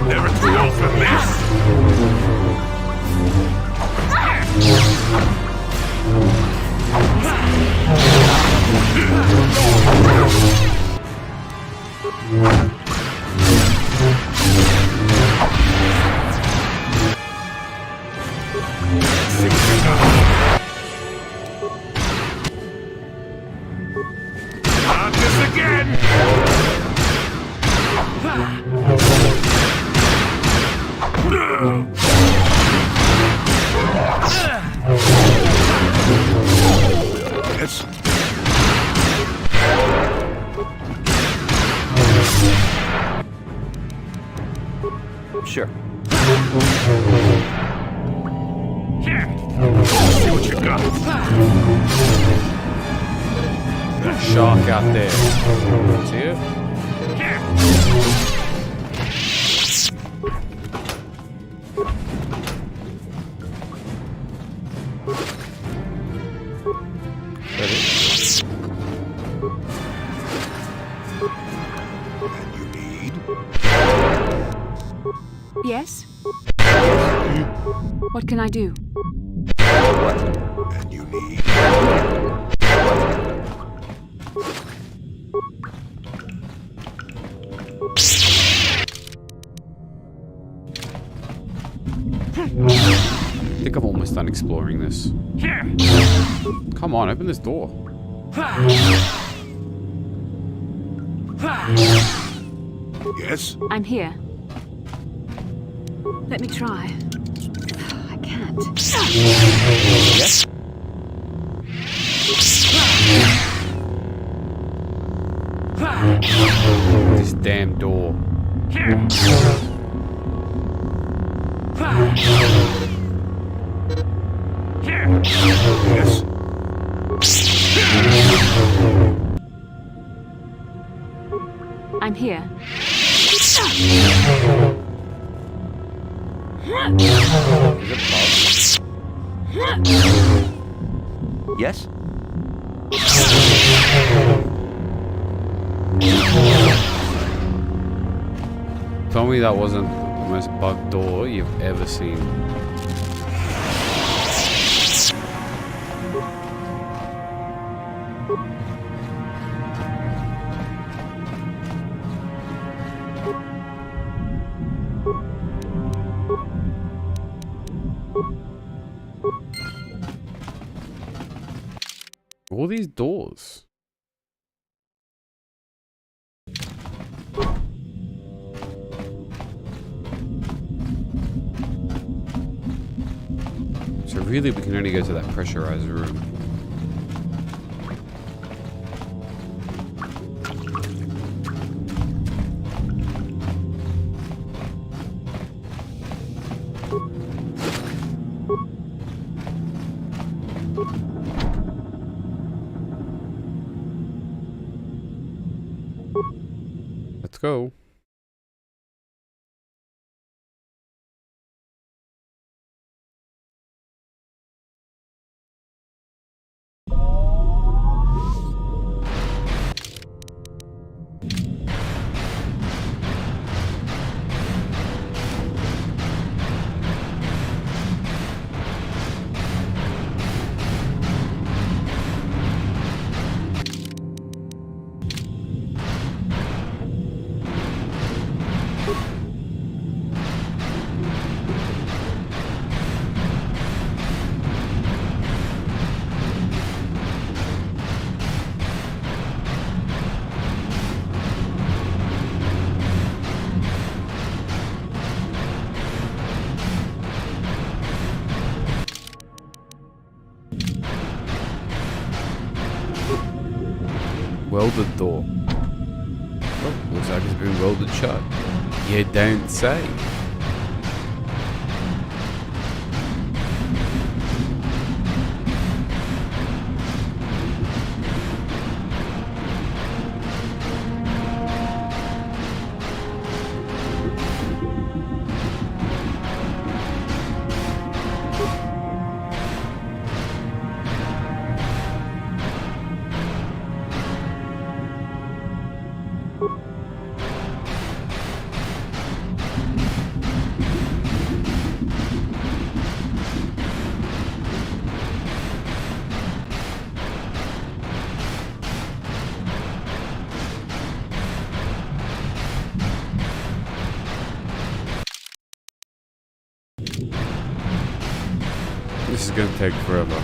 Never too old for this. Not this again. Yes. Sure. See what you got. That shark out there. See it? Yes? What can I do? And you need... I think I'm almost done exploring this. Come on, open this door. Yes? I'm here. Let me try. I can't. Yes? This damn door. Yes? I'm here. Yes? Tell me that wasn't the most bugged door you've ever seen. All these doors. So really we can only go to that pressurized room. Let's go. Welded door. Oh, looks like it's been welded shut. You don't say. This is gonna take forever.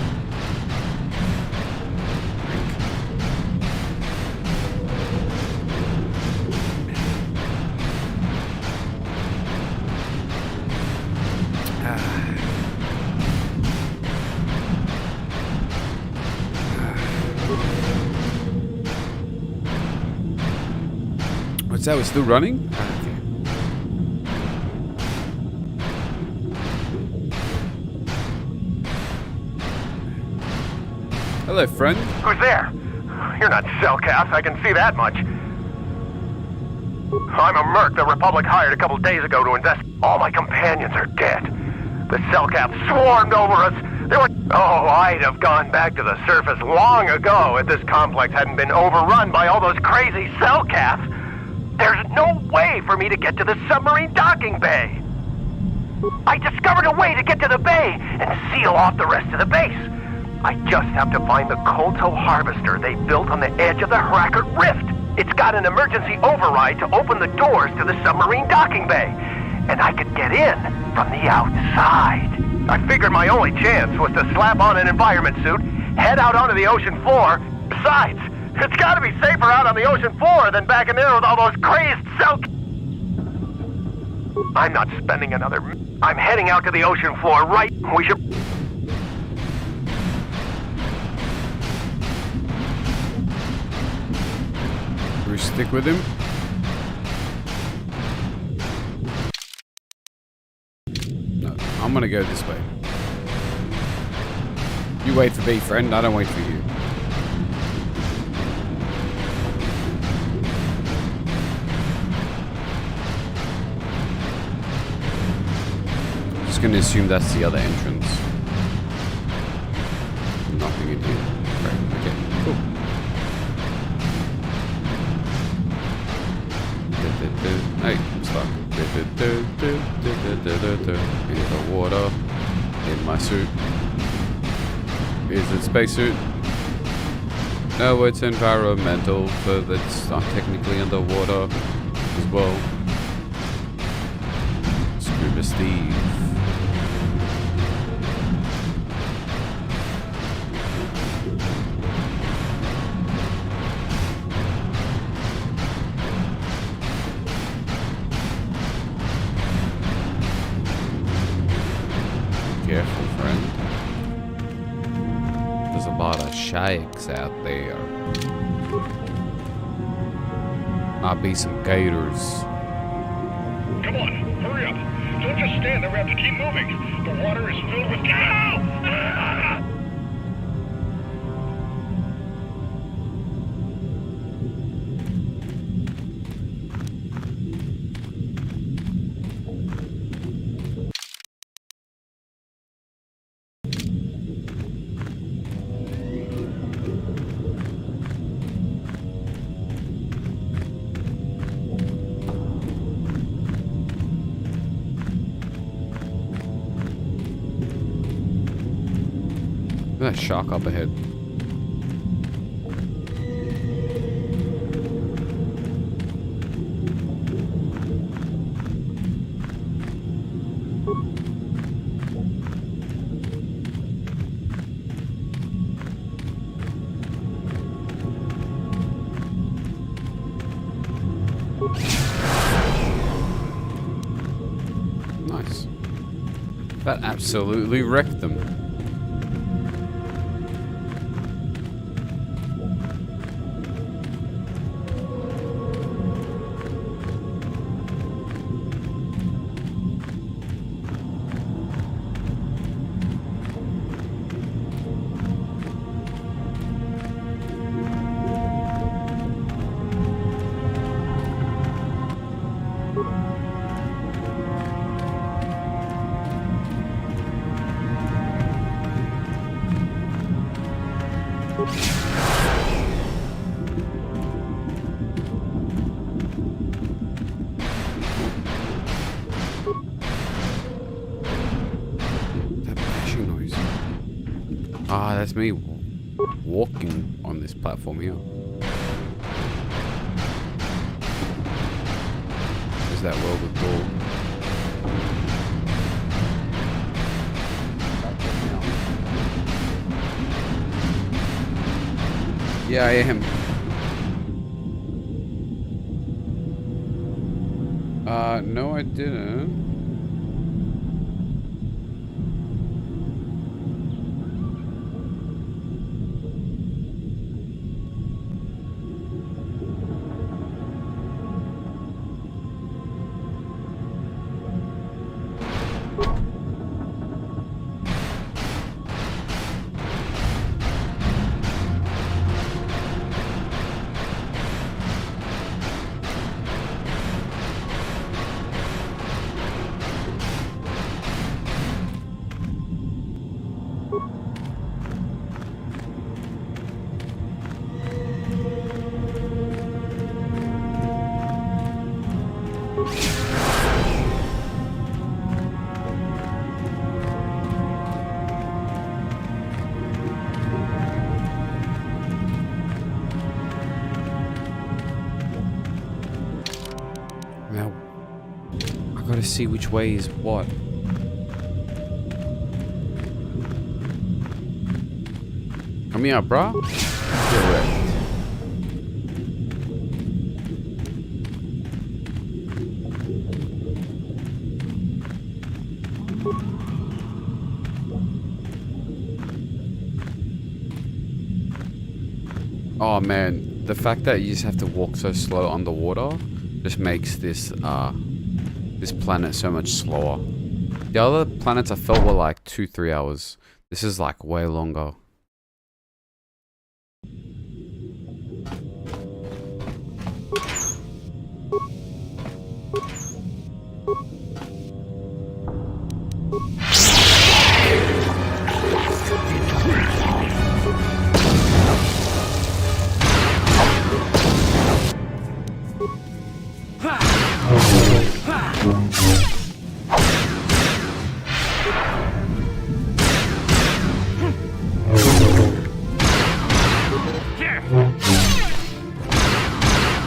What's that? We're still running? Okay. Hello, friend. Who's there? You're not Selkath, I can see that much. I'm a merc the Republic hired a couple days ago to invest. All my companions are dead. The Selkath swarmed over us. They were... Oh, I'd have gone back to the surface long ago if this complex hadn't been overrun by all those crazy Selkath. There's no way for me to get to the submarine docking bay. I discovered a way to get to the bay and seal off the rest of the base. I just have to find the Kolto harvester they built on the edge of the Hrackert Rift. It's got an emergency override to open the doors to the submarine docking bay. And I could get in from the outside. I figured my only chance was to slap on an environment suit, head out onto the ocean floor. Besides, it's gotta be safer out on the ocean floor than back in there with all those crazed I'm not spending another... I'm heading out to the ocean floor right... We should... We stick with him. No, I'm gonna go this way. You wait for me, friend. I don't wait for you. Just gonna assume that's the other entrance. Nothing in here. Right, okay, cool. Hey, I'm stuck. In the water. In my suit. Is it spacesuit? No, it's environmental, so that's I'm technically underwater as well. Scuba Steve. Careful, friend. There's a lot of shakes out there. Might be some gators. Come on, hurry up. Don't just stand there. We have to keep moving. The water is filled with... Ow! That shark up ahead. Nice. That absolutely wrecked them. Ah, that's me walking on this platform here. Is that welded door? Yeah, I am. No, I didn't. see which way is what. Come here, bruh. Get wrecked. Oh man, the fact that you just have to walk so slow underwater just makes this this planet so much slower. The other planets I felt were like 2-3 hours. This is like way longer.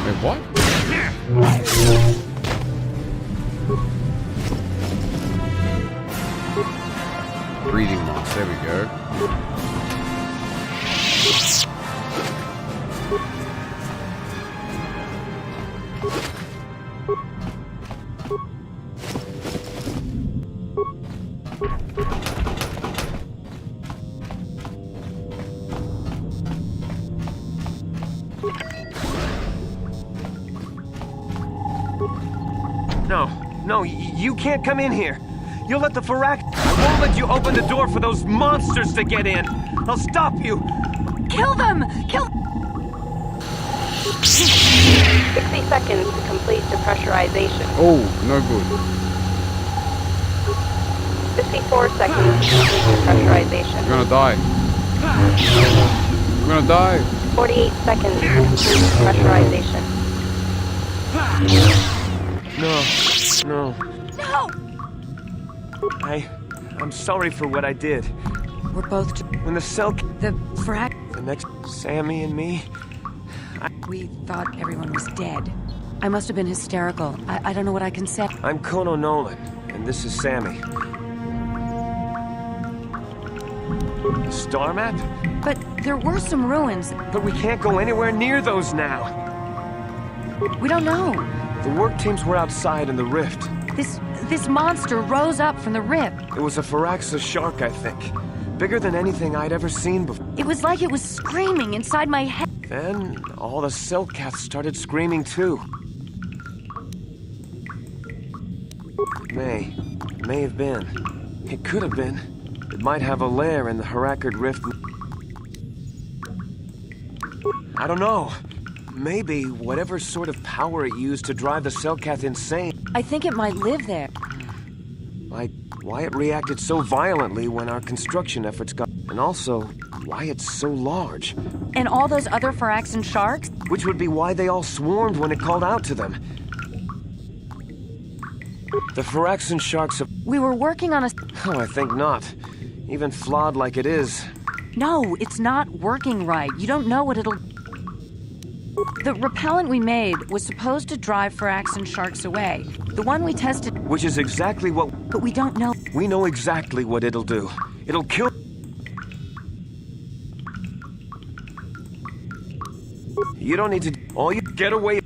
Wait, what? Breathing marks, there we go. No, you can't come in here. You'll let the Farak... I won't let you open the door for those monsters to get in. I'll stop you. Kill them! Kill... 60 seconds to complete depressurization. Oh, no good. 54 seconds to complete depressurization. You're gonna die. You're gonna die. 48 seconds to complete depressurization. No. No! I'm sorry for what I did. We're both... When the cell... The frack... The next... Sammy and me... We thought everyone was dead. I must have been hysterical. I don't know what I can say. I'm Kono Nolan, and this is Sammy. The star map? But there were some ruins. But we can't go anywhere near those now. We don't know. The work teams were outside in the rift. This monster rose up from the rift. It was a Firaxa shark, I think. Bigger than anything I'd ever seen before. It was like it was screaming inside my head. Then, all the Selkaths started screaming too. May have been. It could have been. It might have a lair in the Harakard Rift. I don't know. Maybe whatever sort of power it used to drive the Selkath insane. I think it might live there. Like, why it reacted so violently when our construction efforts got... And also, why it's so large. And all those other Firaxan sharks? Which would be why they all swarmed when it called out to them. The Firaxan sharks have... We were working on a... Oh, I think not. Even flawed like it is. No, it's not working right. You don't know what it'll... The repellent we made was supposed to drive Firaxan sharks away. The one we tested... Which is exactly what... But we don't know... We know exactly what it'll do. It'll kill... You don't need to... All you... Get away...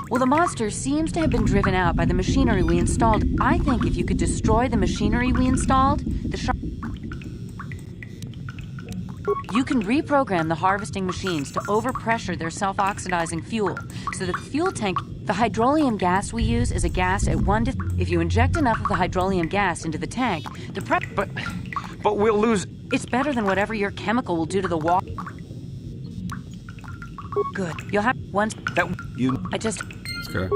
Well, the monster seems to have been driven out by the machinery we installed. I think if you could destroy the machinery we installed, the shark... You can reprogram the harvesting machines to overpressure their self-oxidizing fuel, so that the fuel tank... The hydrolium gas we use is a gas at 1 to... If you inject enough of the hydrolium gas into the tank, the But we'll lose... It's better than whatever your chemical will do to the water. Good. You'll have... Once... That... You... I just... Let's go.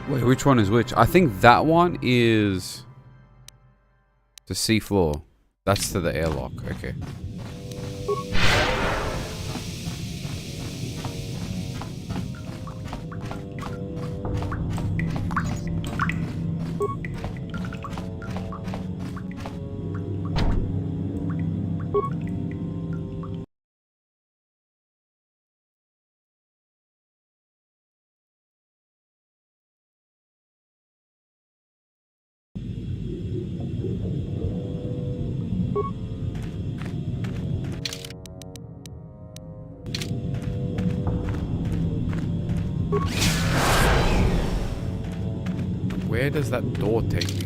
Wait, which one is which? I think that one is the seafloor. That's to the airlock. Okay. Where does that door take me?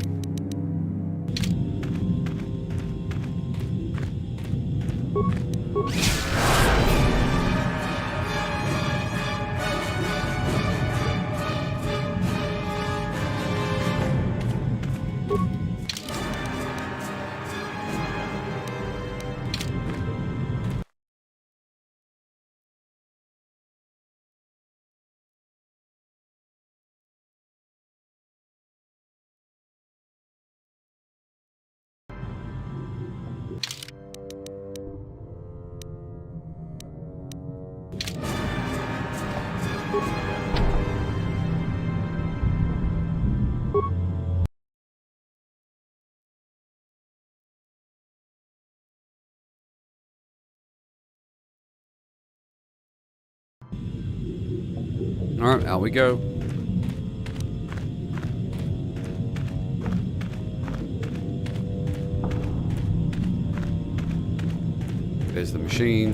Alright, out we go. There's the machine.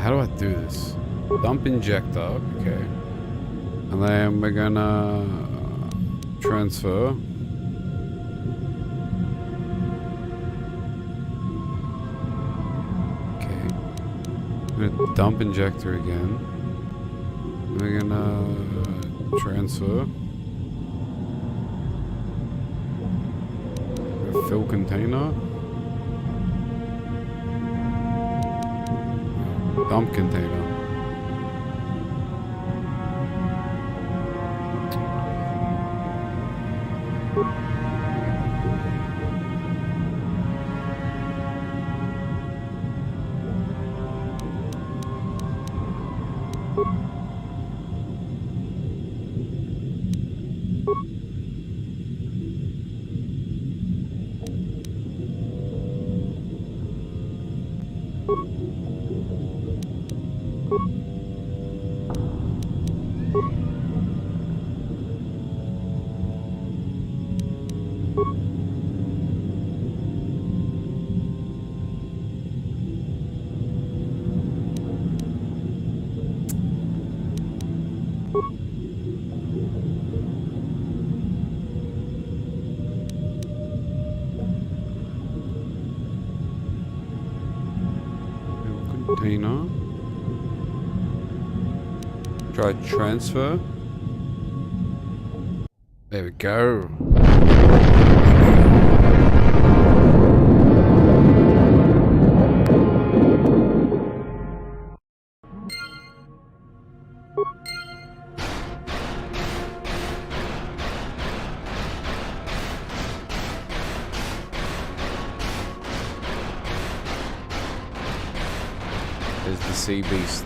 How do I do this? Dump injector, okay. And then we're gonna transfer. Okay. I'm gonna dump injector again. We're gonna transfer. Fill container. Dump container. Container. Try transfer. There we go. There's the sea beast.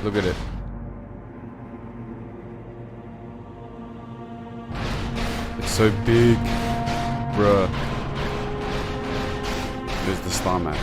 Look at it. It's so big. Bruh. There's the star map.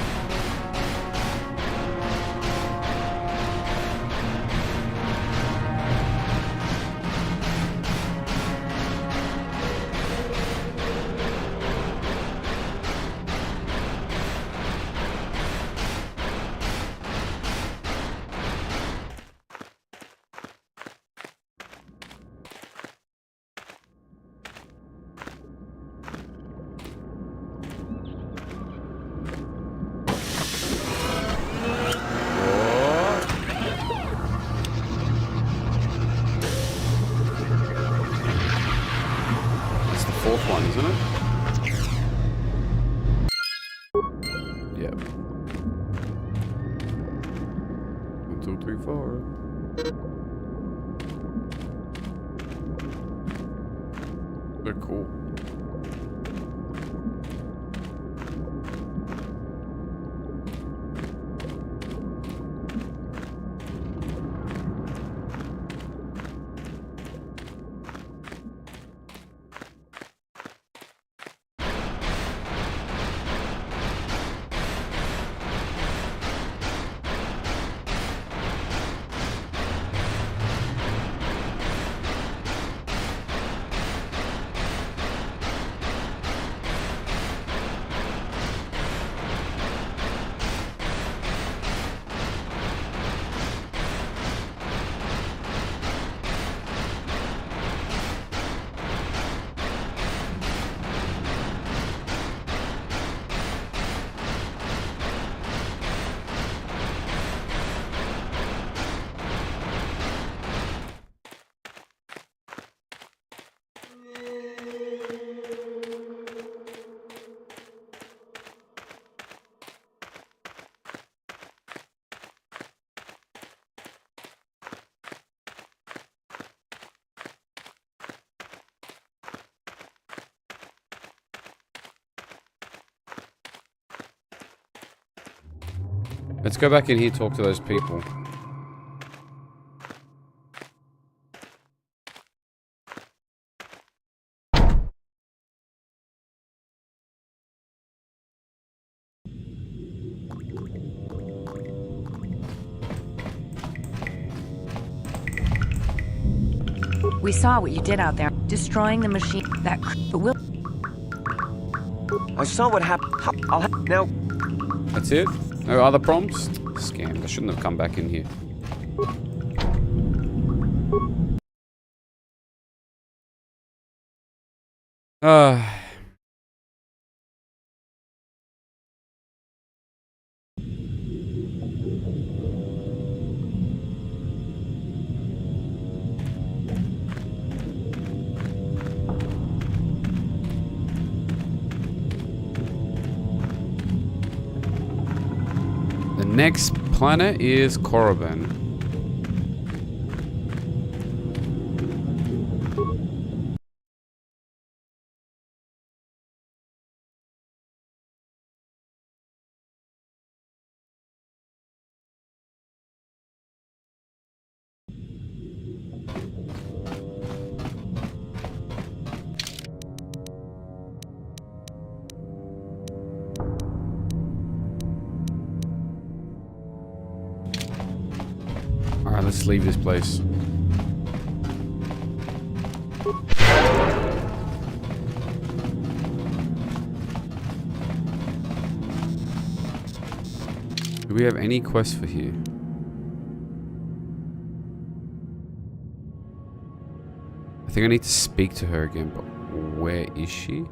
Fourth one, isn't it? Yep. 1, 2, 3, 4. They're cool. Let's go back in here, talk to those people. We saw what you did out there, destroying the machine. But we'll. I saw what happened. Now. That's it? No other prompts? Scammed. I shouldn't have come back in here. next planet is Korriban. Alright, let's leave this place. Do we have any quests for here? I think I need to speak to her again, but where is she?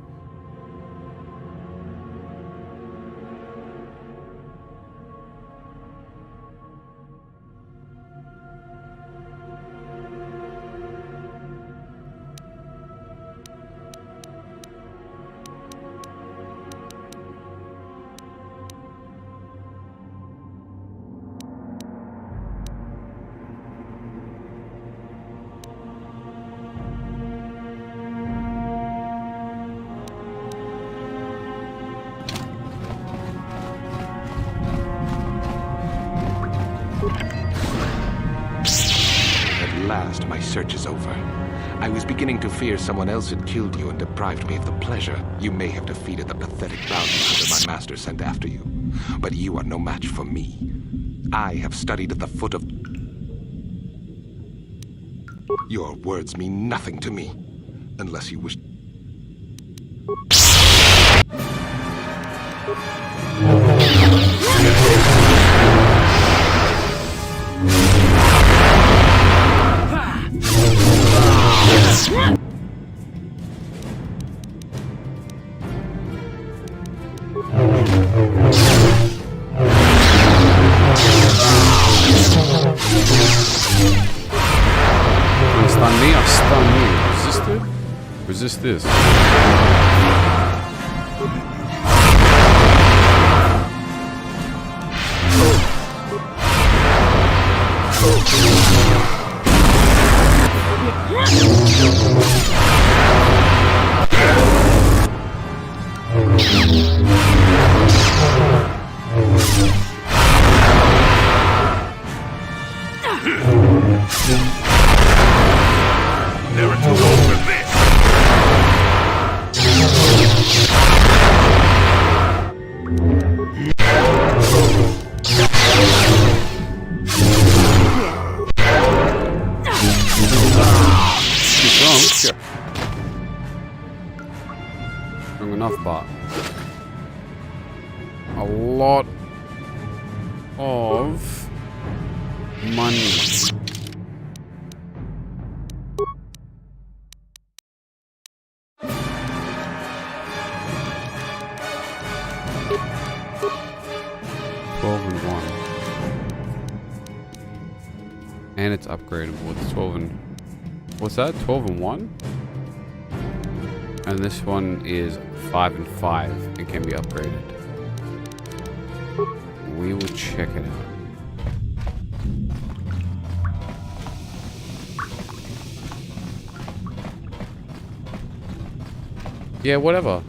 My search is over. I was beginning to fear someone else had killed you and deprived me of the pleasure. You may have defeated the pathetic bounty hunter my master sent after you, but you are no match for me. I have studied at the foot of... Your words mean nothing to me, unless you wish... Stun me, I'll stun you. Resist this. Never too old for this. Strong enough, but a lot of money. And it's upgradable. It's 12 and... What's that? 12 and 1? And this one is 5 and 5 and can be upgraded. We will check it out. Yeah, whatever.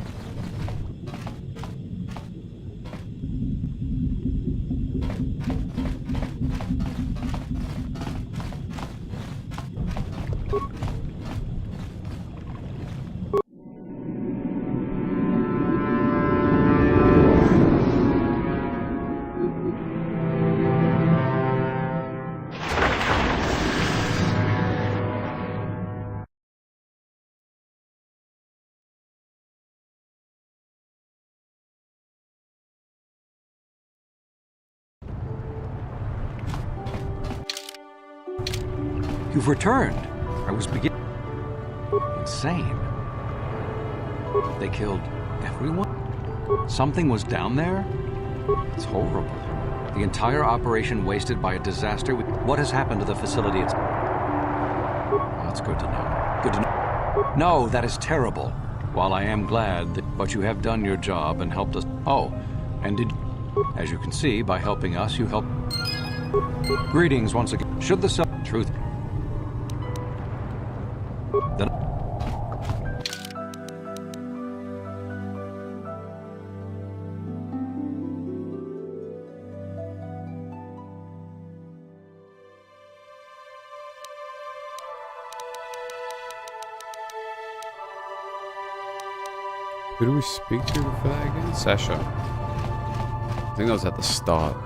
You've returned. I was beginning... Insane. They killed everyone? Something was down there? It's horrible. The entire operation wasted by a disaster. What has happened to the facility? That's good to know. Good to know. No, that is terrible. While I am glad that... But you have done your job and helped us... Oh, and did... As you can see, by helping us, you help. Greetings once again. Should the truth. Then. Who do we speak to for that again? Sasha. I think that was at the start.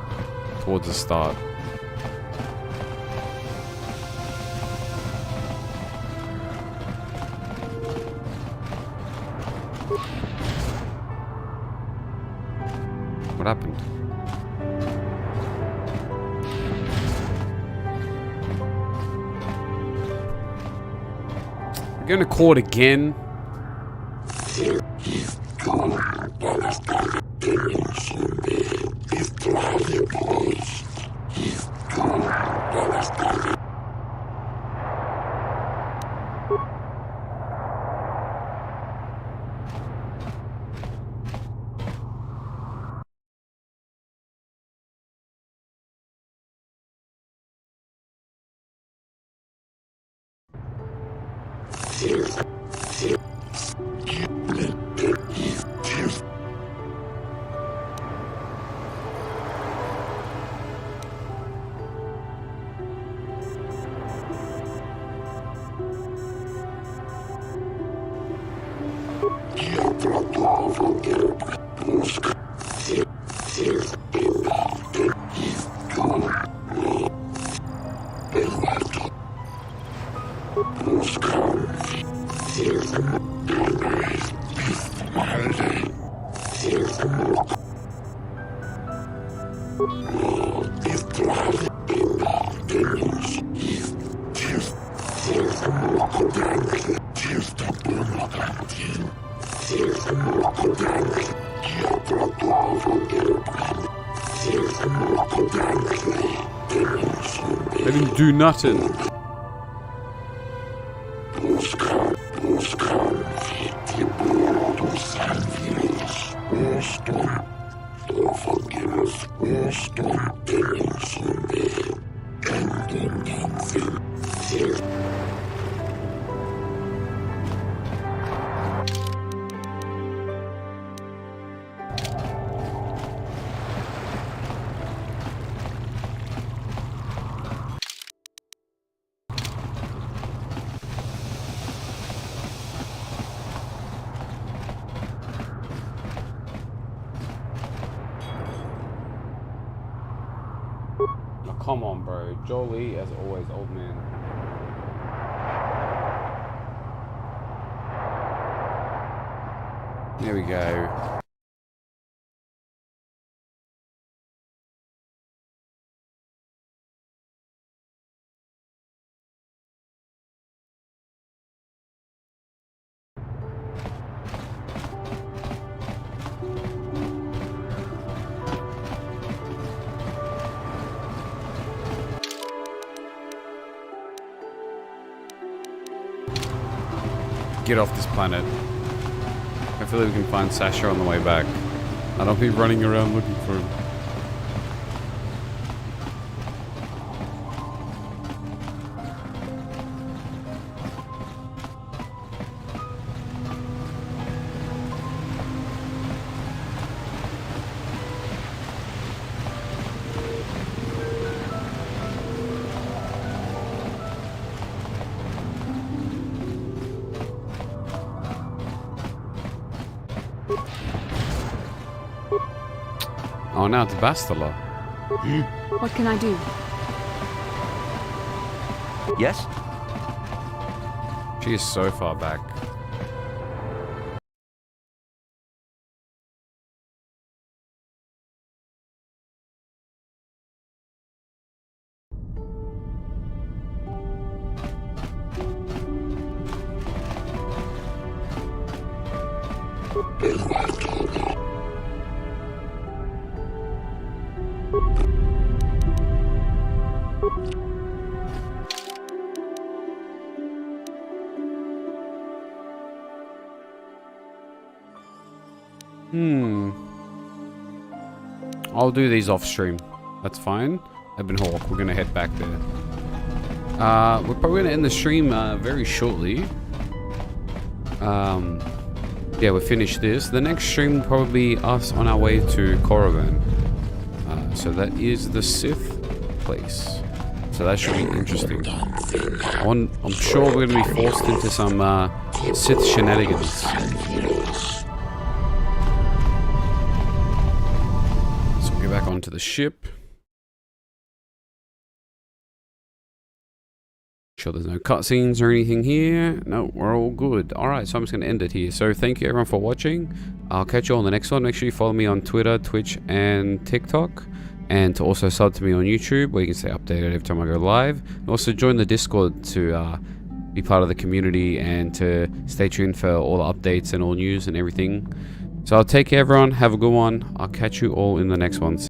Towards the start. What happened? We're going to court again. They didn't do nothing. Come on, bro. Jolie, as always, old man. There we go. Get off this planet. Hopefully we can find Sasha on the way back. I don't be running around looking for him. Oh, now it's Bastila. What can I do? Yes? She is so far back. I'll do these off stream. That's fine. Ebon Hawk, we're gonna head back there. We're probably gonna end the stream very shortly. Yeah, we finished this. The next stream will probably be us on our way to Korriban. So that is the Sith place. So that should be interesting. I'm sure we're going to be forced into some Sith shenanigans. So we'll get back onto the ship. Sure there's no cutscenes or anything here. No, we're all good. Alright, so I'm just going to end it here. So thank you everyone for watching. I'll catch you all on the next one. Make sure you follow me on Twitter, Twitch, and TikTok. And to also sub to me on YouTube, where you can stay updated every time I go live. And also join the Discord to be part of the community and to stay tuned for all the updates and all news and everything. So I'll take care everyone. Have a good one. I'll catch you all in the next one.